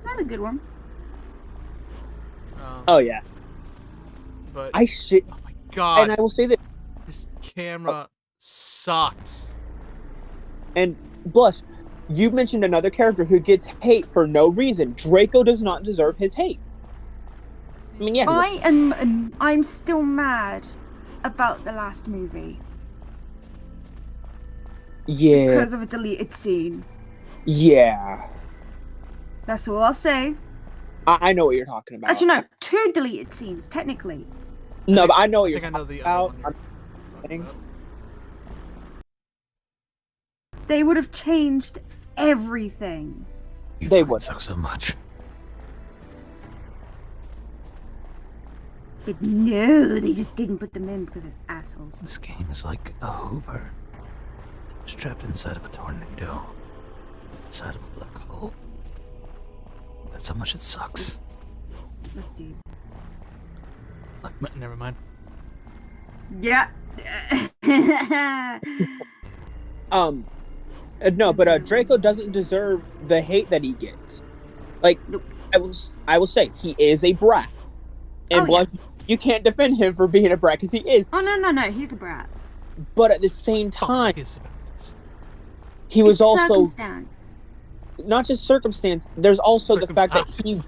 Not a good one. Oh yeah. But Oh my god. And I will say that this camera sucks. And Blush, you mentioned another character who gets hate for no reason. Draco does not deserve his hate. I mean, yeah. I'm still mad about the last movie. Yeah. Because of a deleted scene. Yeah. That's all I'll say. I know what you're talking about. Actually, no, 2 deleted scenes, technically. No, but I know what you're talking talking about. They would have changed everything. They would suck so much. But no, they just didn't put them in because of assholes. This game is like a Hoover. It's trapped inside of a tornado. Inside of a black hole. That's how much it sucks. That's deep. Like, never mind. Yeah. No, but Draco doesn't deserve the hate that he gets. Like, nope. I will say he is a brat, and you can't defend him for being a brat because he is. Oh no, he's a brat. But at the same time, he was also circumstance. Not just circumstance. There's also the fact that he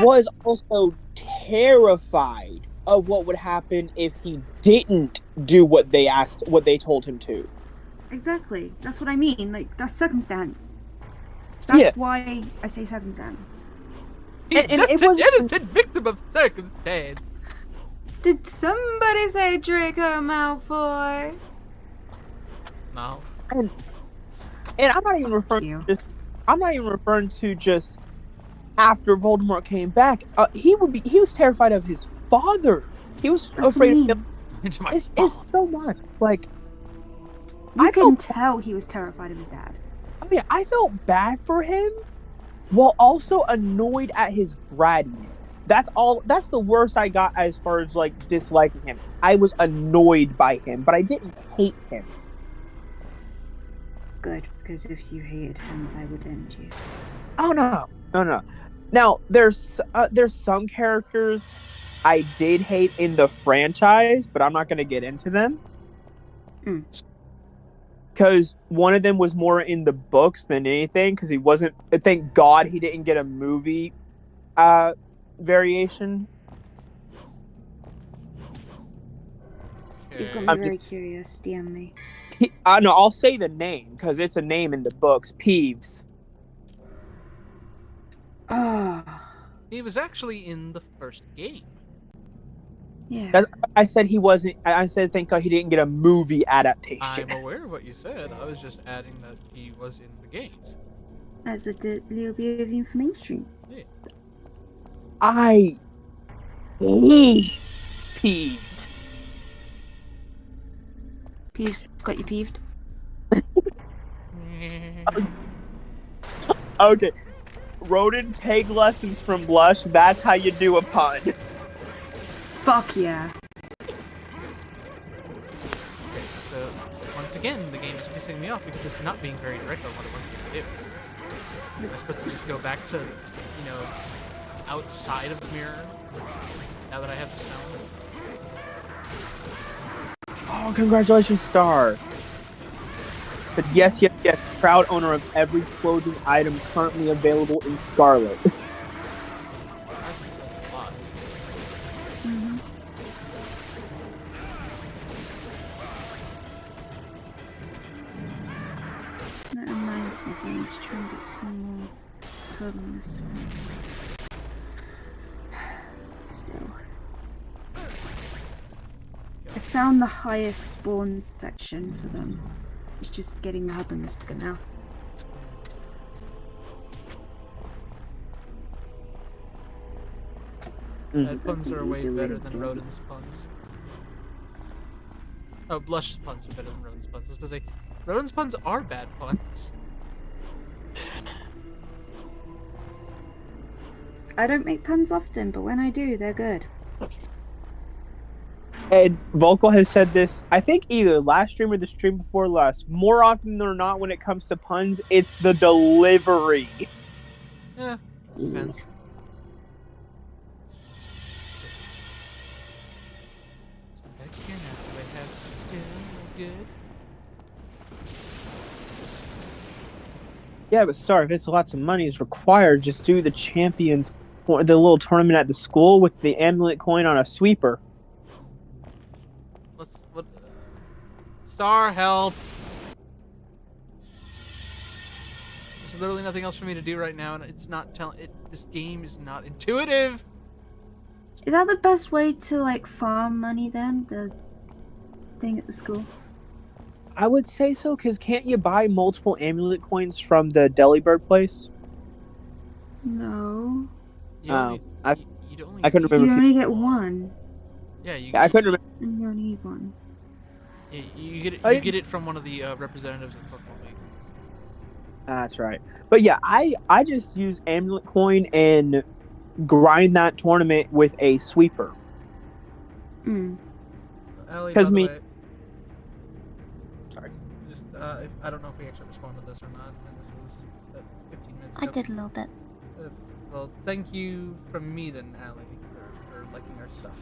was also terrified of what would happen if he didn't do what they told him to. Exactly. That's what I mean. Like, that's circumstance. That's why I say circumstance. It was a victim of circumstance. Did somebody say Draco Malfoy? No. And I'm not even referring to just after Voldemort came back. He was terrified of his father. He was afraid of him. It's so much. Like, I can tell he was terrified of his dad. I mean, I felt bad for him while also annoyed at his brattiness. That's the worst I got as far as, like, disliking him. I was annoyed by him, but I didn't hate him. Good, because if you hated him, I would end you. Oh, no. Now, there's some characters I did hate in the franchise, but I'm not going to get into them. Because one of them was more in the books than anything, because he wasn't... Thank God he didn't get a movie variation. You've got me very curious. DM me. No, I'll say the name, because it's a name in the books. Peeves. He was actually in the first game. Yeah. I said he wasn't. I said thank God he didn't get a movie adaptation. I'm aware of what you said. I was just adding that he was in the games. As a little bit of information. Yeah. I hate Peeves. Peeves got you peeved. Okay. Roden, take lessons from Blush. That's how you do a pun. Fuck yeah. Okay, so once again, the game is pissing me off because it's not being very direct on what it wants me to do. Am I supposed to just go back to, outside of the mirror? Now that I have the sound? Oh, congratulations, Star. But yes, proud owner of every clothing item currently available in Scarlet. That's a lot. That reminds me, I need to try and get some more code on this one. Still. I found the highest spawn section for them. It's just getting the hub and Mystica now. Puns are way better than Roden's puns. Oh, Blush's puns are better than Roden's puns. I was supposed to say, Roden's puns are bad puns. I don't make puns often, but when I do, they're good. And Vocal has said this, I think either last stream or the stream before last. More often than not, when it comes to puns, it's the delivery. Yeah, depends. So back here now, do I have still good? Yeah, but Star, if it's lots of money is required, just do the champions, or the little tournament at the school with the amulet coin on a sweeper. What? Star, help! There's literally nothing else for me to do right now, and it's not this game is not intuitive. Is that the best way to farm money then? The thing at the school? I would say so, because can't you buy multiple amulet coins from the Delibird place? No. I couldn't You remember. only get one. Yeah, I couldn't remember. And you only need one. Yeah, you get it. Oh, You get it from one of the representatives of the Pokemon League. That's right. But yeah, I just use amulet coin and grind that tournament with a sweeper. Allie, 'Cause by the me- way, Sorry. just I don't know if we actually responded to this or not, and this was 15 minutes ago. I did a little bit. Well, thank you from me then, Allie, for liking our stuff.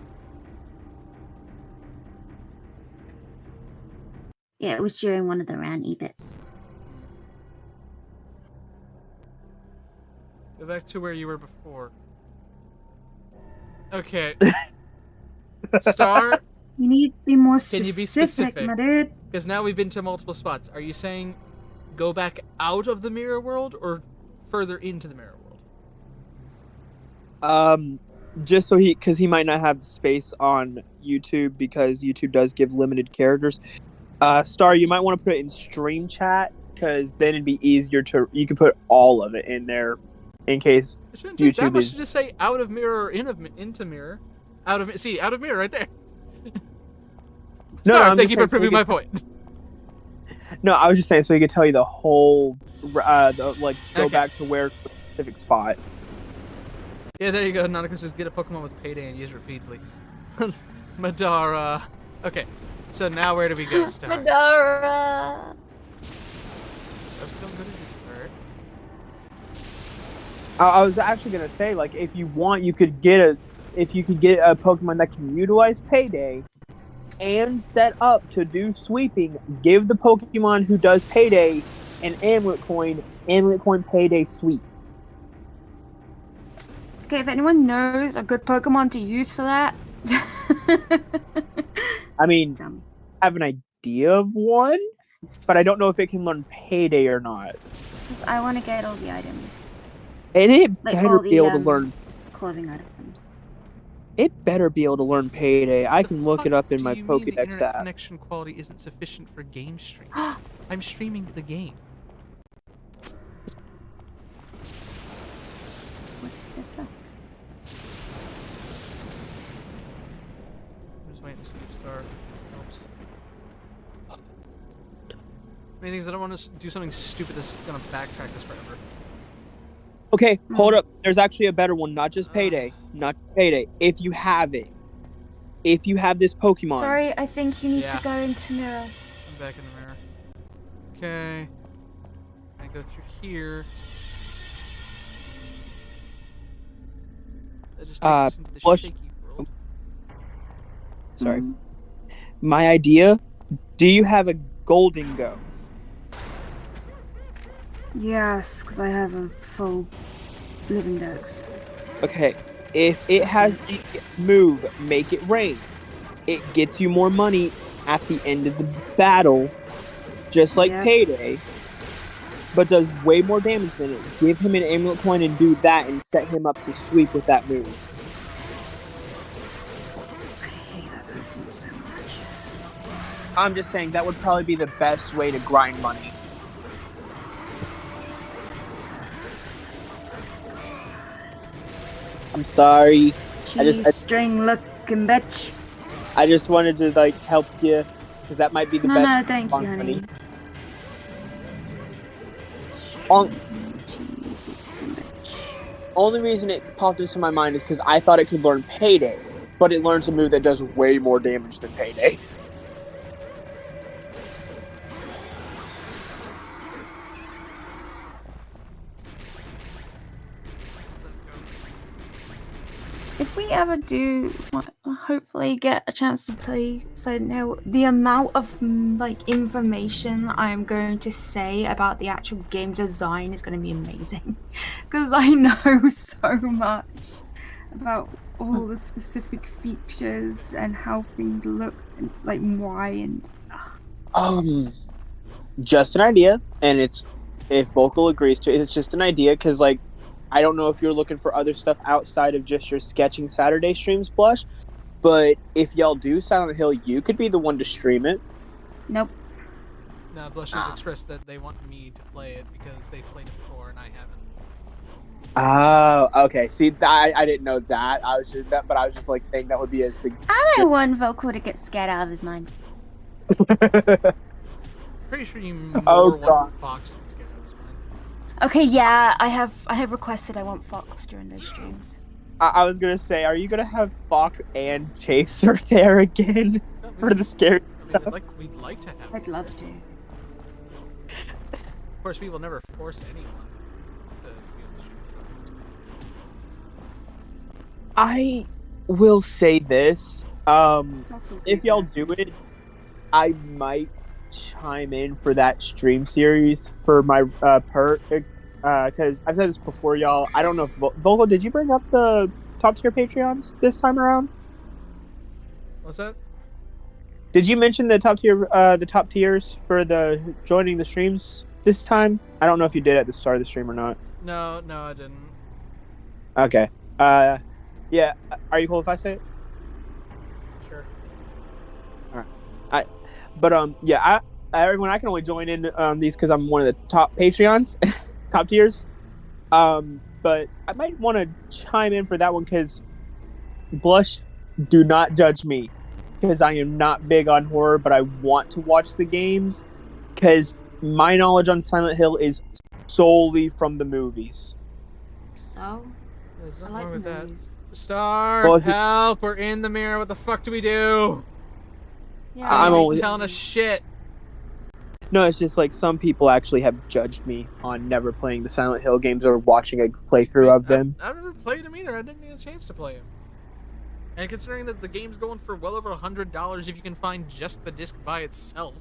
Yeah, it was during one of the ranty bits. Go back to where you were before. Okay. Star, You need to be more can you be specific, specific? my dude. Because now we've been to multiple spots. Are you saying go back out of the mirror world or further into the mirror world? Just so because he might not have space on YouTube because YouTube does give limited characters. Star, you might want to put it in stream chat because then it'd be easier to. You could put all of it in there, in case It shouldn't take that YouTube much is. to just say out of mirror or into mirror. Out of mirror right there. No, Star, I'm thank just you for saying so proving we my could- point. No, I was just saying so he could tell you the whole, go Okay. back to where specific spot. Yeah, there you go. Nauticus says get a Pokemon with payday and use repeatedly. Madara. Okay, so now where do we go, Star? Madara. I'm still good at this part. I was actually gonna say, like, if you want, you could get a Pokemon that can utilize Payday and set up to do sweeping. Give the Pokemon who does Payday an Amulet Coin Payday sweep. Okay, if anyone knows a good Pokemon to use for that, I mean, tell me. I have an idea of one, but I don't know if it can learn Payday or not. Because I want to get all the items. And it Like better all the, be able to learn. clothing items. It better be able to learn Payday. I The can look fuck it up in do my you mean the Pokédex internet app. connection quality isn't sufficient for game streaming. I'm streaming the game. What's the fuck? I'm just waiting to see if Star helps. Main thing is I don't want to do something stupid that's gonna backtrack this forever. Okay, hold up. There's actually a better one. Not just Payday. If you have it. If you have this Pokemon. Sorry, I think you need Yeah. to go into mirror. I'm back in the mirror. Okay. I go through here. That just takes us into the Blush- shaky world. Sorry. My idea. Do you have a Golden Go? Yes, because I have a full living dex. Okay. If it has the move, Make It Rain. It gets you more money at the end of the battle, just like Yep. Payday, but does way more damage than it. Give him an Amulet Coin and do that and set him up to sweep with that move. I hate that Pokemon so much. I'm just saying that would probably be the best way to grind money. I'm sorry. Cheese string looking bitch. I just wanted to like help you because that might be the No, best. no, thank you, on honey. money. On- Cheese looking bitch. Only reason it popped into my mind is because I thought it could learn Payday, but it learns a move that does way more damage than Payday. If we ever do, hopefully get a chance to play Silent Hill, the amount of like information I'm going to say about the actual game design is going to be amazing, because I know so much about all the specific features and how things looked and like why and. Just an idea, and it's if Vocal agrees to it, it's just an idea because like. I don't know if you're looking for other stuff outside of just your sketching Saturday streams, Blush, but if y'all do Silent Hill, you could be the one to stream it. Nope. No, Blush has expressed that they want me to play it because they've played it before and I haven't. Oh, okay. See, I didn't know that. I was just like saying that would be a. I don't want Vocal to get scared out of his mind. Pretty sure you more God. want Fox to get scared out of his mind. Okay, yeah, I have requested I want Fox during those streams. I was gonna say, are you gonna have Fox and Chaser there again for the scary? I mean, we'd like to have. I'd love to. Of course, we will never force anyone to be on the stream. I will say this. If y'all do it, I might chime in for that stream series for my perk because I've said this before, y'all. I don't know if Vogel, did you bring up the top tier Patreons this time around? What's that? Did you mention the top tiers for the joining the streams this time? I don't know if you did at the start of the stream or not. No, I didn't. Okay. Yeah. Are you cool if I say it? Sure. Yeah, everyone, I can only join in these because I'm one of the top Patreons, top tiers. But I might want to chime in for that one because Blush, do not judge me because I am not big on horror, but I want to watch the games because my knowledge on Silent Hill is solely from the movies. So, There's I nothing like wrong with that. movies. Star, Well, help! We're in the mirror. What the fuck do we do? Yeah, I'm I like only- telling us shit. No, it's just like some people actually have judged me on never playing the Silent Hill games or watching a playthrough of them. I've never played them either. I didn't get a chance to play them. And considering that the game's going for well over $100 if you can find just the disc by itself,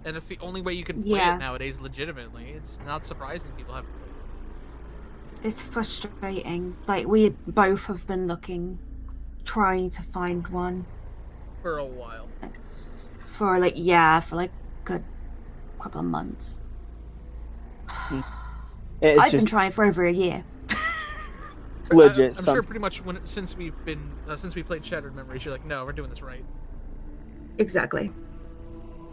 and it's the only way you can play it nowadays legitimately, it's not surprising people haven't played it. It's frustrating. Like, we both have been looking, trying to find one. For a while. For like a good couple of months. I've been trying for over a year. Legit. I'm sure pretty much since we played Shattered Memories, you're like, no, we're doing this right. Exactly.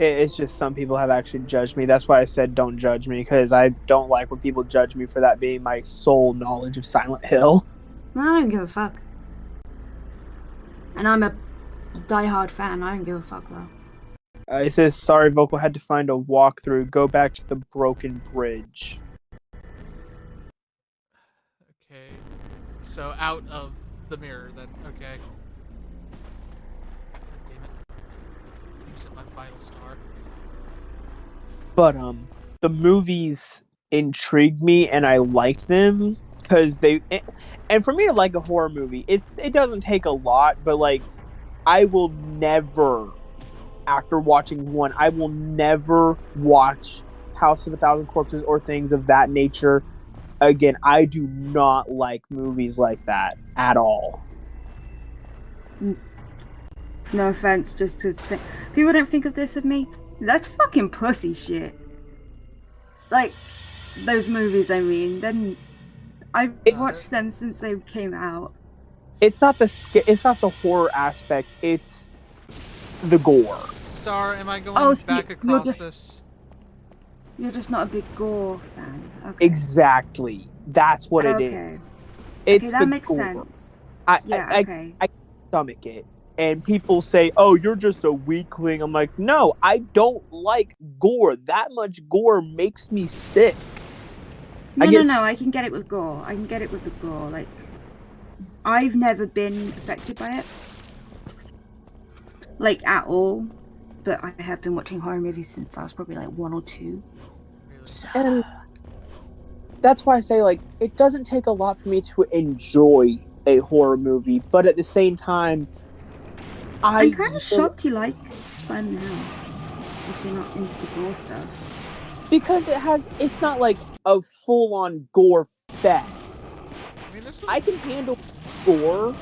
It's just some people have actually judged me. That's why I said don't judge me, because I don't like when people judge me for that being my sole knowledge of Silent Hill. I don't give a fuck. And I'm a diehard fan. I don't give a fuck though. It says, sorry, Vocal had to find a walkthrough. Go back to the broken bridge. Okay. So out of the mirror then. Okay. Damn it. Use it my vital star. But the movies intrigued me and I liked them because and for me to like a horror movie, it doesn't take a lot, but like I will never, after watching one, I will never watch House of a Thousand Corpses or things of that nature again. I do not like movies like that at all. No offense, just because people don't think of this of me. That's fucking pussy shit. Like, those movies, I mean. Then I've watched them since they came out. It's not the horror aspect. It's the gore. Star, am I going back across this? You're just not a big gore fan. Okay. Exactly. That's what it is. It's that makes sense. I stomach it. And people say, oh, you're just a weakling. I'm like, no, I don't like gore. That much gore makes me sick. No, I can get it with gore. I can get it with the gore. Like, I've never been affected by it. Like, at all. But I have been watching horror movies since I was probably like 1 or 2. And that's why I say, like, it doesn't take a lot for me to enjoy a horror movie. But at the same time, I'm kind of shocked you like Silent Hill if you're not into the gore stuff. Because it's not like a full-on gore fest. I can handle gore,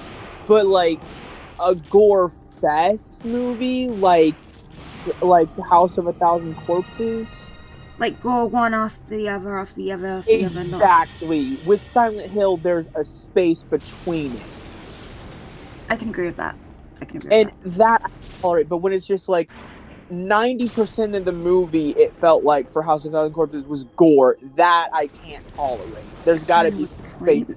but like a gore fest movie, like House of a Thousand Corpses, like gore one after the other, after the other. Exactly. With Silent Hill, there's a space between it. I can agree with that. And that I tolerate, but when it's just like 90% of the movie, it felt like for House of a Thousand Corpses was gore, that I can't tolerate. There's got to be space.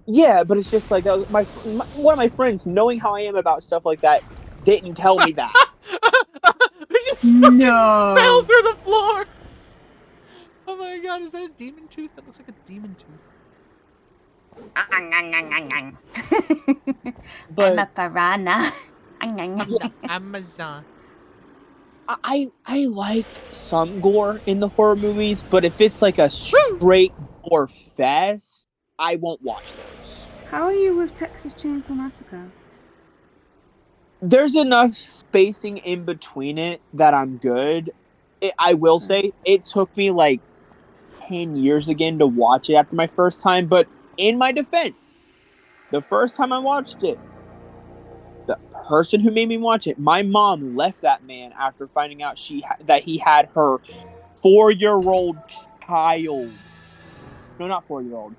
Yeah, but it's just like that was one of my friends, knowing how I am about stuff like that, didn't tell me that. No, fell through the floor. Oh my god, is that a demon tooth? That looks like a demon tooth. But, I'm a piranha. Amazon. I like some gore in the horror movies, but if it's like a straight gore fest, I won't watch those. How are you with Texas Chainsaw Massacre? There's enough spacing in between it that I'm good. I will say, it took me like 10 years again to watch it after my first time, but in my defense, the first time I watched it, the person who made me watch it, my mom left that man after finding out that he had her 4-year-old child. No, not 4-year-old.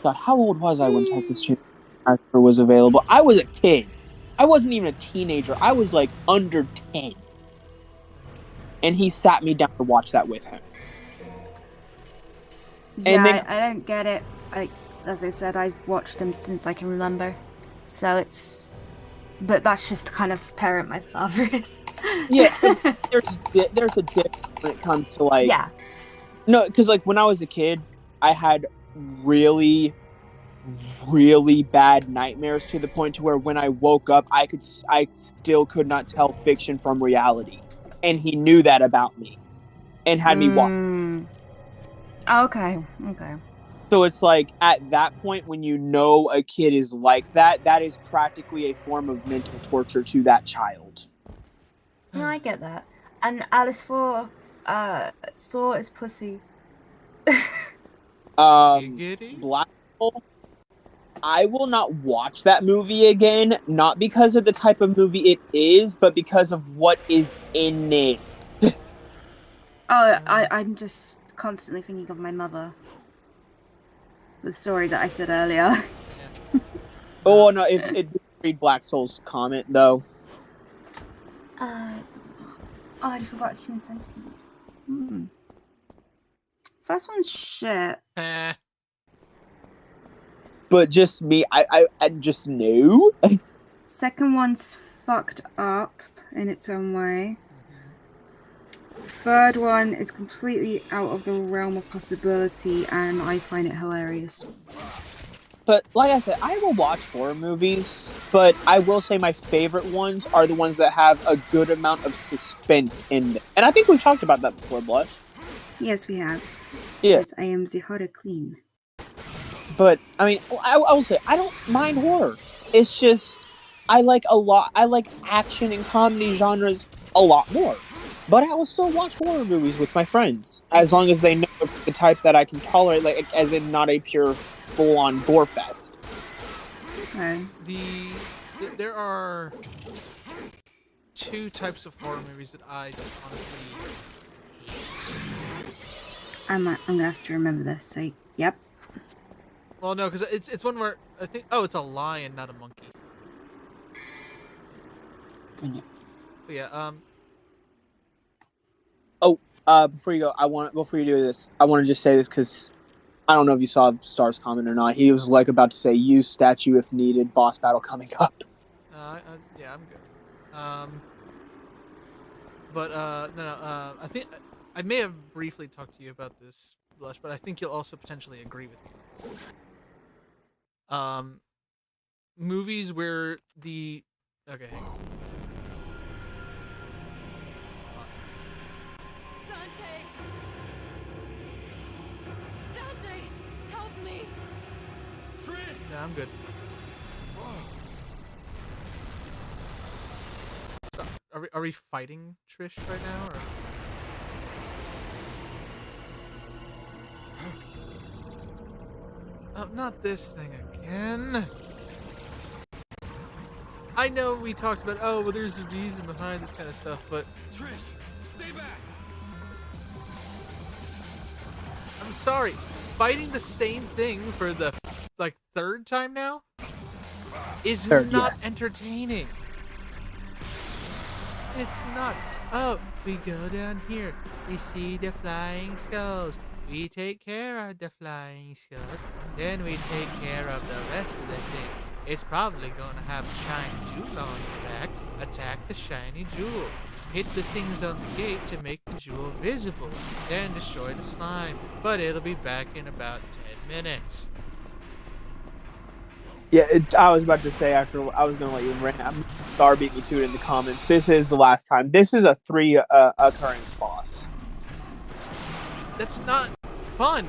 God, how old was I when Texas Chainsaw Massacre was available? I was a kid. I wasn't even a teenager. I was like under 10. And he sat me down to watch that with him. Yeah, and then, I don't get it. As I said, I've watched them since I can remember. So but that's just the kind of parent my father is. Yeah, there's a difference when it comes to like... Yeah. No, because like when I was a kid, I had really, really bad nightmares to the point to where when I woke up, I still could not tell fiction from reality. and he knew that about me, and had me watch. Okay. So it's like at that point when you know a kid is like that, that is practically a form of mental torture to that child. No, I get that. And Alice 4 saw his pussy. Black Hole. I will not watch that movie again, not because of the type of movie it is, but because of what is in it. I'm just constantly thinking of my mother. The story that I said earlier. Oh no, it did read Black Soul's comment though. I forgot Human Centipede. First one's shit. But just me, I just knew. Second one's fucked up in its own way. Third one is completely out of the realm of possibility, and I find it hilarious. But like I said, I will watch horror movies, but I will say my favorite ones are the ones that have a good amount of suspense in them. And I think we've talked about that before, Blush. Yes, we have. Yeah. Yes, I am the horror queen. But, I mean, I will say, I don't mind horror. It's just, I like action and comedy genres a lot more. But I will still watch horror movies with my friends, as long as they know it's the type that I can tolerate, like, as in not a pure full-on gore fest. Okay. There are two types of horror movies that I just honestly hate. I'm gonna have to remember this. Yep. Well, no, because it's one where I think it's a lion, not a monkey. Dang it. But yeah. Before you go, before you do this, I want to just say this because I don't know if you saw Star's comment or not. He was like about to say, "Use statue if needed. Boss battle coming up." Yeah, I'm good. But no. I think I may have briefly talked to you about this, Blush, but I think you'll also potentially agree with me on this. Movies where the okay. Hang on. Dante, help me! Trish! Yeah, I'm good. Are we fighting Trish right now, or? Oh, not this thing again. I know we talked about, well, there's a reason behind this kind of stuff, but... Trish, stay back! I'm sorry. Fighting the same thing for the, third time now? Is not entertaining. It's not. Oh, we go down here. We see the flying skulls. We take care of the flying skulls. Then we take care of the rest of the thing. It's probably going to have a shiny jewel on its back. Attack the shiny jewel. Hit the things on the gate to make the jewel visible. Then destroy the slime. But it'll be back in about 10 minutes. Yeah, I was about to say after I was going to let you rant. Star beat me to it in the comments. This is the last time. This is a 3 occurrence boss. That's not fun.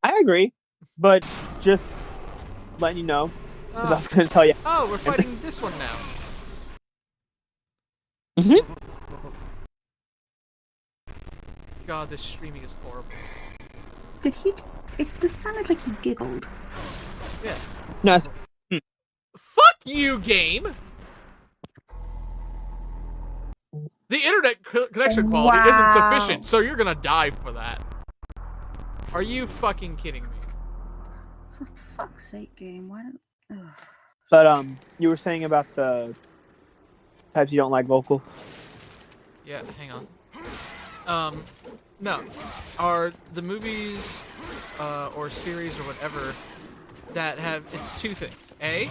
I agree, but just letting you know, because I was going to tell you. Oh, we're fighting this one now. Mm-hmm. God, this streaming is horrible. Did he just... It just sounded like he giggled. Yeah. No. Fuck you, game! The internet connection quality isn't sufficient, so you're gonna die for that. Are you fucking kidding me? For fuck's sake, game. Why don't... Ugh. But, you were saying about the types you don't like vocal? Yeah, hang on. No. Are the movies, or series or whatever that have... It's two things. A,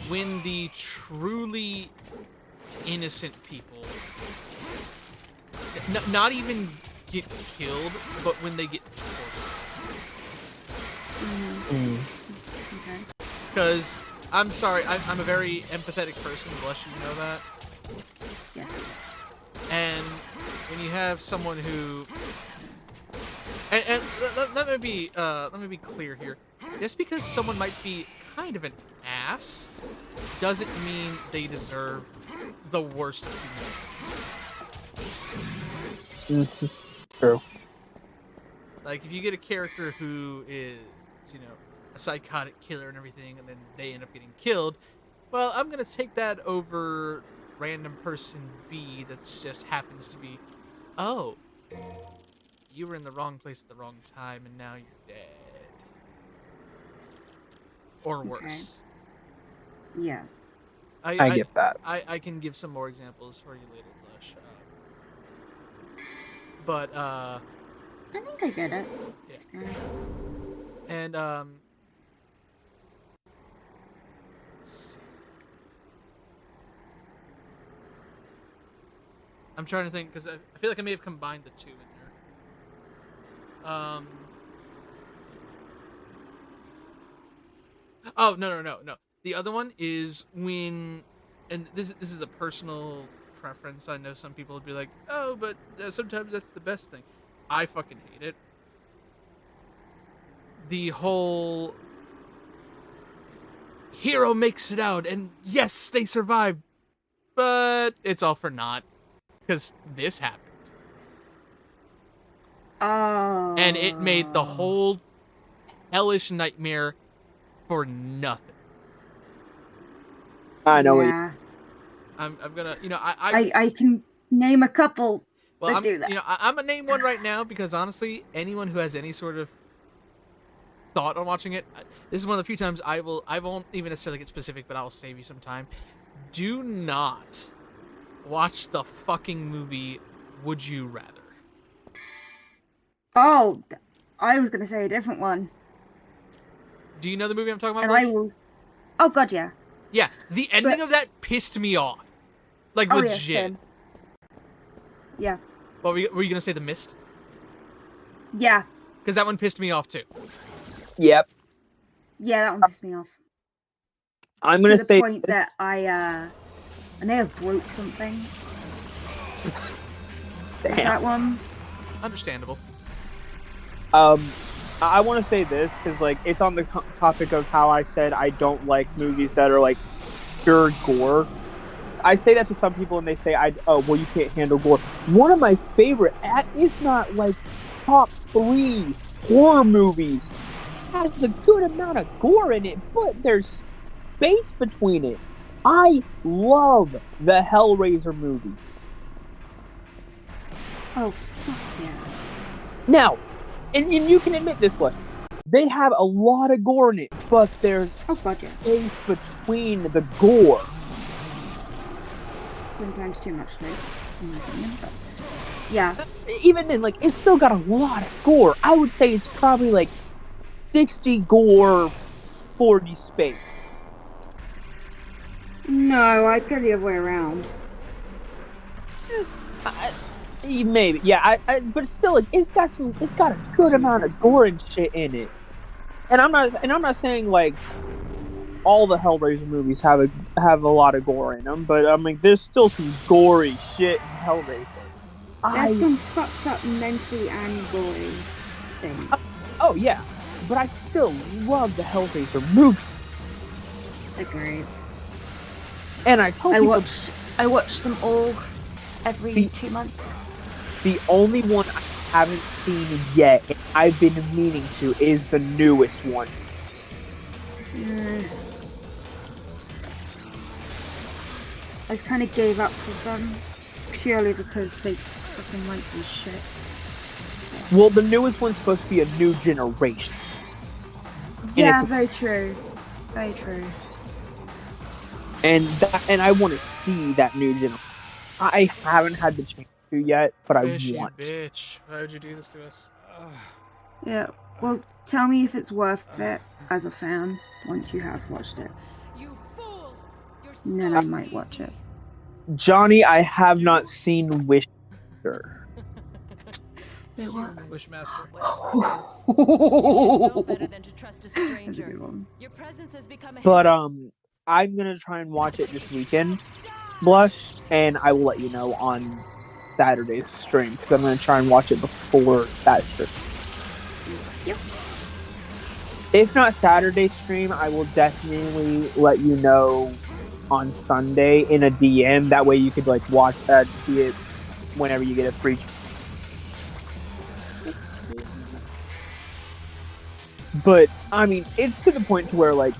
when the truly innocent people not even get killed, but when they get tortured. Okay. Because I'm sorry, I'm a very empathetic person, unless you know that. Yeah. And when you have someone who, and let me be clear here. Just because someone might be kind of an ass, doesn't mean they deserve the worst of humanity. True. Like, if you get a character who is, a psychotic killer and everything, and then they end up getting killed, well, I'm gonna take that over random person B that just happens to be, oh, you were in the wrong place at the wrong time, and now you're dead. Or worse. Okay. Yeah. I get that. I can give some more examples for you later, Blush. But, I think I get it. Yeah. And, I'm trying to think, because I feel like I may have combined the two in there. Oh, no. The other one is when, and this is a personal preference. I know some people would be like, oh, but sometimes that's the best thing. I fucking hate it. The whole hero makes it out, and yes, they survive, but it's all for naught, because this happened. Oh. And it made the whole hellish nightmare for nothing. I know. Yeah. I'm gonna, I can name a couple that do that. I'm gonna name one right now because honestly, anyone who has any sort of thought on watching it, this is one of the few times I won't even necessarily get specific, but I'll save you some time. Do not watch the fucking movie Would You Rather. Oh, I was gonna say a different one. Do you know the movie I'm talking about? And I will. Oh god, yeah. Yeah, the ending of that pissed me off. Like, legit. Yeah, same. Yeah. What, were you gonna say The Mist? Yeah. Because that one pissed me off too. Yep. Yeah, that one pissed me off. I'm gonna say to the point that I may have broke something. That one. Understandable. I want to say this because, like, it's on the topic of how I said I don't like movies that are, like, pure gore. I say that to some people and they say, well, you can't handle gore. One of my favorite, if not, like, top 3 horror movies has a good amount of gore in it, but there's space between it. I love the Hellraiser movies. Oh, fuck yeah. Now, and you can admit this, Blair, they have a lot of gore in it, but there's space between the gore. Sometimes too much space, in my opinion, but yeah. Even then, like, it's still got a lot of gore. I would say it's probably like 60 gore, 40 space. No, I'd go the other way around. Maybe, yeah. But it's still, like, it's got a good amount of gore and shit in it. And I'm not saying like all the Hellraiser movies have a lot of gore in them, but I mean, there's still some gory shit in Hellraiser. There's some fucked up mentally and gory things. Oh yeah, but I still love the Hellraiser movies. Agreed. And I told people I watch them all every 2 months. The only one I haven't seen yet, and I've been meaning to, is the newest one. I kind of gave up with them purely because they fucking went to shit. Well, the newest one's supposed to be a new generation. Yeah, very true. Very true. And I want to see that new generation. I haven't had the chance to yet, but I want. Bitch, why would you do this to us? Yeah. Well, tell me if it's worth it as a fan once you have watched it. You fool! You're so And then I might watch it. Johnny, I have not seen Wishmaster. Wait, what? Wishmaster. That's a good one. Your presence has become a But I'm gonna try and watch it this weekend. Blush, and I will let you know on Saturday's stream because I'm going to try and watch it before that stream. Yep. If not Saturday's stream, I will definitely let you know on Sunday in a DM. That way you could like watch see it whenever you get a free. But I mean, it's to the point to where like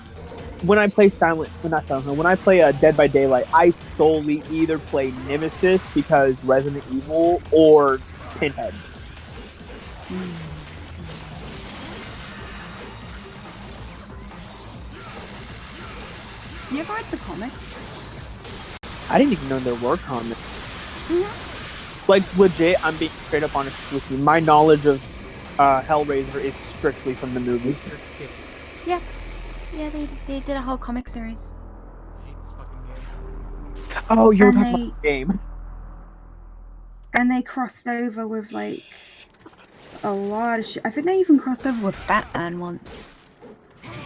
when I play when I play Dead by Daylight, I solely either play Nemesis because Resident Evil or Pinhead. You ever read the comics? I didn't even know there were comics. Mm-hmm. Like legit, I'm being straight up honest with you. My knowledge of Hellraiser is strictly from the movies. Yeah. Yeah, they did a whole comic series. I hate this fucking game. Oh, you're talking about the game. And they crossed over with like a lot of shit. I think they even crossed over with Batman once.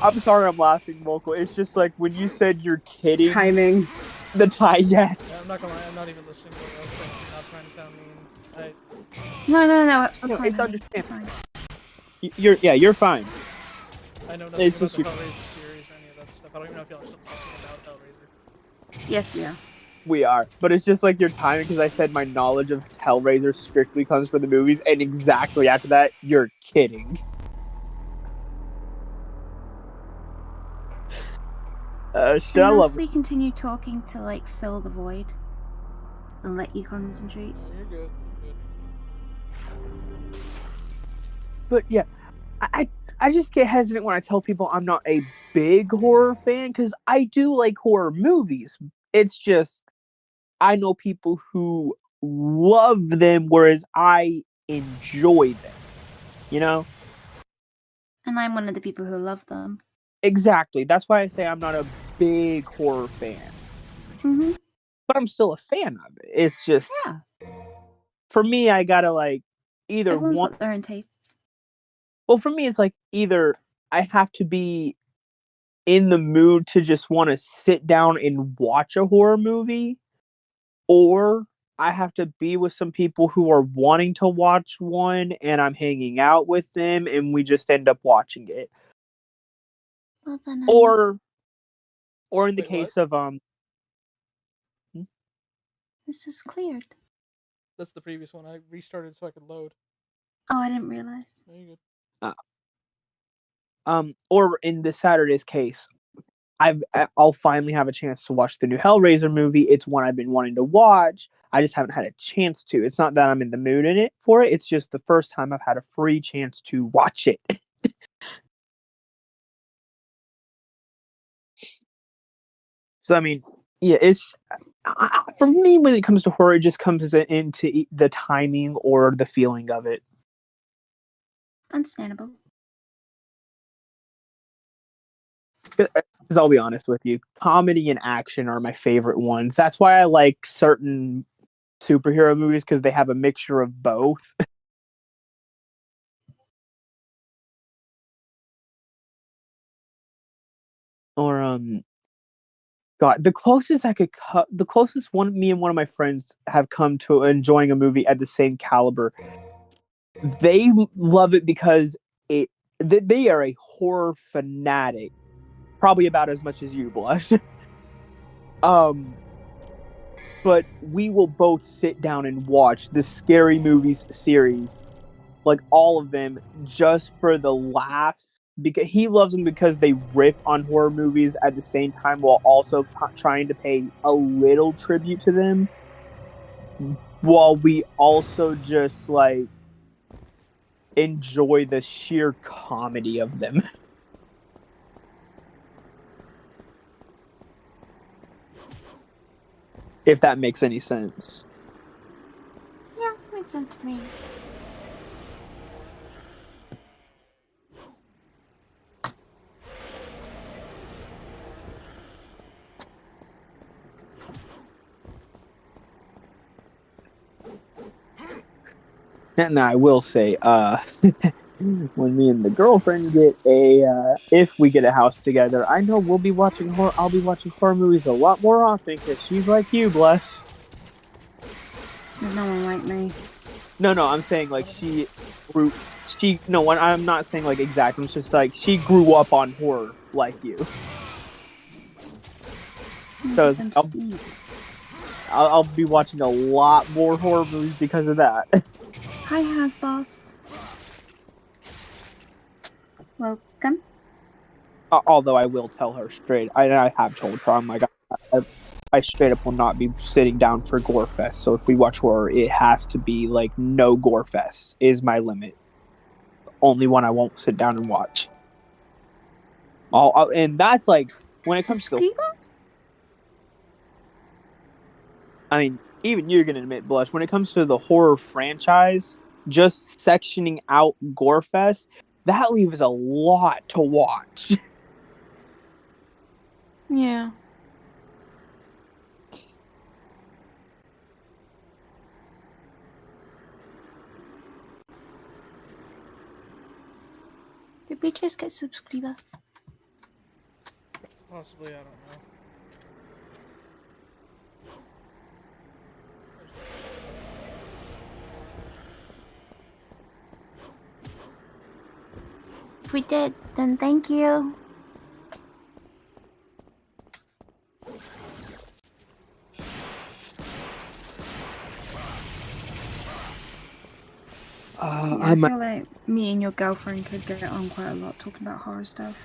I'm sorry I'm laughing, Vocal. It's just like when you said you're kidding. Timing. The tie, yes. Yeah, I'm not gonna lie, I'm not even listening to what else. I'm not trying to sound mean. No, absolutely no, it's fine. understandable. You're fine. I know nothing it's about just the Hellraiser series or any of that stuff. I don't even know if y'all are still talking about Hellraiser. Yes, yeah. We are, but it's just like your timing because I said my knowledge of Hellraiser strictly comes from the movies, and exactly after that, you're kidding. Unless we continue talking to like fill the void and let you concentrate. No, you're good. But yeah, I just get hesitant when I tell people I'm not a big horror fan because I do like horror movies. It's just I know people who love them, whereas I enjoy them. You know? And I'm one of the people who love them. Exactly. That's why I say I'm not a big horror fan. Mm-hmm. But I'm still a fan of it. It's just for me, I gotta like either Everyone's got their own tastes. Well, for me, it's like either I have to be in the mood to just want to sit down and watch a horror movie, or I have to be with some people who are wanting to watch one and I'm hanging out with them and we just end up watching it. Well done, or in the case of This is cleared. That's the previous one. I restarted so I could load. Oh, I didn't realize. No, you're good. Or in the Saturday's case, I'll finally have a chance to watch the new Hellraiser movie. It's one I've been wanting to watch. I just haven't had a chance to. It's not that I'm in the mood for it. It's just the first time I've had a free chance to watch it. So I mean, yeah, it's for me when it comes to horror, it just comes into the timing or the feeling of it. Understandable. Because I'll be honest with you, comedy and action are my favorite ones. That's why I like certain superhero movies because they have a mixture of both. Or God, the closest one me and one of my friends have come to enjoying a movie at the same caliber. They love it because they are a horror fanatic, probably about as much as you, Blush. But we will both sit down and watch the Scary Movies series, like all of them, just for the laughs. Because he loves them because they rip on horror movies at the same time while also trying to pay a little tribute to them. While we also just like enjoy the sheer comedy of them. If that makes any sense. Yeah, makes sense to me. And I will say, when me and the girlfriend get if we get a house together, I know we'll be watching horror. I'll be watching horror movies a lot more often because she's like you, bless. There's no one like me. No, I'm saying like I'm not saying like exact. I'm just like she grew up on horror like you. So I'll be watching a lot more horror movies because of that. Hi, Hasboss. Welcome. Although I will tell her straight, I have told her, I'm like, I straight up will not be sitting down for gore fest. So if we watch horror, it has to be like no gore fest is my limit. Only one I won't sit down and watch. And that's like when it comes to. I mean, even you're gonna admit, Blush, when it comes to the horror franchise, just sectioning out Gorefest, that leaves a lot to watch. Yeah. Did we just get subscriber? Possibly, I don't know. If we did, then thank you. I feel like me and your girlfriend could get on quite a lot talking about horror stuff.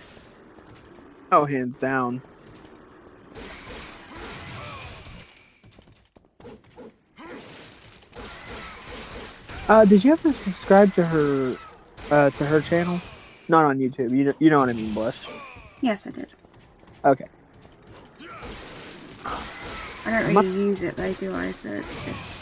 Oh, hands down. Did you ever subscribe to her channel? Not on YouTube. You know what I mean, Blush. Yes, I did. Okay. I don't really use it though, do I? So it's just.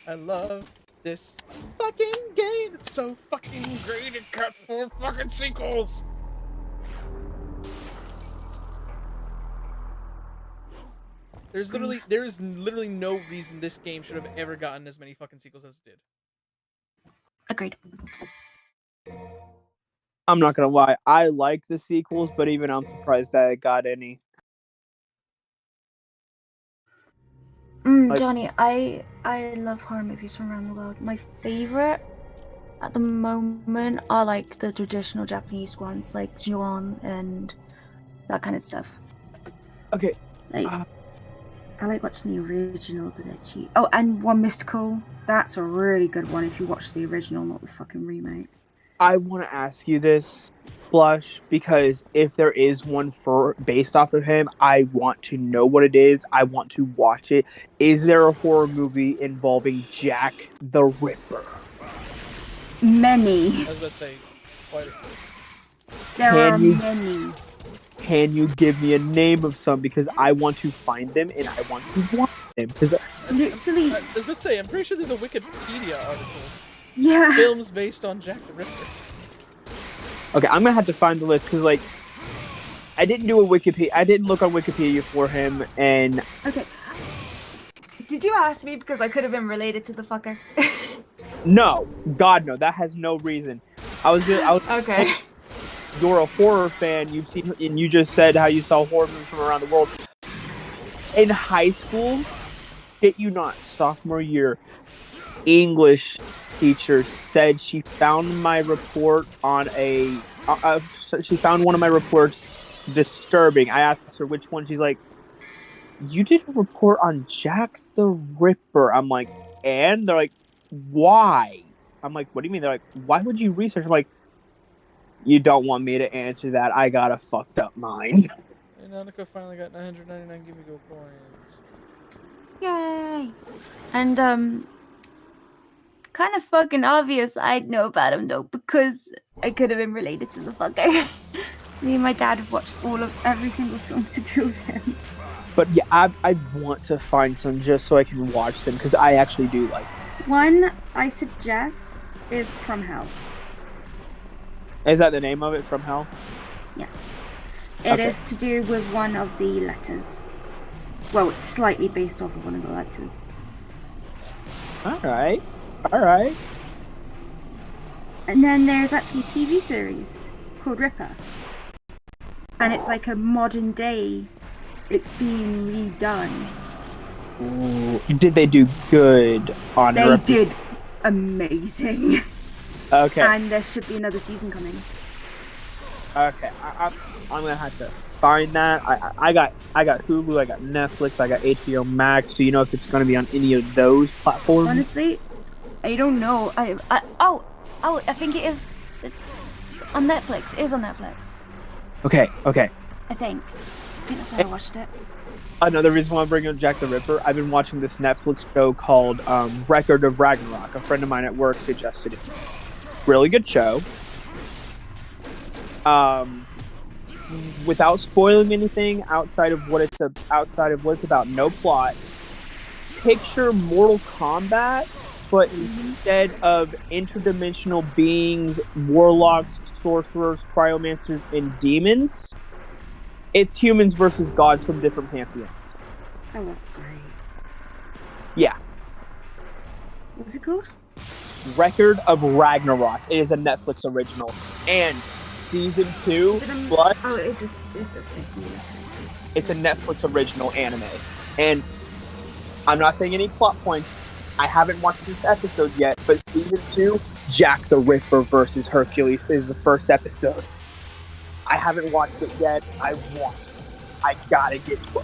I love this fucking game. It's so fucking great. It got 4 fucking sequels. There's literally no reason this game should have ever gotten as many fucking sequels as it did. Agreed. I'm not gonna lie, I like the sequels, but even I'm surprised that it got any. Johnny, I love horror movies from around the world. My favorite at the moment are like the traditional Japanese ones, like Ju-on and that kind of stuff. Okay. Like, I like watching the originals of that cheap. Oh, and One Mystical. That's a really good one if you watch the original, not the fucking remake. I want to ask you this, Blush, because if there is one based off of him, I want to know what it is. I want to watch it. Is there a horror movie involving Jack the Ripper? Many. I was about to say, quite a few. There are many. Can you give me a name of some? Because I want to find them and I want to watch them. Because literally, I was about to say, I'm pretty sure there's a Wikipedia article. Yeah. Films based on Jack the Ripper. Okay, I'm gonna have to find the list because, like, I didn't do a Wikipedia. I didn't look on Wikipedia for him, and okay. Did you ask me because I could have been related to the fucker? No, God no, that has no reason. Okay. You're a horror fan. You've seen, and you just said how you saw horror movies from around the world. In high school, shit you not, sophomore year, English teacher said she found my report on she found one of my reports disturbing. I asked her which one. She's like, you did a report on Jack the Ripper. I'm like, and? They're like, why? I'm like, what do you mean? They're like, why would you research? I'm like, you don't want me to answer that. I got a fucked up mind. And Annika finally got 999 Gimme Go coins. Yay! And kind of fucking obvious I'd know about him though, because I could have been related to the fucker. Me and my dad have watched every single film to do with him. But yeah, I want to find some just so I can watch them, because I actually do like them. One I suggest is From Hell. Is that the name of it, From Hell? Yes. It is to do with one of the letters. Well, it's slightly based off of one of the letters. Alright. And then there's actually a TV series called Ripper. And it's like a modern day. It's being redone. Ooh. Did they do good on They Ripper? did amazing. Okay. And there should be another season coming. Okay. I'm gonna have to find that. I got Hulu, I got Netflix, I got HBO Max. Do you know if it's gonna be on any of those platforms? Honestly, I don't know. I think it is. It's on Netflix. It is on Netflix. Okay. I think that's why I watched it. Another reason why I'm bringing up Jack the Ripper, I've been watching this Netflix show called Record of Ragnarok. A friend of mine at work suggested it. Really good show. Without spoiling anything outside of what it's about, no plot. Picture Mortal Kombat, but instead of interdimensional beings, warlocks, sorcerers, cryomancers, and demons, it's humans versus gods from different pantheons. Oh, that's great. Yeah. What's it called? Record of Ragnarok. It is a Netflix original. And season 2, Blood. Oh, it's a It's a Netflix original anime. And I'm not saying any plot points. I haven't watched this episode yet, but season 2, Jack the Ripper versus Hercules is the first episode. I haven't watched it yet. I want to. I gotta get to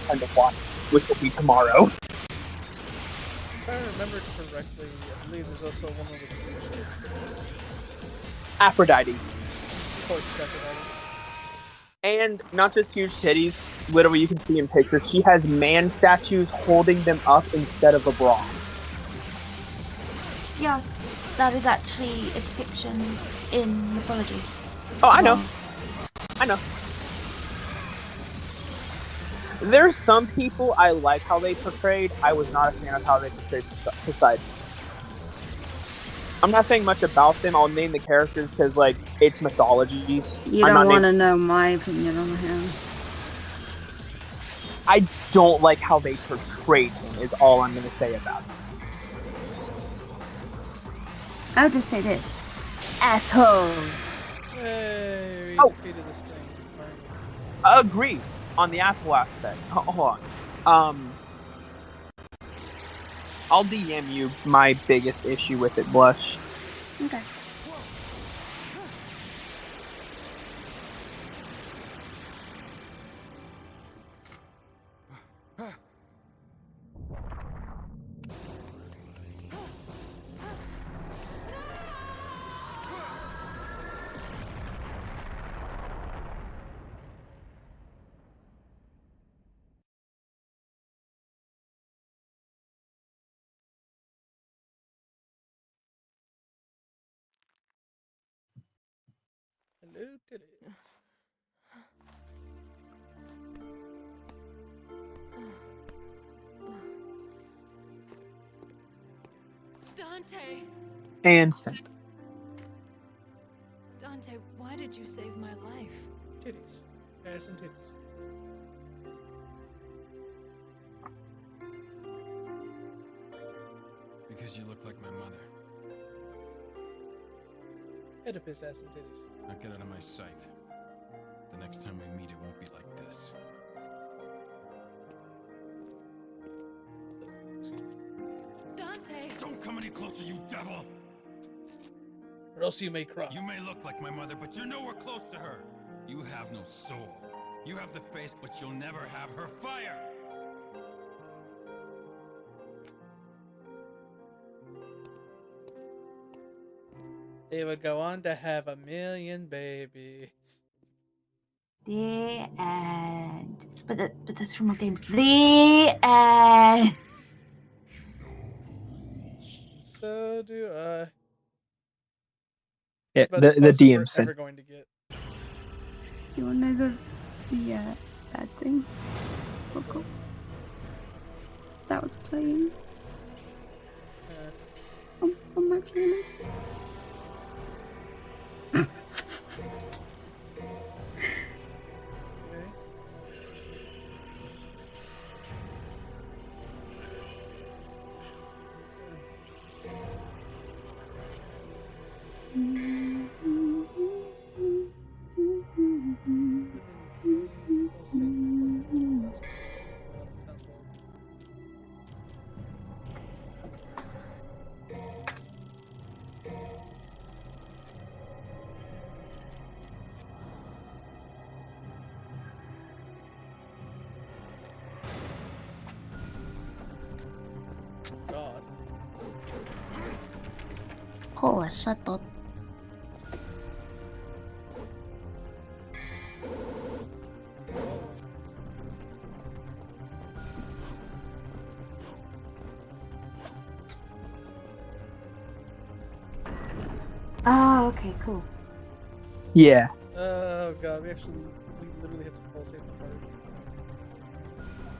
time to watch it, which will be tomorrow. If I remember correctly, I believe there's also one with the Aphrodite. Of course, Aphrodite. And not just huge titties, literally you can see in pictures, she has man statues holding them up instead of a bra. Yes, that is actually a depiction in mythology. Oh, I know. There's some people I like how they portrayed. I was not a fan of how they portrayed Poseidon. I'm not saying much about them. I'll name the characters because, like, it's mythologies. You don't want to know my opinion on him. I don't like how they portrayed him, is all I'm going to say about him. I'll just say this. Asshole. Hey, we Oh. defeated this thing. Agreed on the asshole aspect. Hold on. I'll DM you my biggest issue with it, Blush. Okay. Hello, titties. Dante! And send. Dante, why did you save my life? Titties. Ass and titties. Because you look like my mother. Oedipus ass and titties. Now get out of my sight. The next time we meet, it won't be like this. Dante! Don't come any closer, you devil! Or else you may cry. You may look like my mother, but you're nowhere close to her. You have no soul. You have the face, but you'll never have her fire! They would go on to have 1,000,000 babies. The end. But that's from more games. The end. So do I. Yeah, It's about the closest DM we're sent. ever going to get. Do you want to know the bad thing? Coco. That was playing on my planets. Okay. Holy shit, dude. Oh, okay, cool. Yeah. Oh god, we literally have to pulsate the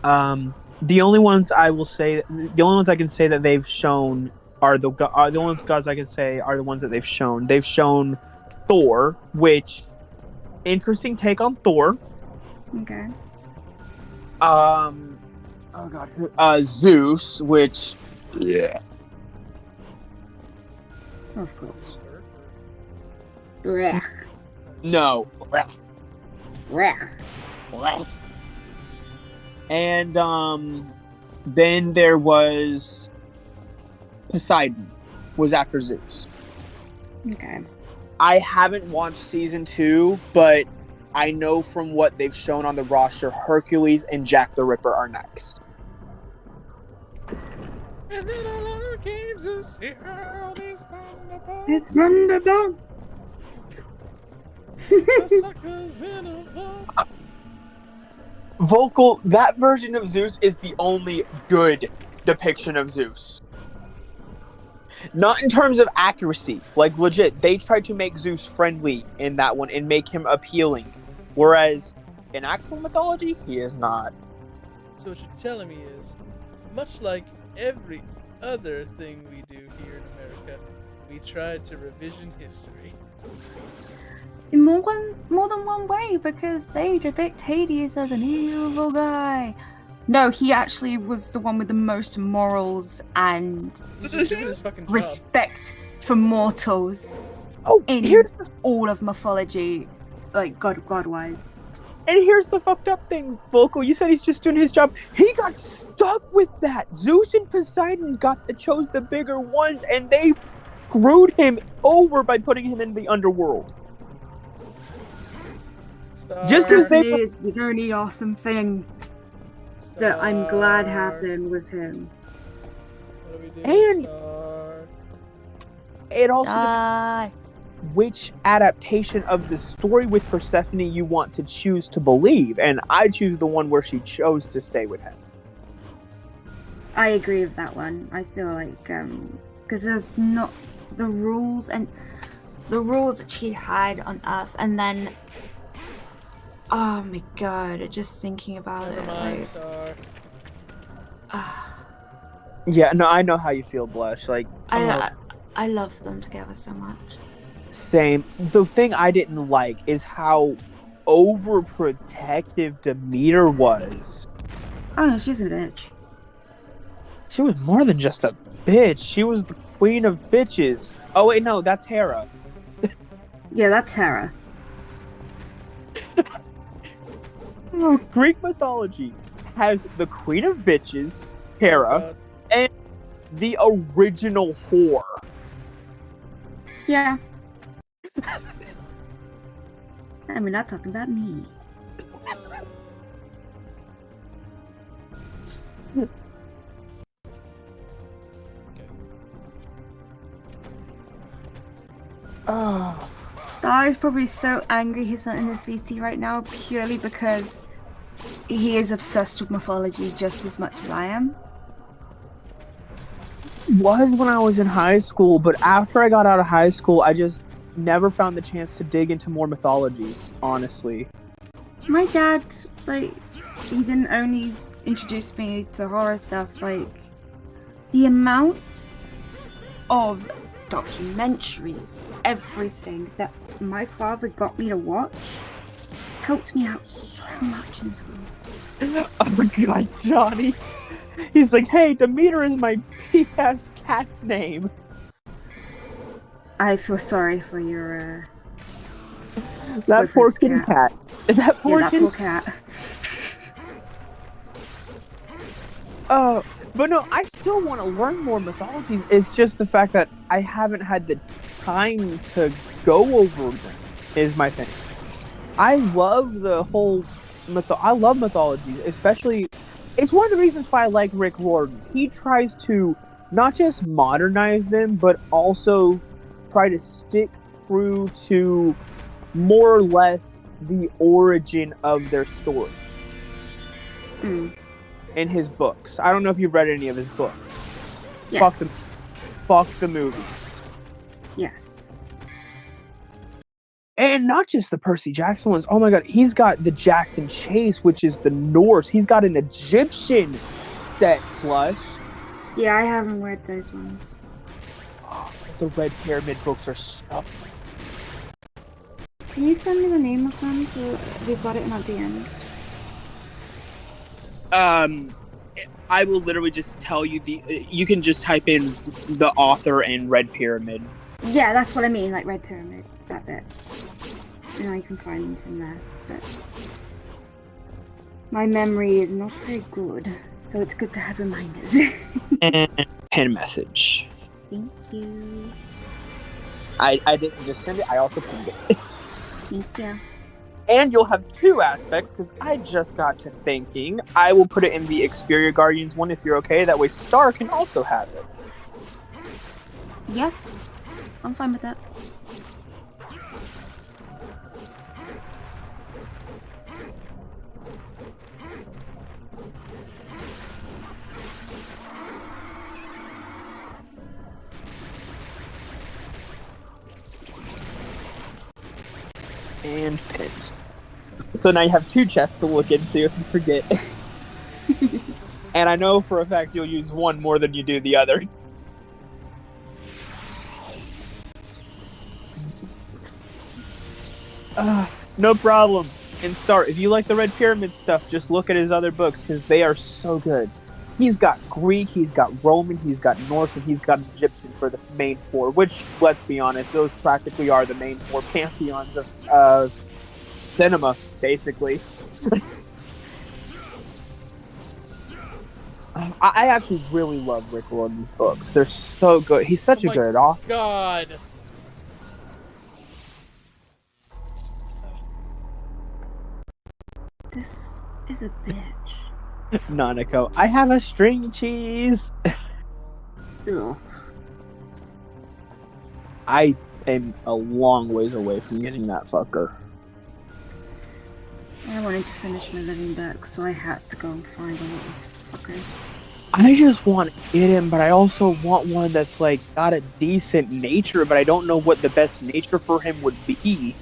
card. The only ones I can say that they've shown are the only ones gods I can say are the ones that they've shown. They've shown Thor, which interesting take on Thor. Okay. Oh god, Zeus, which yeah. Of course. Blech. No. Blech. And then there was Poseidon was after Zeus. Okay. I haven't watched season 2, but I know from what they've shown on the roster, Hercules and Jack the Ripper are next. And then along came Zeus, he hurled his thunderbolts. It's Thunderbolt. The suckers in a vault. Vocal, that version of Zeus is the only good depiction of Zeus. Not in terms of accuracy. Like, legit, they tried to make Zeus friendly in that one and make him appealing. Whereas, in actual mythology, he is not. So what you're telling me is, much like every other thing we do here in America, we tried to revision history. In more than one way, because they depict Hades as an evil guy. No, he actually was the one with the most morals and He's just doing his fucking job. respect for mortals Oh, in here's all of mythology, like god-wise. And here's the fucked up thing, Vocal. You said he's just doing his job. He got stuck with that. Zeus and Poseidon chose the bigger ones, and they screwed him over by putting him in the underworld. Just as That they is the only awesome thing that I'm glad happened with him. What do we do? And- Star? it also Die. depends which adaptation of the story with Persephone you want to choose to believe, and I choose the one where she chose to stay with him. I agree with that one. I feel like because there's not the rules that she had on Earth, and then oh my god, just thinking about Never it, mind, like, Star. Yeah, no, I know how you feel, Blush. Like, I love them together so much. same. The thing I didn't like is how overprotective Demeter was. Oh, she's a bitch. She was more than just a bitch. She was the queen of bitches. Oh wait, no, that's Hera. Yeah, that's Hera. Greek mythology has the queen of bitches, Hera, and the original whore. Yeah. And we're not talking about me. Oh. Star is probably so angry he's not in this VC right now purely because he is obsessed with mythology just as much as I am. Was when I was in high school, but after I got out of high school, I just never found the chance to dig into more mythologies, honestly. My dad, like, he didn't only introduce me to horror stuff, like, the amount of documentaries, everything that my father got me to watch helped me out so much in school. Oh god, Johnny. He's like, hey, Demeter is my PS cat's name. I feel sorry for your, That poor boyfriend's kitty cat. That poor that kitty poor cat. Oh, but no, I still want to learn more mythologies. It's just the fact that I haven't had the time to go over them is my thing. I love the whole I love mythology, especially. It's one of the reasons why I like Rick Riordan. He tries to not just modernize them, but also try to stick true to more or less the origin of their stories in his books. I don't know if you've read any of his books. Yes. Fuck the movies. Yes. And not just the Percy Jackson ones. Oh my god, he's got the Jackson Chase, which is the Norse. He's got an Egyptian set plush. Yeah, I haven't read those ones. Oh, the Red Pyramid books are so... Can you send me the name of them so we've got it in our DMs? I will literally just tell you you can just type in the author and Red Pyramid. Yeah, that's what I mean, like Red Pyramid, that bit. And I can find them from there, but... My memory is not very good, so it's good to have reminders. And pen message. Thank you. I didn't just send it, I also pinned it. Thank you. And you'll have two aspects, because I just got to thinking. I will put it in the Xperia Guardians one if you're okay. That way Star can also have it. Yeah, I'm fine with that. And pins. So now you have two chests to look into if you forget. And I know for a fact you'll use one more than you do the other. No problem. And Star, if you like the Red Pyramid stuff, just look at his other books, because they are so good. He's got Greek, he's got Roman, he's got Norse, and he's got Egyptian for the main four, which, let's be honest, those practically are the main four pantheons of cinema, basically. I actually really love Rick Riordan's books. They're so good. He's such a good author. God. This is a bitch. Nanako, I have a string cheese. Ugh. I am a long ways away from getting that fucker. I wanted to finish my living book, so I had to go and find a little fuckers. I just want to get him, but I also want one that's like got a decent nature, but I don't know what the best nature for him would be.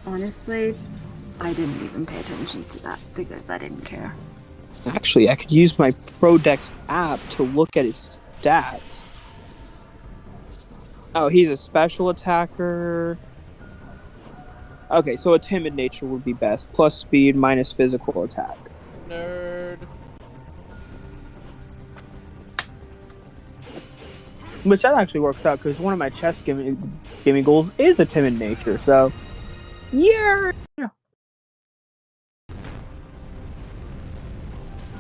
Honestly, I didn't even pay attention to that because I didn't care. Actually, I could use my Prodex app to look at his stats. Oh, he's a special attacker. Okay, so a timid nature would be best. Plus speed, minus physical attack. Nerd. Which that actually works out, because one of my chest gimme goals is a timid nature, so... Yeah!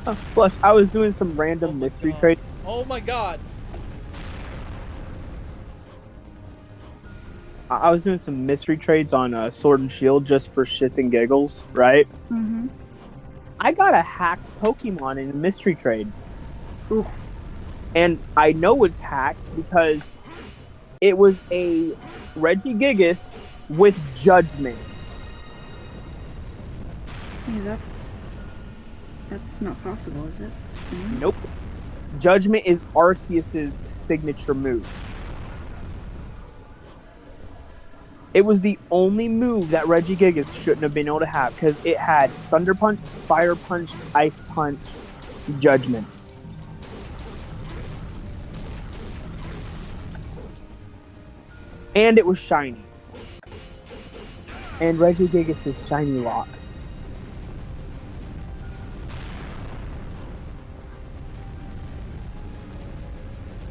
Oh, plus, I was doing some random mystery trade. Oh my god. I was doing some mystery trades on Sword and Shield just for shits and giggles, right? Mm-hmm. I got a hacked Pokemon in a mystery trade. Ooh. And I know it's hacked because it was a Regigigas with Judgment. Yeah, that's not possible, is it? Mm-hmm. Nope. Judgment is Arceus's signature move. It was the only move that Regigigas shouldn't have been able to have, because it had Thunder Punch, Fire Punch, Ice Punch, Judgment. And it was shiny. And Regigigas is shiny locked.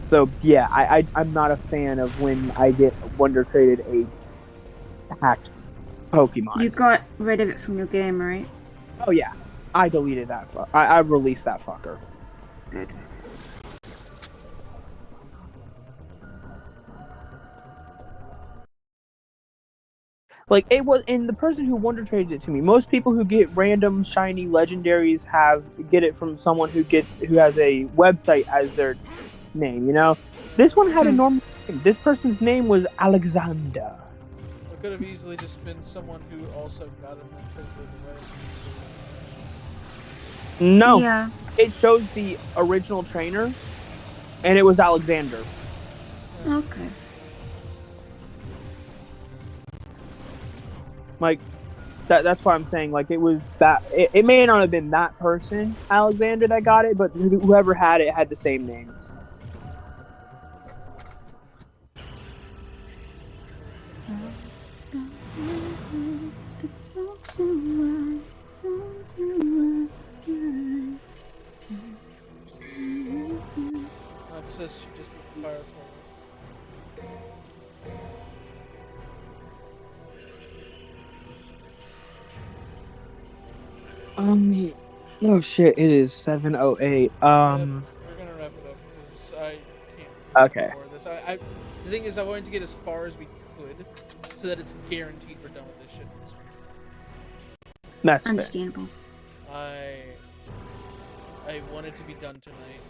So yeah, I'm not a fan of when I get Wonder Traded a hacked Pokemon. You got rid of it from your game, right? Oh yeah, I deleted that. I released that fucker. Good. Like, it was, and the person who Wonder Traded it to me, most people who get random shiny legendaries get it from someone who has a website as their name, you know? This one had a normal This person's name was Alexander. It could have easily just been someone who also got in that away. No, Yeah. it shows the original trainer, and it was Alexander. Okay. Like, that's why I'm saying, like, it was that. It may not have been that person, Alexander, that got it, but whoever had it had the same name. It says she just was the fire Oh shit! It is 7:08. We're gonna wrap it up because I can't. Okay. This. The thing is, I wanted to get as far as we could, so that it's guaranteed we're done with this shit. That's fair. Understandable. I wanted to be done tonight.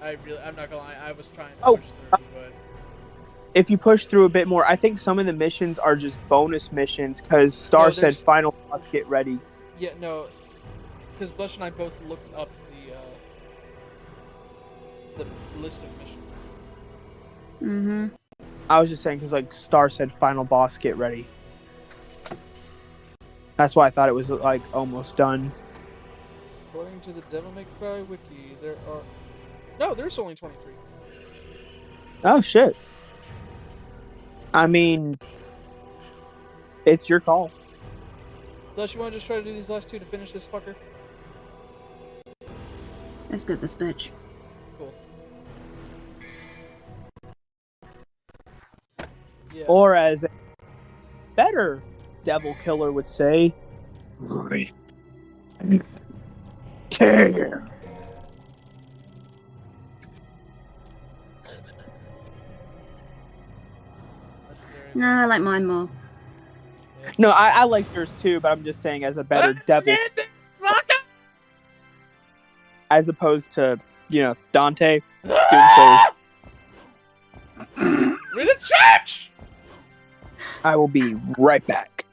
I'm not gonna lie, I was trying to Oh. push through, but If you push through a bit more, I think some of the missions are just bonus missions because Star No, said there's- final boss get ready. yeah, no, because Blush and I both looked up the list of missions. Mm-hmm. I was just saying because like Star said final boss get ready. That's why I thought it was like almost done. According to the Devil May Cry wiki, there's only 23. Oh shit. I mean, it's your call. Blush, you want to just try to do these last two to finish this fucker? Let's get this bitch. Cool. Yeah. Or as a better devil killer would say, tear. No, I like mine more. No, I like yours too, but I'm just saying as a better devil, as opposed to, Dante. Doomsayers. We're the church! I will be right back.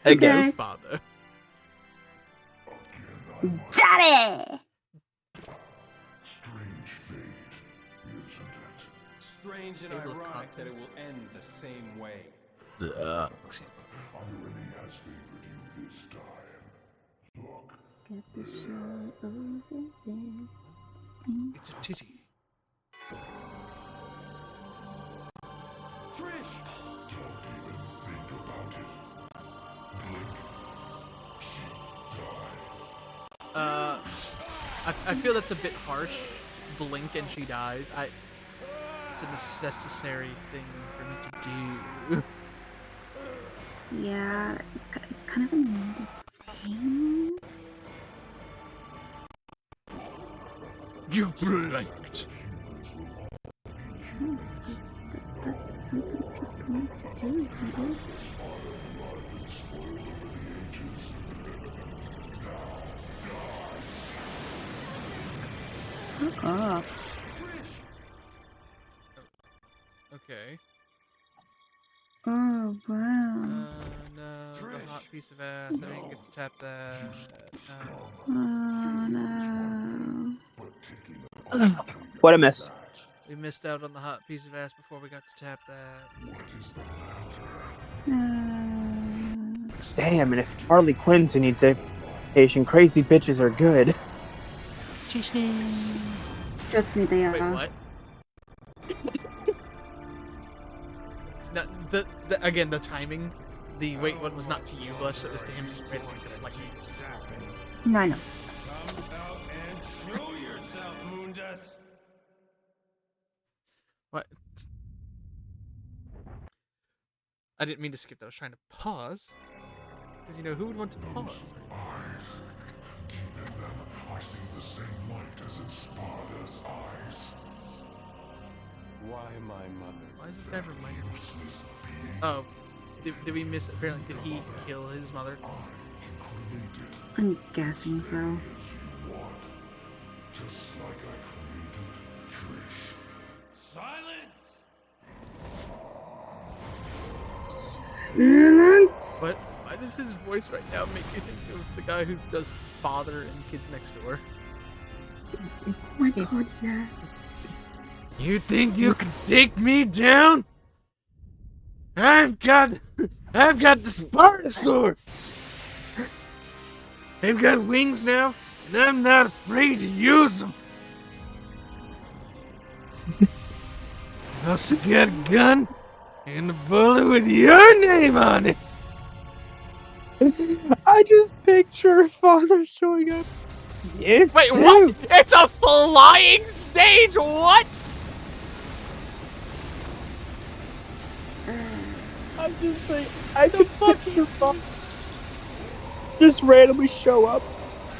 Again, father. Daddy! Strange fate, isn't it? Strange and Table of ironic that it contents. will end the same way. Irony has favored you this time. Look, Get the show over there. It's a titty. Trish! don't even think about it. Blink, she dies. I feel that's a bit harsh. Blink and she dies. It's a necessary thing for me to do. Yeah, it's kind of a needed thing. You blinked. Yes, 'cause that's something people need to do, right? Fuck off. Okay. Oh, wow. No, the hot piece of ass. I didn't get to tap that. Oh, no. What a miss. We missed out on the hot piece of ass before we got to tap that. Damn, and if Harley Quinn's any dictation, crazy bitches are good. Trust me, they are. Wait, what? No, again, the timing. The wait, what was not to you, Blush, that was to him just randomly deflecting. No, I know. Come out and show yourself, Moondust! What? I didn't mean to skip that. I was trying to pause. Because, who would want to pause? Eyes. Deep in them, I see the same light as its Sparda's eyes. Why my mother? Why is this guy reminding me? Oh, did we miss? Apparently, did he kill his mother? I'm guessing so. Just like I created Trish. Silence! does his voice right now make you think of the guy who does Father in Kids Next Door? Oh my god, yeah. You think you can take me down? I've got the Spartosaur! They've got wings now, and I'm not afraid to use them. I've also got a gun and a bullet with your name on it. I just picture Father showing up. Yeah. Wait, what? It's a flying stage. What? I'm just like, I can picture Father just randomly show up.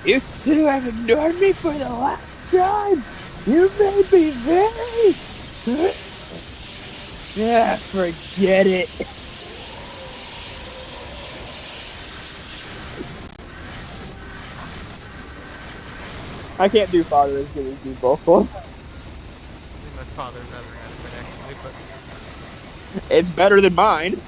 You two have ignored me for the last time. You made me very. Yeah, forget it. I can't do Father as good as you vocal. I think my father's rather adequate, actually, but It's better than mine.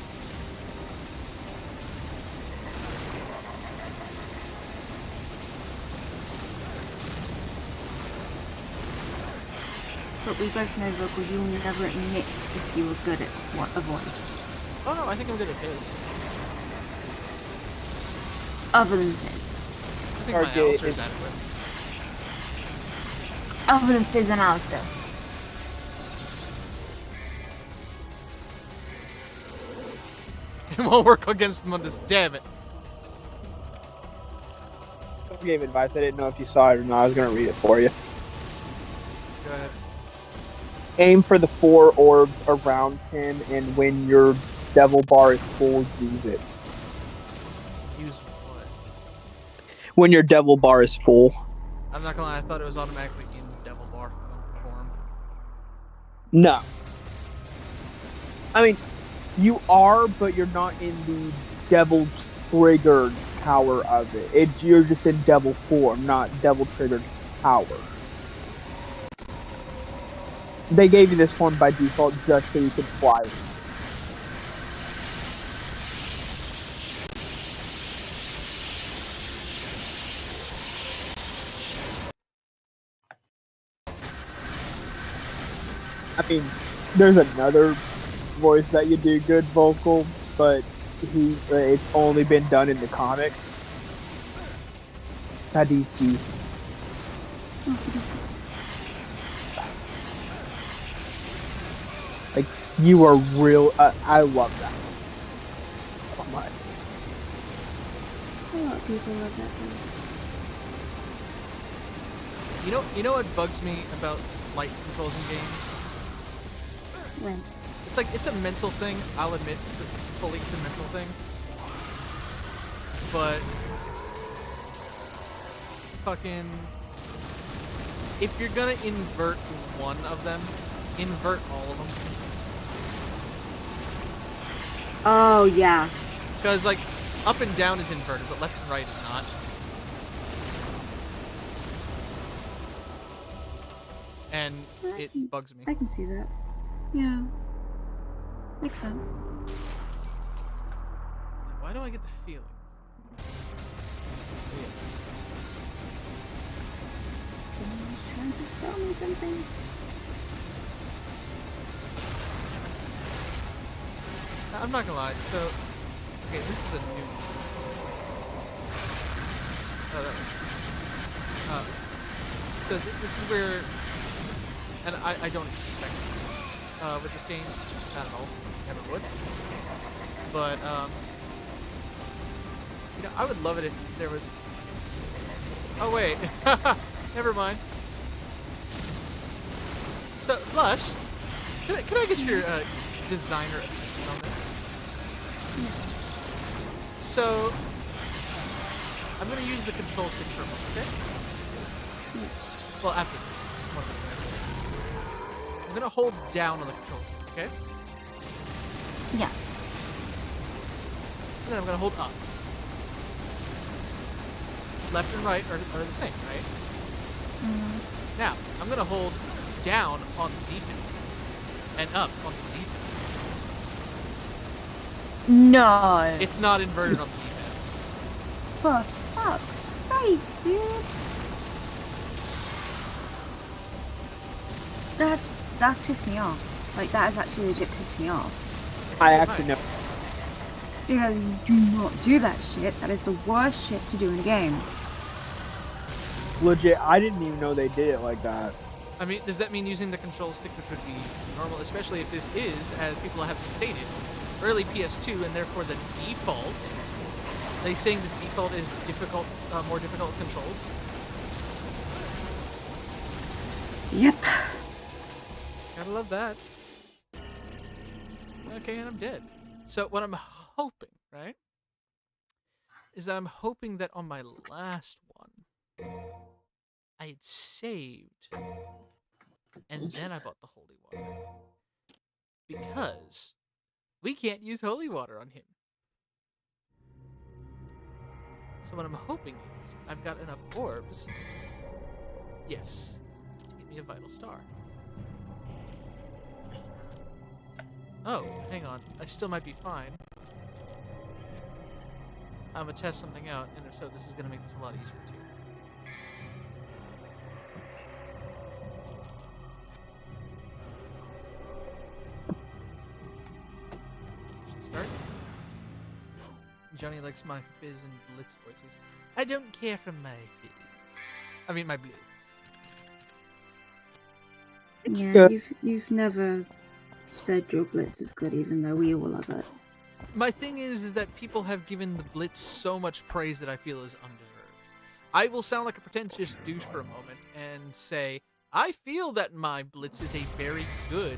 But we both know, Vocal, you'll never admit if you were good at a voice. oh no, I think I'm good at his. Other than Fizz. I think my Alistair's adequate. Other than Fizz and Alistair. It won't work against Mundus, damn it. I gave advice. I didn't know if you saw it or not. I was going to read it for you. Go ahead. Aim for the 4 orbs around him, and when your devil bar is full, use it. Use what? When your devil bar is full. I'm not gonna lie, I thought it was automatically in Devil Bar form. No. I mean, you are, but you're not in the devil triggered power of it. You're just in devil form, not devil triggered power. They gave you this form by default just so you could fly. I mean, there's another voice that you do good vocal, but it's only been done in the comics. Hadiki. Like, you are real. I love that. So much. A lot of people love that voice. You know what bugs me about light controls in games? When? It's a mental thing. I'll admit it's a mental thing. But fucking, if you're gonna invert one of them, invert all of them. Oh, yeah. Because like up and down is inverted, but left and right is not. And it bugs me. I can see that. Yeah. Makes sense. Why do I get the feeling? Someone's trying to sell me something. I'm not gonna lie. So, okay, this is a new. So this is where, and I don't expect this with this game, not at all. Never would. But you know, I would love it if there was. Oh wait, never mind. So Lush, can I get your designer opinion on this? So I'm gonna use the control stick for a moment, okay? Well, after this, I'm gonna hold down on the control stick, okay? Yes. And then I'm gonna hold up. Left and right are the same, right? Mm-hmm. Now, I'm gonna hold down on the D-pad and up on the D-pad. No. It's not inverted on the D-pad. For fuck's sake, dude. That's pissed me off. Like, that has actually legit pissed me off. I actually know. Because you do not do that shit. That is the worst shit to do in a game. Legit, I didn't even know they did it like that. I mean, does that mean using the control stick, which would be normal, especially if this is, as people have stated, early PS2, and therefore the default? Are they saying the default is difficult, more difficult controls? Yep. Gotta love that. Okay, and I'm dead. So what I'm hoping, right, is that I'm hoping that on my last one, I had saved, and then I bought the holy water. Because we can't use holy water on him. So what I'm hoping is I've got enough orbs, yes, to give me a vital star. Oh, hang on. I still might be fine. I'm gonna test something out, and if so, this is gonna make this a lot easier too. Should start. Johnny likes my fizz and blitz voices. I don't care for my fizz. I mean my blitz. It's Yeah, good. you've never said your blitz is good, even though we all love it. My thing is that people have given the blitz so much praise that I feel is undeserved. I will sound like a pretentious douche for a moment and say, I feel that my blitz is a very good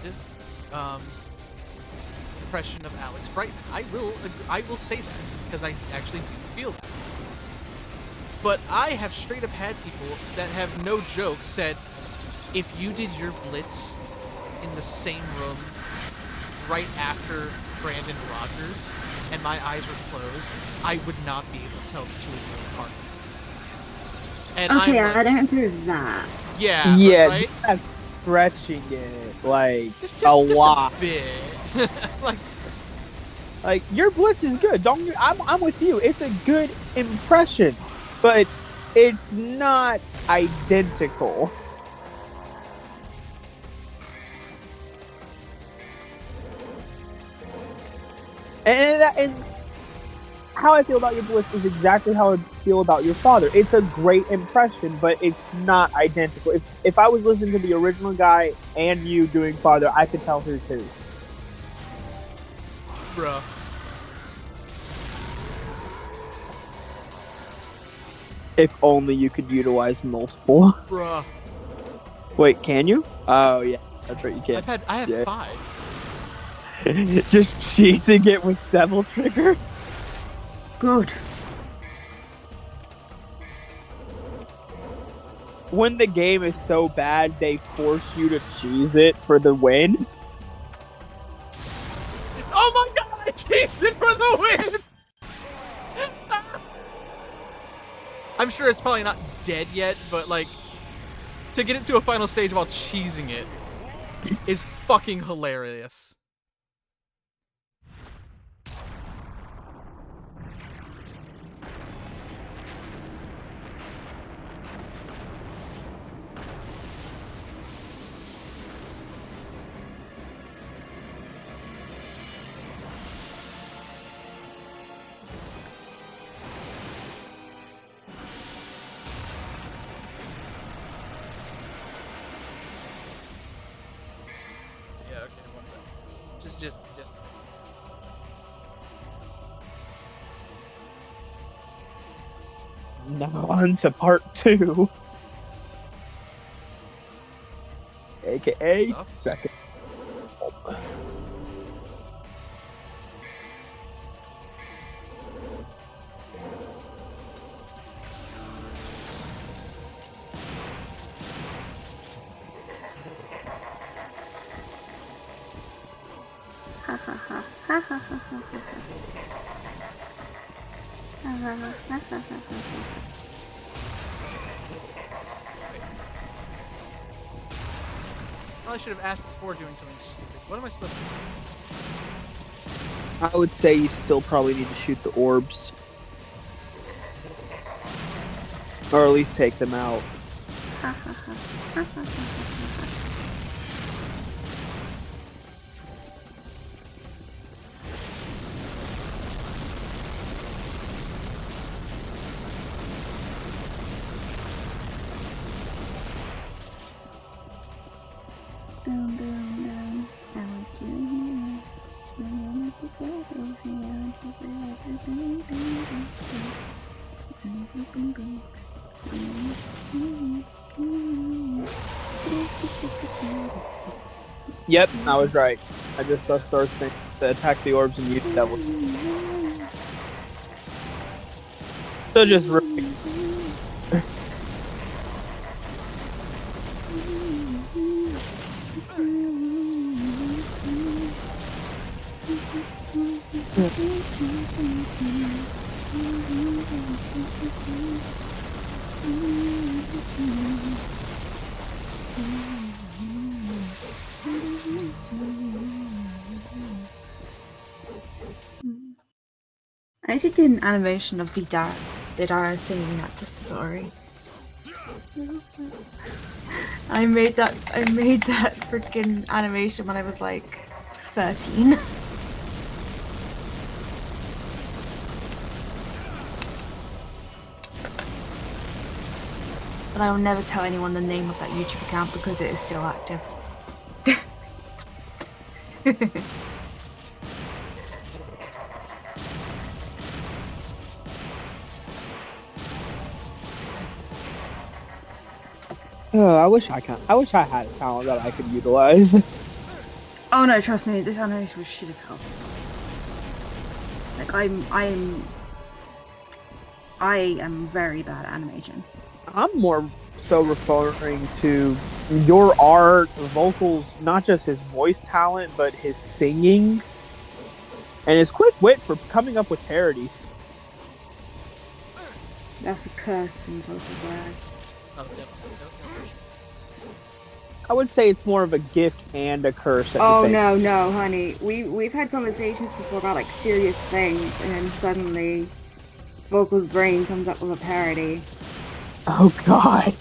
impression of Alex Brighton. I will say that, because I actually do feel that. But I have straight up had people that have no joke said, if you did your blitz in the same room right after Brandon Rogers and my eyes were closed, I would not be able to tell the two of them apart. And Okay, I'm like, I don't agree with that. yeah, Yeah, right? that's stretching it like Just a lot. a bit. Like your blitz is good. I'm with you. It's a good impression, but it's not identical. And how I feel about your blitz is exactly how I feel about your father. It's a great impression, but it's not identical. If I was listening to the original guy and you doing father, I could tell who's who. Bruh. If only you could utilize multiple. Bruh. Wait, can you? Oh yeah, that's right, you can. I have Yeah. 5. Just cheesing it with Devil Trigger. Good. When the game is so bad, they force you to cheese it for the win. Oh my god, I changed it for the win! I'm sure it's probably not dead yet, but like, to get it to a final stage while cheesing it is fucking hilarious. Yeah, okay, one second. Just. Now on to part 2. AKA Stuff. second. Ha ha ha ha ha ha ha ha ha. Ha ha ha ha ha ha ha. I should have asked before doing something stupid. What am I supposed to do? I would say you still probably need to shoot the orbs. Or at least take them out. Boom, boom, boom. I want you here. Yep, I was right. I just saw stars to attack the orbs and use devil. So just I actually did an animation of Didara singing that to Sorry. I made that freaking animation when I was like 13. But I will never tell anyone the name of that YouTube account because it is still active. I wish I had a talent that I could utilize. Oh no, trust me, this animation was shit as hell. Like I am very bad at animation. I'm more so referring to your art, vocals, not just his voice talent, but his singing and his quick wit for coming up with parodies. That's a curse in vocals eyes. Oh, yep. I would say it's more of a gift and a curse. Oh no, honey. We've had conversations before about like serious things, and then suddenly, Vocal's brain comes up with a parody. Oh God.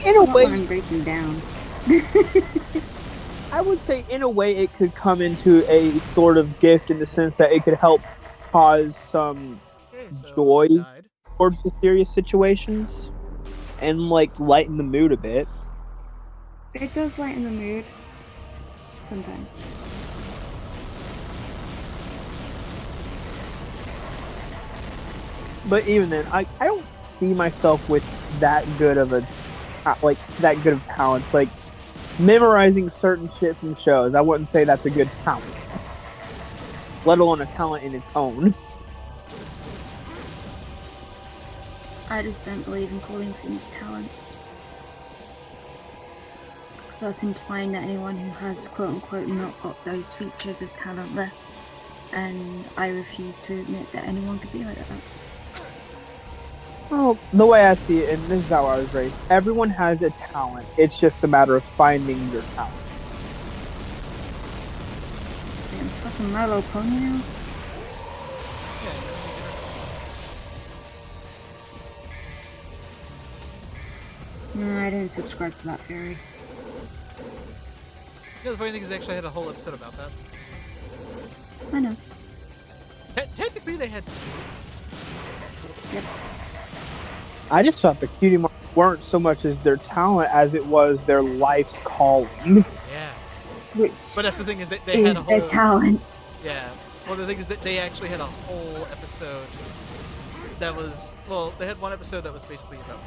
In a way, I'm breaking down. I would say in a way it could come into a sort of gift in the sense that it could help cause some joy towards the serious situations and like lighten the mood a bit. It does lighten the mood sometimes. But even then, I don't see myself with that good of talent. Like memorizing certain shit from shows, I wouldn't say that's a good talent, let alone a talent in its own. I just don't believe in calling things talents. That's implying that anyone who has quote-unquote not got those features is talentless, and I refuse to admit that anyone could be like that. Well, the way I see it, and this is how I was raised, everyone has a talent. It's just a matter of finding your talent. Damn fucking Milo Pony now. No, I didn't subscribe to that theory. You know, the funny thing is, they actually had a whole episode about that. I know. Technically, they had two. Yep. I just thought the cutie marks weren't so much as their talent as it was their life's calling. Yeah. Which but that's the thing is that they had a whole... their talent. Yeah. Well, the thing is that they actually had a whole episode that was... Well, they had one episode that was basically about...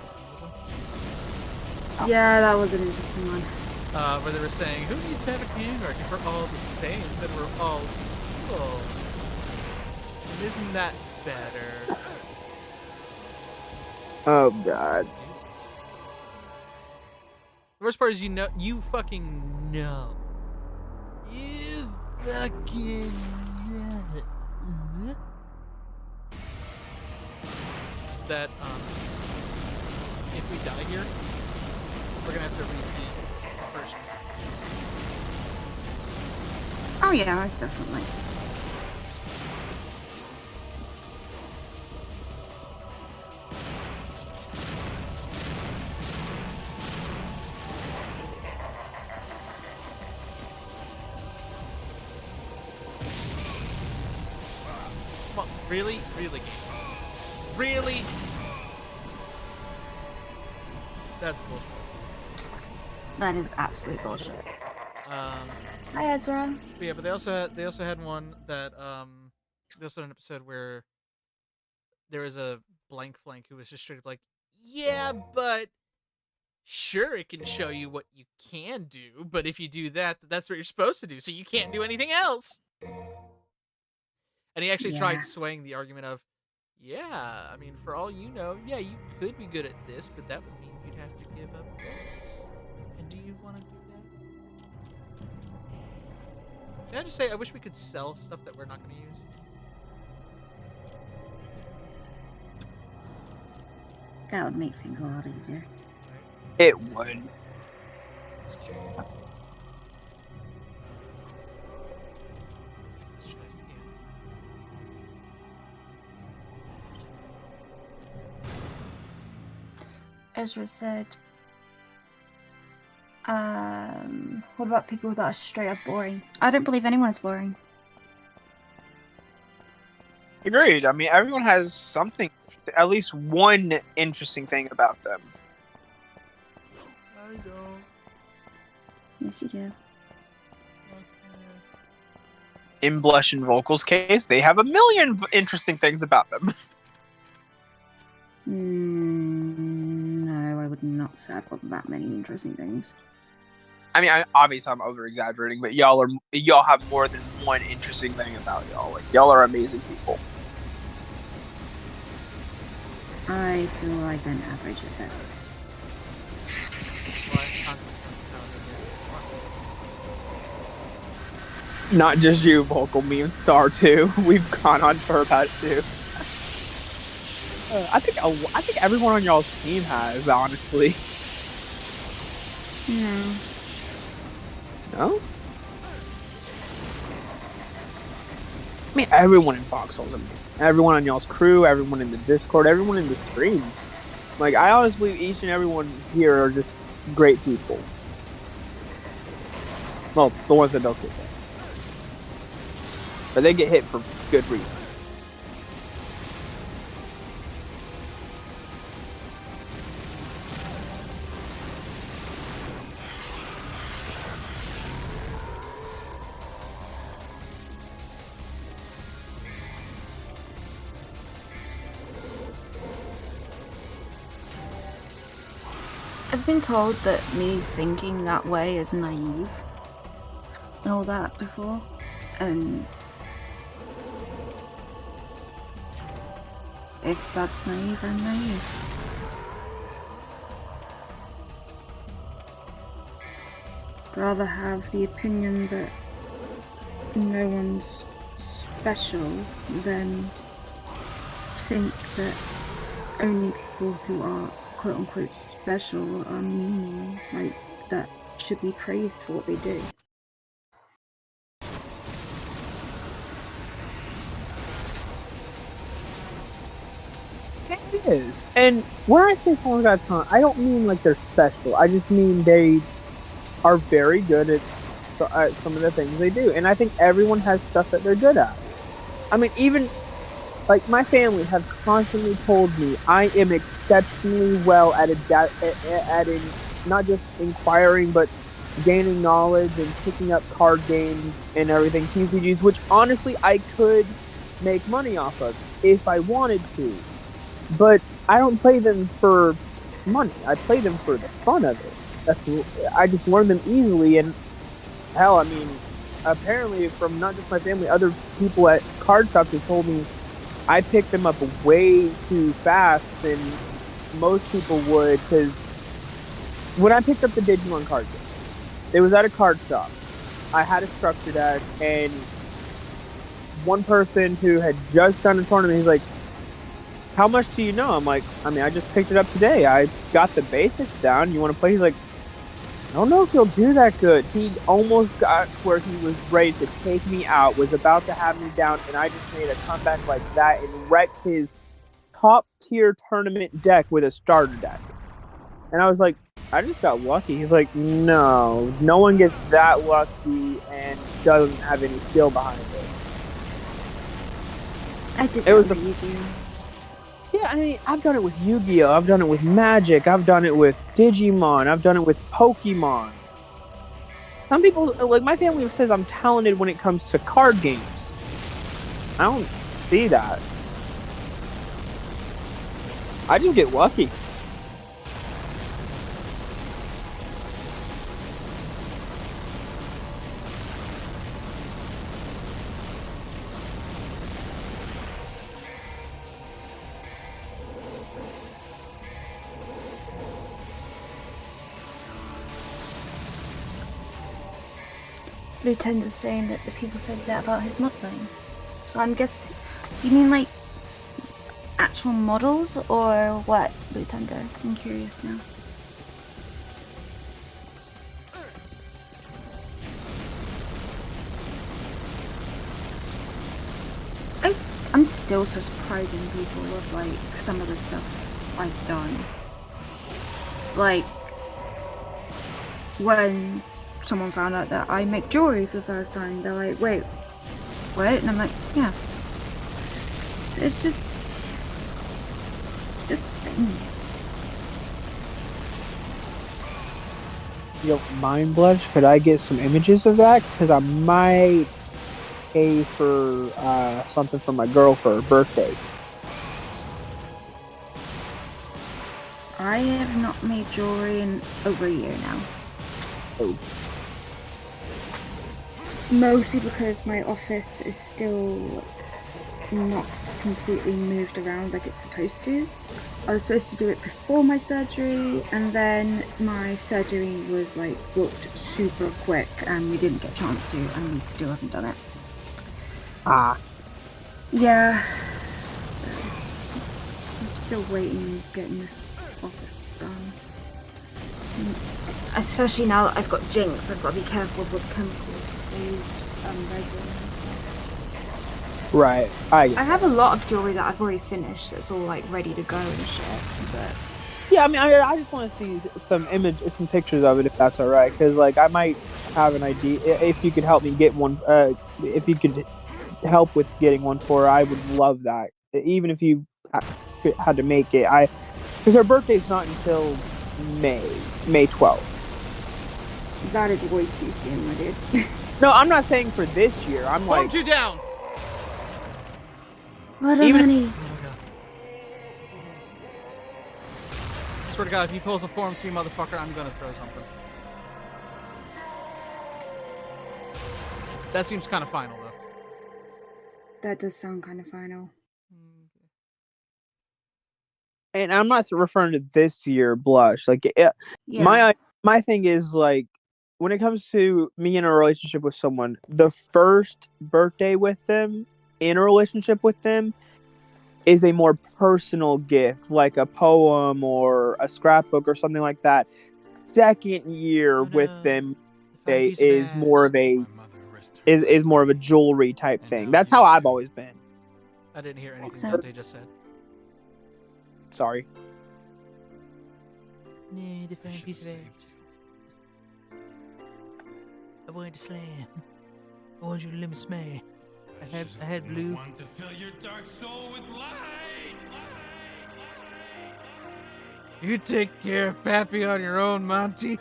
Yeah, that was an interesting one. Where they were saying, who needs to have a community mark if we're all the same, then we're all equal. And isn't that better? Oh God. The worst part is you fucking know. You fucking know. That, if we die here, we're gonna have to read the first one. Oh yeah, most definitely. Come on, really? Really, game? Really? That's bullshit. That is absolute bullshit. Hi, Ezra. But yeah, but they also had one that they also had an episode where there was a blank flank who was just straight up like, yeah, but sure, it can show you what you can do, but if you do that, that's what you're supposed to do, so you can't do anything else. And he actually tried swaying the argument of, yeah, I mean, for all you know, yeah, you could be good at this, but that would mean you'd have to give up this. And do you want to do that? Can I just say, I wish we could sell stuff that we're not going to use. That would make things a lot easier. It would. Ezra said, what about people that are straight up boring? I don't believe anyone is boring. Agreed. I mean, everyone has something, at least one interesting thing about them. I don't. Yes, you do. In Blush and Vocal's case, they have a million interesting things about them. No, I would not say I've got that many interesting things. I mean, obviously I'm over exaggerating, but y'all have more than one interesting thing about y'all. Like, y'all are amazing people. I feel like I'm average at best. Not just you, Vocal, me and Star too. We've gone on for about it too. I think everyone on y'all's team has, honestly. No. No? I mean, everyone in Foxhole's amazing. Everyone on y'all's crew, everyone in the Discord, everyone in the streams. Like, I honestly believe each and everyone here are just great people. Well, the ones that don't get hit. But they get hit for good reason. I've been told that me thinking that way is naive and all that before, and if that's naive, I'm naive. I'd rather have the opinion that no one's special than think that only people who are quote-unquote special are meaning, like, that should be praised for what they do. It is. And when I say someone got talent, I don't mean like they're special. I just mean they are very good at some of the things they do. And I think everyone has stuff that they're good at. I mean, even like my family have constantly told me I am exceptionally well at not just inquiring, but gaining knowledge and picking up card games and everything, TCGs, which honestly I could make money off of if I wanted to. But I don't play them for money. I play them for the fun of it. I just learn them easily, and hell, I mean, apparently from not just my family, other people at card shops have told me I picked them up way too fast than most people would, because when I picked up the Digimon card game, it was at a card shop. I had a structure deck, and one person who had just done a tournament, he's like, how much do you know? I'm like, I mean, I just picked it up today. I got the basics down. You want to play? He's like, I don't know if he'll do that good. He almost got where he was ready to take me out, was about to have me down, and I just made a comeback like that and wrecked his top-tier tournament deck with a starter deck. And I was like, I just got lucky. He's like, no one gets that lucky and doesn't have any skill behind it. I did It was that with Yu-Gi-Oh! Yeah, I mean, I've done it with Yu-Gi-Oh! I've done it with Magic. I've done it with Digimon. I've done it with Pokemon. Some people, like my family, says I'm talented when it comes to card games. I don't see that. I just get lucky. Blue Tender's saying that the people said that about his modeling. So I'm guessing, do you mean like actual models or what, Blue Tender? I'm curious now. I'm still so surprising people with like some of the stuff I've done. Like when someone found out that I make jewelry for the first time, they're like, wait, what? And I'm like, yeah. It's just You don't mind, Blush? Could I get some images of that? Because I might pay for something for my girl for her birthday. I have not made jewelry in over a year now. Oh. Mostly because my office is still not completely moved around like it's supposed to. I was supposed to do it before my surgery, and then my surgery was like booked super quick, and we didn't get a chance to, and we still haven't done it. Ah. Yeah. I'm still waiting, getting this office done. Especially now that I've got Jinx, I've got to be careful with chemicals because I use resin and stuff. Right. I have a lot of jewelry that I've already finished that's all like ready to go and shit, but yeah, I mean, I just want to see some pictures of it if that's all right, because like I might have an idea. If you could help me get one, if you could help with getting one for her, I would love that. Even if you had to make it, because her birthday's not until May 12th. That is way too soon, my dude. No, I'm not saying for this year. I'm like, Won't you down? What Even- money? Oh my god. I swear to god, if he pulls a Form 3 motherfucker, I'm gonna throw something. That seems kind of final, though. That does sound kind of final. and I'm not referring to this year, Blush. Like, my thing is like, when it comes to me in a relationship with someone, the first birthday with them, in a relationship with them, is a more personal gift, like a poem or a scrapbook or something like that. Second year with them is more of a jewelry type thing. That's how I've always been. I didn't hear anything that they just said. Sorry. Need a fine piece of egg. I wanted to slam. I wanted you to let me smash. I had blue. Want to fill your dark soul with light. You take care of Pappy on your own, Monty.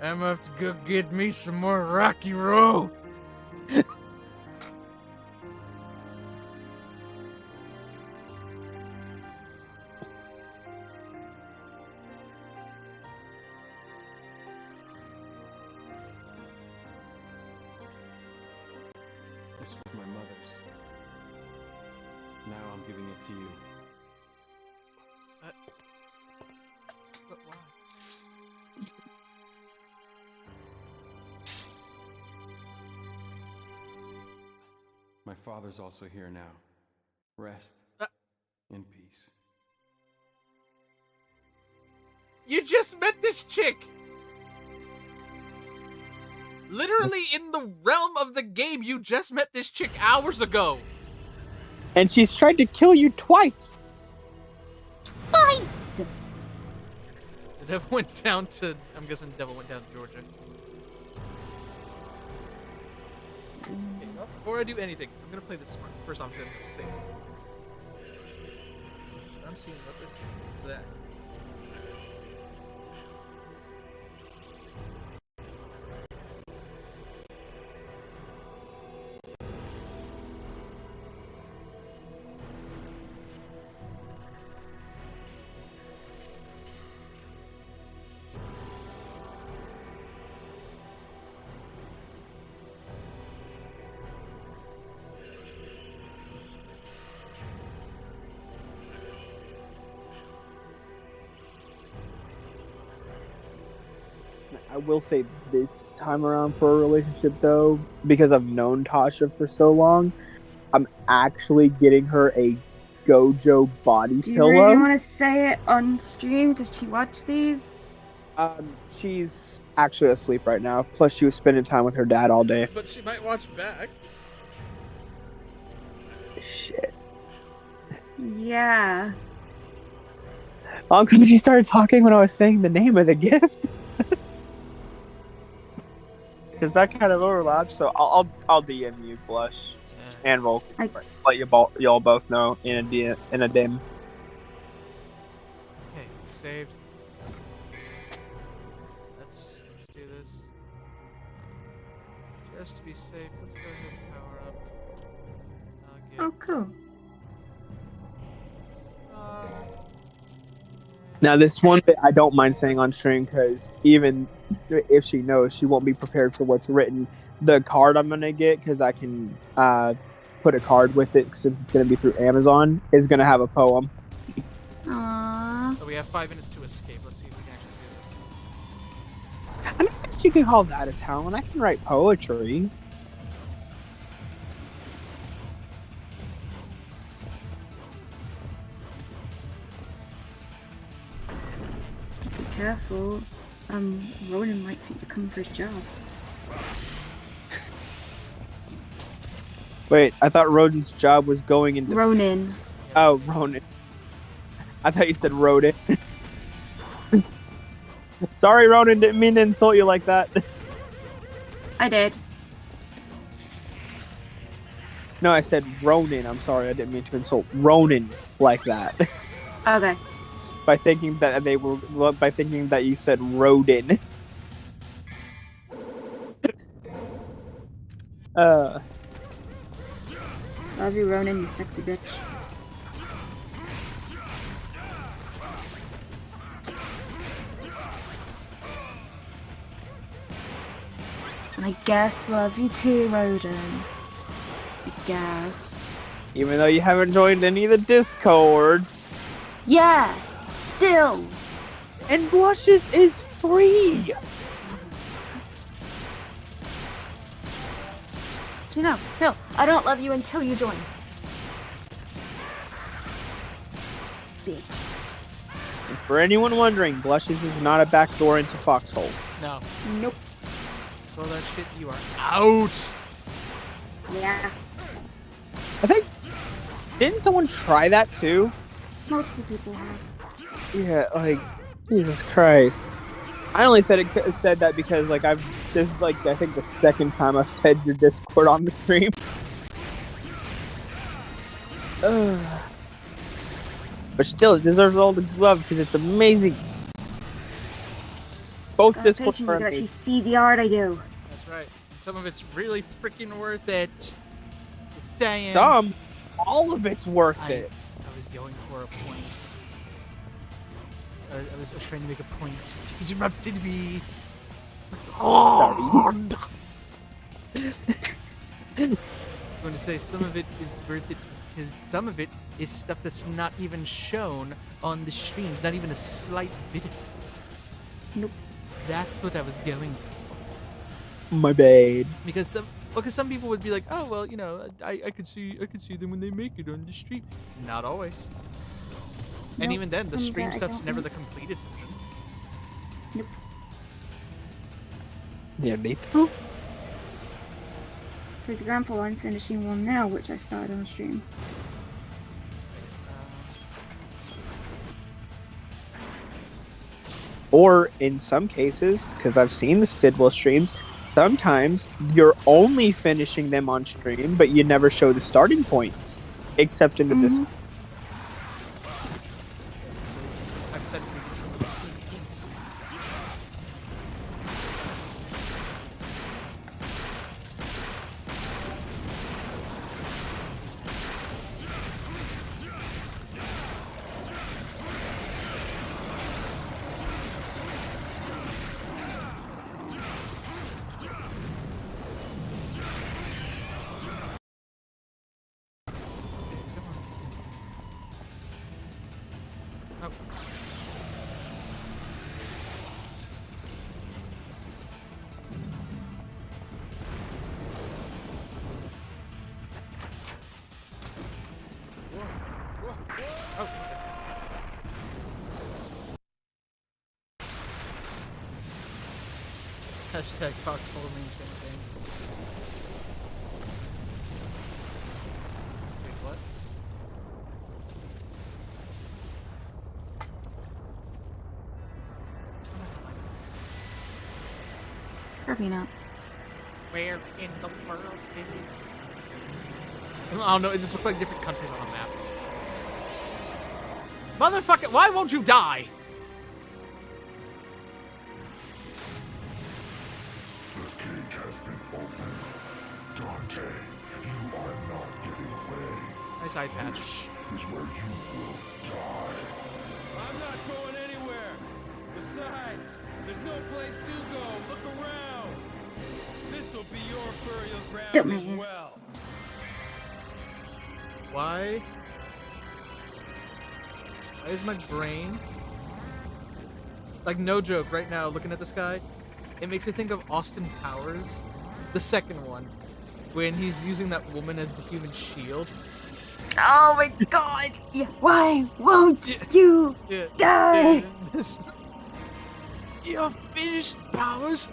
I'm gonna have to go get me some more Rocky Road. This was my mother's. Now I'm giving it to you. But why? My father's also here now. Rest in peace. You just met this chick. Literally in the realm of the game, you just met this chick hours ago. And she's tried to kill you twice. Twice! The devil went down to, I'm guessing the devil went down to Georgia. Okay, well, before I do anything, I'm gonna play this smart. First off, I'm gonna save. I'm seeing what this is that. I will say this time around for a relationship, though, because I've known Tasha for so long, I'm actually getting her a Gojo body Do you pillow. really want to say it on stream? Does she watch these? She's actually asleep right now. Plus, she was spending time with her dad all day. But she might watch back. Shit. Yeah. Uncle, she started talking when I was saying the name of the gift. Because that kind of overlaps, so I'll DM you, Blush, and we'll let y'all both know in a dim. Okay, saved. Let's do this. Just to be safe, let's go ahead and power up. Oh, cool. Now, this one bit I don't mind saying on stream, because even if she knows, she won't be prepared for what's written. The card I'm going to get, because I can put a card with it since it's going to be through Amazon, is going to have a poem. Aww. So we have 5 minutes to escape. Let's see if we can actually do this. I mean, I guess you could call that a talent. I can write poetry. Be careful. Ronan might think you're coming for his job. Wait, I thought Rodin's job was going into... Ronin. Oh, Ronin. I thought you said Rodin. Sorry, Ronin, didn't mean to insult you like that. I did. No, I said Ronin. I'm sorry, I didn't mean to insult Ronin like that. Okay. By thinking that you said Rodin. Love you, Ronan, you sexy bitch. And I guess love you too, Roden. I guess. Even though you haven't joined any of the Discords. Yeah! Still! And Blushes is free! Do you know? No, I don't love you until you join. Bitch. And for anyone wondering, Blushes is not a backdoor into Foxhole. No. Nope. All that shit, you are out! Yeah. I think... Didn't someone try that too? Multiple people have. Yeah, like... Jesus Christ. I only said that because, like, this is, like, I think the second time I've said your Discord on the stream. But still, it deserves all the love because it's amazing. Both Discords You are can actually amazing. see the art I do. That's right. Some of it's really freaking worth it. Just saying. Some, all of it's worth it. I was going for a point. I was trying to make a point. He interrupted me. Oh. I'm going to say some of it is worth it because some of it is stuff that's not even shown on the streams, not even a slight bit. Nope. That's what I was going for. My bad. Because some people would be like, oh well, you know, I could see them when they make it on the stream. Not always. And Nope, even then, the some of stream that I stuff's don't never know. the completed version. Nope. Yeah, Nathan? For example, I'm finishing one now, which I started on stream. Or in some cases, because I've seen the Stidwell streams, sometimes you're only finishing them on stream, but you never show the starting points, except in the Discord. Hypothetically, Hashtag foxhole maintain thing. Wait, what? Probably not. Where in the world is... I don't know, it just looked like different countries on a map. Motherfucker, why won't you die? The gate has been opened. Dante, you are not getting away. Nice eye patch. This is where you will die. I'm not going anywhere. Besides, there's no place to go. Look around. This will be your burial ground as Dumbass. well. Why is my brain... Like, no joke, right now, looking at this guy, it makes me think of Austin Powers, the second one, when he's using that woman as the human shield. Oh my god! Yeah. Why won't you die? You're finished, Powers.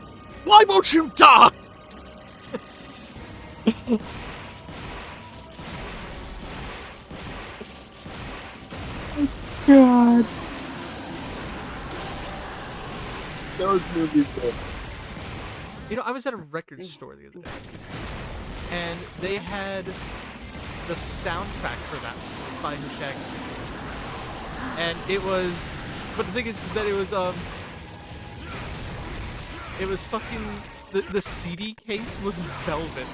Why won't you die? God. Those movies are... You know, I was at a record store the other day, and they had the soundtrack for that one, Spy Who Shagged Me. And it was, but the thing is that it was fucking, the CD case was velvet.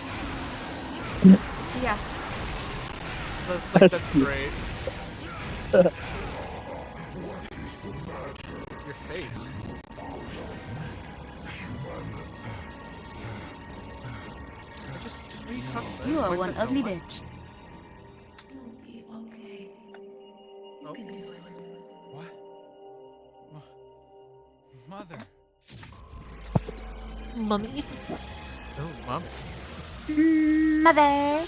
Yeah. That's great. Your face. I just You are one ugly bitch. You'll be okay. You Oh. can do it. What? Mother. Mummy. Oh, mom. Mother.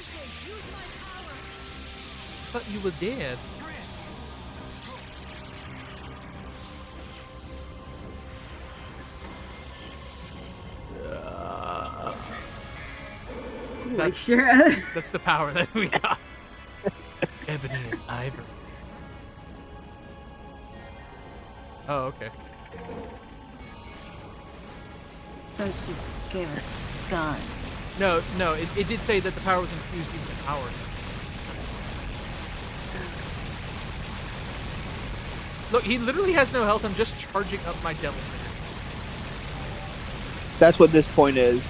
Thought you were dead. That's the power that we got. Ebony and ivory. Oh, okay. So she gave us guns. No, it did say that the power was infused into our guns. Look, he literally has no health. I'm just charging up my devil. That's what this point is.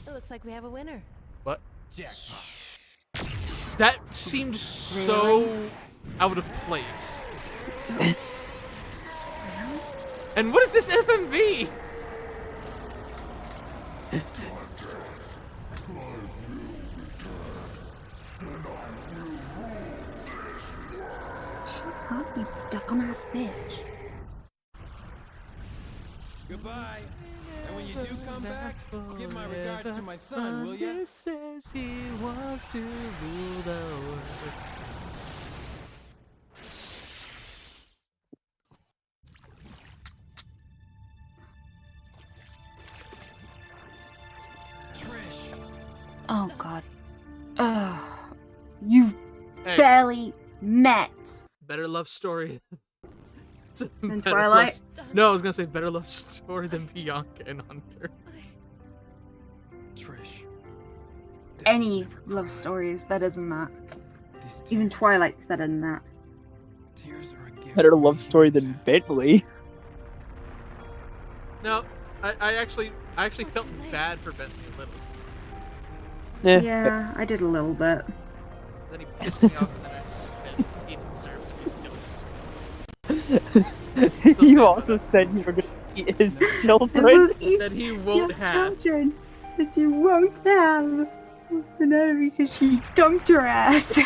It looks like we have a winner. What? Jackpot. That seemed so out of place. And what is this FMV? Shut up, you dumbass bitch. Goodbye. And when you do come back, give my regards to my son, will ya? He says he wants to rule the world. Trish. Oh You've Hey, barely met. better love story. It's a Than better Twilight? No, I was gonna say better love story than Bianca and Hunter. Trish. Any love story is better than that. Even Twilight's better than that. Tears are a gift. Better love story than Bentley. No, I actually felt bad for Bentley a little. Yeah, I did a little bit. Then he pissed me off, and then I said he deserved it. You also said you were going to eat his children. That he won't have. Children that you won't have. No, because she dumped her ass.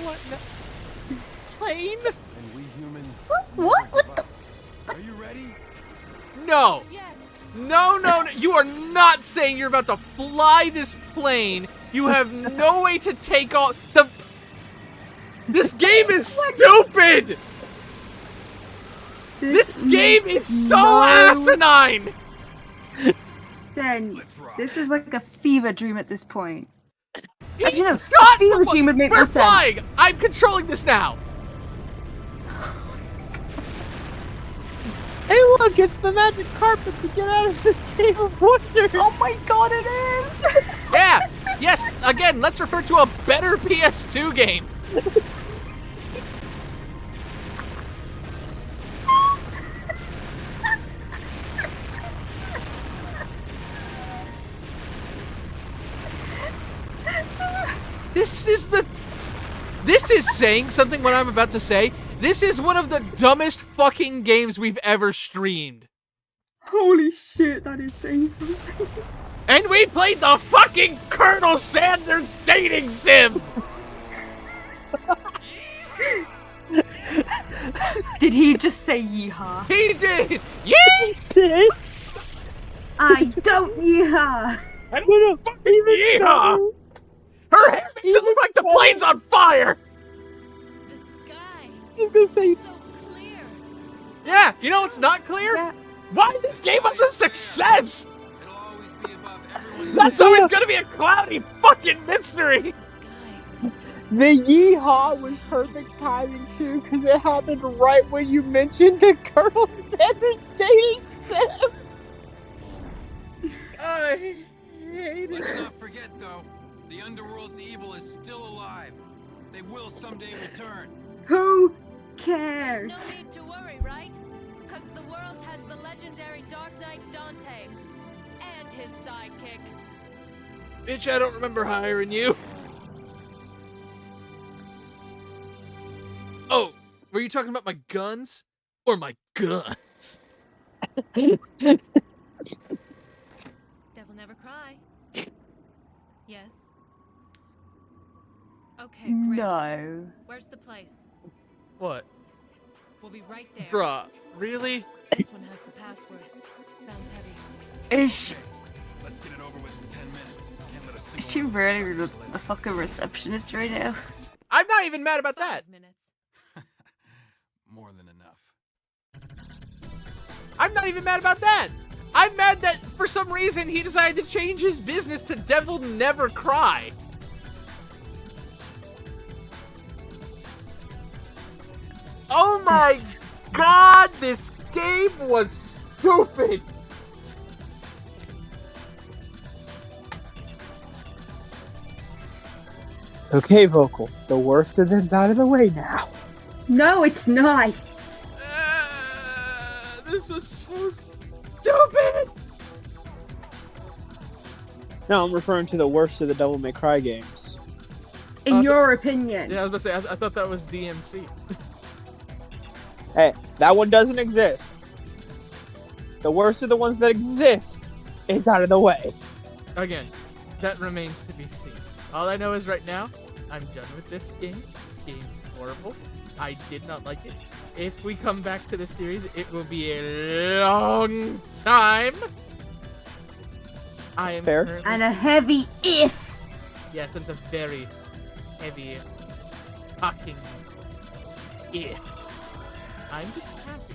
What? No. Plane? And we humans. What? What the? Are you ready? No. Yes. No, no, no. You are not saying you're about to fly this plane. You have no way to take off the. This game is stupid. This game is so asinine. Sense. This is like a fever dream at this point. He Actually, no, a shot fever someone. dream would make We're more sense. flying. I'm controlling this now. Hey, look, it's the magic carpet to get out of the Cave of Wonders. Oh my god, it is! Yeah. Yes. Again, let's refer to a better PS2 game. This is saying something what I'm about to say. This is one of the dumbest fucking games we've ever streamed. Holy shit, that is saying something. And we played the fucking Colonel Sanders dating sim! Did he just say yeehaw? He did! Yeah! I don't yeehaw! I don't fucking yeehaw! Her hair makes it look like the plane's on fire! The sky. I was gonna say, So clear. Yeah, you know what's not clear? Why this game was a success! It'll always be above everyone's. That's always gonna be a cloudy fucking mystery! The sky. the yeehaw was perfect timing too, because it happened right when you mentioned the Colonel Sanders dating sim. I hate Let's it. not forget, though, the underworld's evil is still alive. They will someday return. Who There's cares? no need to worry, right? Because the world has the legendary Dark Knight Dante and his sidekick. Bitch, I don't remember hiring you. Oh, were you talking about my guns? Or my guns? Devil never cry. Yes. Okay, great. No. Where's the place? What? We'll be right there. Bruh, really? This one has the password. Sounds heavy. Is Let's get it over with in 10 minutes. Can't let a single she one of us really suffer a this fucking receptionist right now? I'm not even mad about that. 5 minutes. later. More than enough. I'm not even mad about that. I'm mad that for some reason he decided to change his business to Devil Never Cry. Oh my god, this game was stupid. Okay, Vocal, the worst of them's out of the way now. No, it's not. This was so stupid. No, I'm referring to the worst of the Devil May Cry games. In your opinion. Yeah, I was about to say, I thought that was DMC. Hey, that one doesn't exist. The worst of the ones that exist is out of the way. Again, that remains to be seen. All I know is right now, I'm done with this game. This game's horrible. I did not like it. If we come back to the series, it will be a long time. I am Fair. currently- And a heavy if. Yes, it's a very heavy fucking if. I'm just happy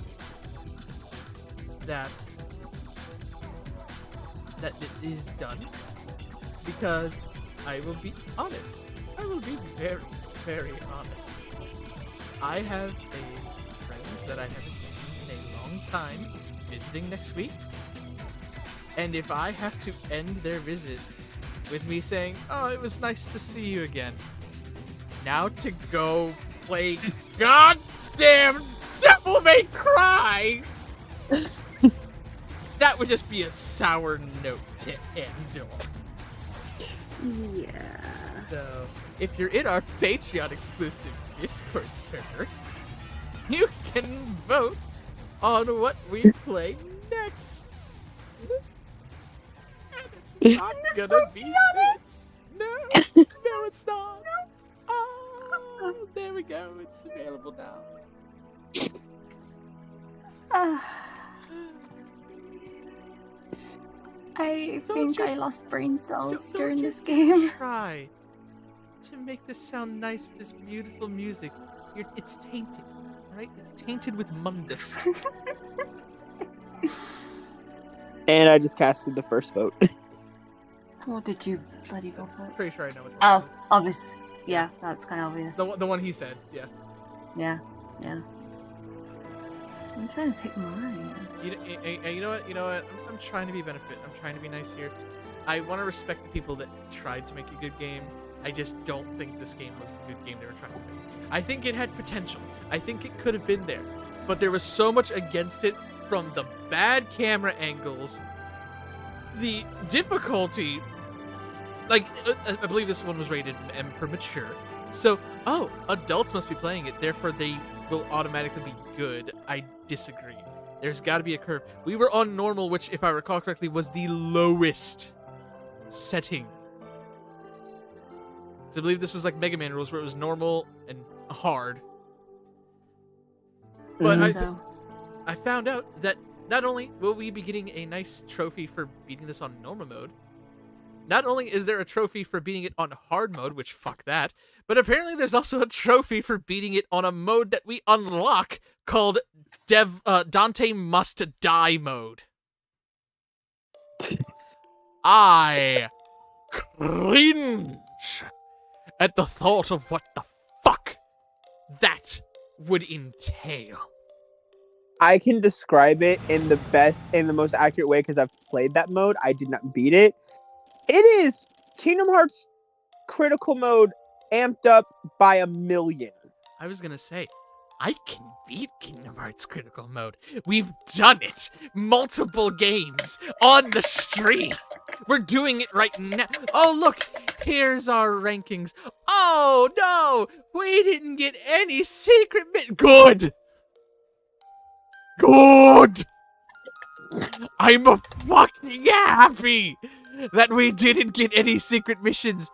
that that it is done, because I will be honest. I will be very, very honest. I have a friend that I haven't seen in a long time visiting next week, and if I have to end their visit with me saying, "Oh, it was nice to see you again," now to go play goddamn Devil May Cry, that would just be a sour note to end on. Yeah. So, if you're in our Patreon exclusive Discord server, you can vote on what we play next. And it's not gonna be this. No, no, it's not. Oh, there we go. It's available now. I Don't think you- I lost brain cells Don't during you this game. Try to make this sound nice with this beautiful music. It's tainted, right? It's tainted with Mundus. And I just casted the first vote. What did you bloody vote for? Pretty sure I know which one. Oh, it is. obvious. Yeah, that's kind of obvious. The one he said, yeah. Yeah, yeah. I'm trying to pick mine. You know what? I'm trying to be benefit. I'm trying to be nice here. I want to respect the people that tried to make a good game. I just don't think this game was the good game they were trying to make. I think it had potential. I think it could have been there. But there was so much against it, from the bad camera angles, the difficulty. Like, I believe this one was rated M for mature. So, adults must be playing it, therefore they will automatically be good. I disagree. There's got to be a curve. We were on normal, which, if I recall correctly, was the lowest setting. So I believe this was like Mega Man rules, where it was normal and hard. But I found out that not only will we be getting a nice trophy for beating this on normal mode, not only is there a trophy for beating it on hard mode, which fuck that, but apparently there's also a trophy for beating it on a mode that we unlock called Dante Must Die mode. I cringe at the thought of what the fuck that would entail. I can describe it in the most accurate way because I've played that mode. I did not beat it. It is Kingdom Hearts critical mode amped up by 1,000,000. I was gonna say, I can beat Kingdom Hearts critical mode. We've done it multiple games on the stream. We're doing it right now. Oh, look, here's our rankings. Oh, no, we didn't get any secret Good. I'm fucking happy that we didn't get any secret missions.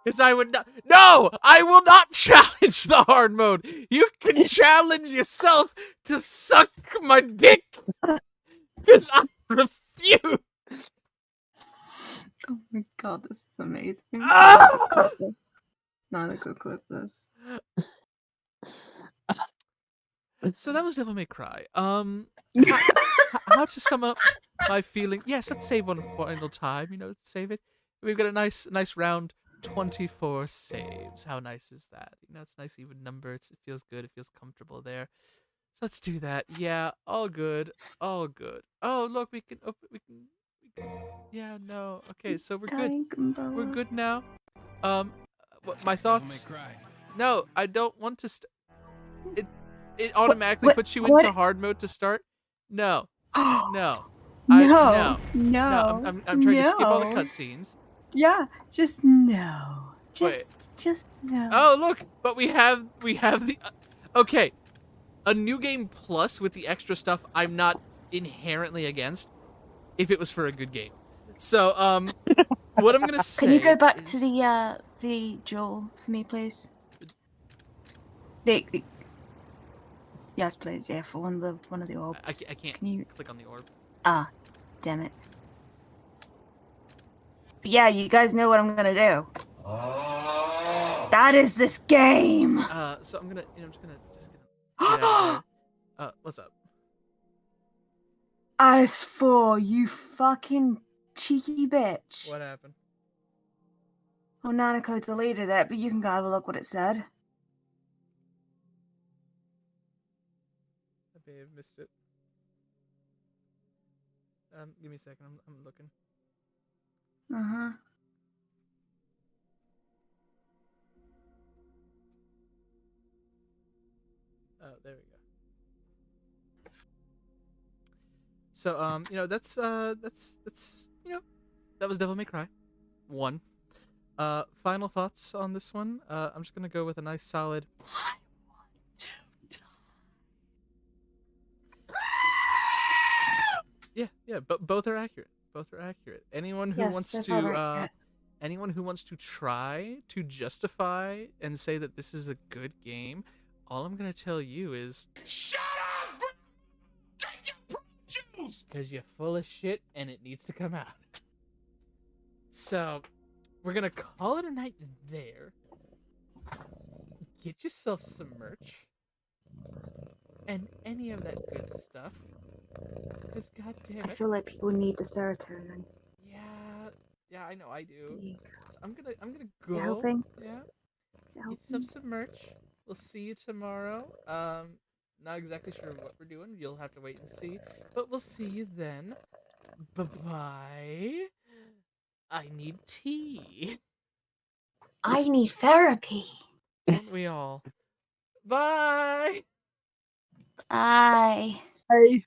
Because I would not. No! I will not challenge the hard mode. You can challenge yourself to suck my dick. Because I refuse. Oh my god, this is amazing. Ah! Not a good clip, this. So that was Devil May Cry. How to sum up my feeling? Yes, let's save one final time. Let's save it. We've got a nice round 24 saves. How nice is that? It's a nice even number. It feels good. It feels comfortable there. So let's do that. Yeah, all good. All good. Oh, look, we can. Yeah, no. Okay, so we're good. We're good now. What my thoughts? No, I don't want to. It automatically puts you into hard mode to start. No. No. No. I'm trying to skip all the cutscenes. Yeah, just no. Just no. Oh, look, but we have the okay. A new game plus with the extra stuff I'm not inherently against if it was for a good game. So, what I'm going to say Can you go back to the jewel for me, please? Yes, please. Yeah, for one of the orbs. I can't Can you click on the orb. Ah, damn it. But yeah, you guys know what I'm gonna do. That is this game. So I'm gonna, I'm just gonna get out of there. What's up? As for you fucking cheeky bitch. What happened? Oh, Nanako deleted it, but you can go have a look what it said. I may have missed it. Give me a second. I'm looking. Uh-huh. Oh, there we go. So, that's that was Devil May Cry 1. Final thoughts on this one? I'm just gonna go with a nice solid. Yeah, but both are accurate. Both are accurate. Anyone who Yes, wants both to are accurate. anyone who wants to try to justify and say that this is a good game, all I'm gonna tell you is Shut up! Drink your juice! because you're full of shit and it needs to come out. So, we're gonna call it a night there. Get yourself some merch and any of that good stuff. Because goddamn I it, feel like people need the serotonin. yeah, I know I do. Yeah. So I'm gonna Is it go. helping? Yeah, Is it get helping? yourself some merch. We'll see you tomorrow. Not exactly sure what we're doing. You'll have to wait and see. But we'll see you then. Bye-bye. I need tea. I need therapy. Don't we all? Bye! Bye. Hey.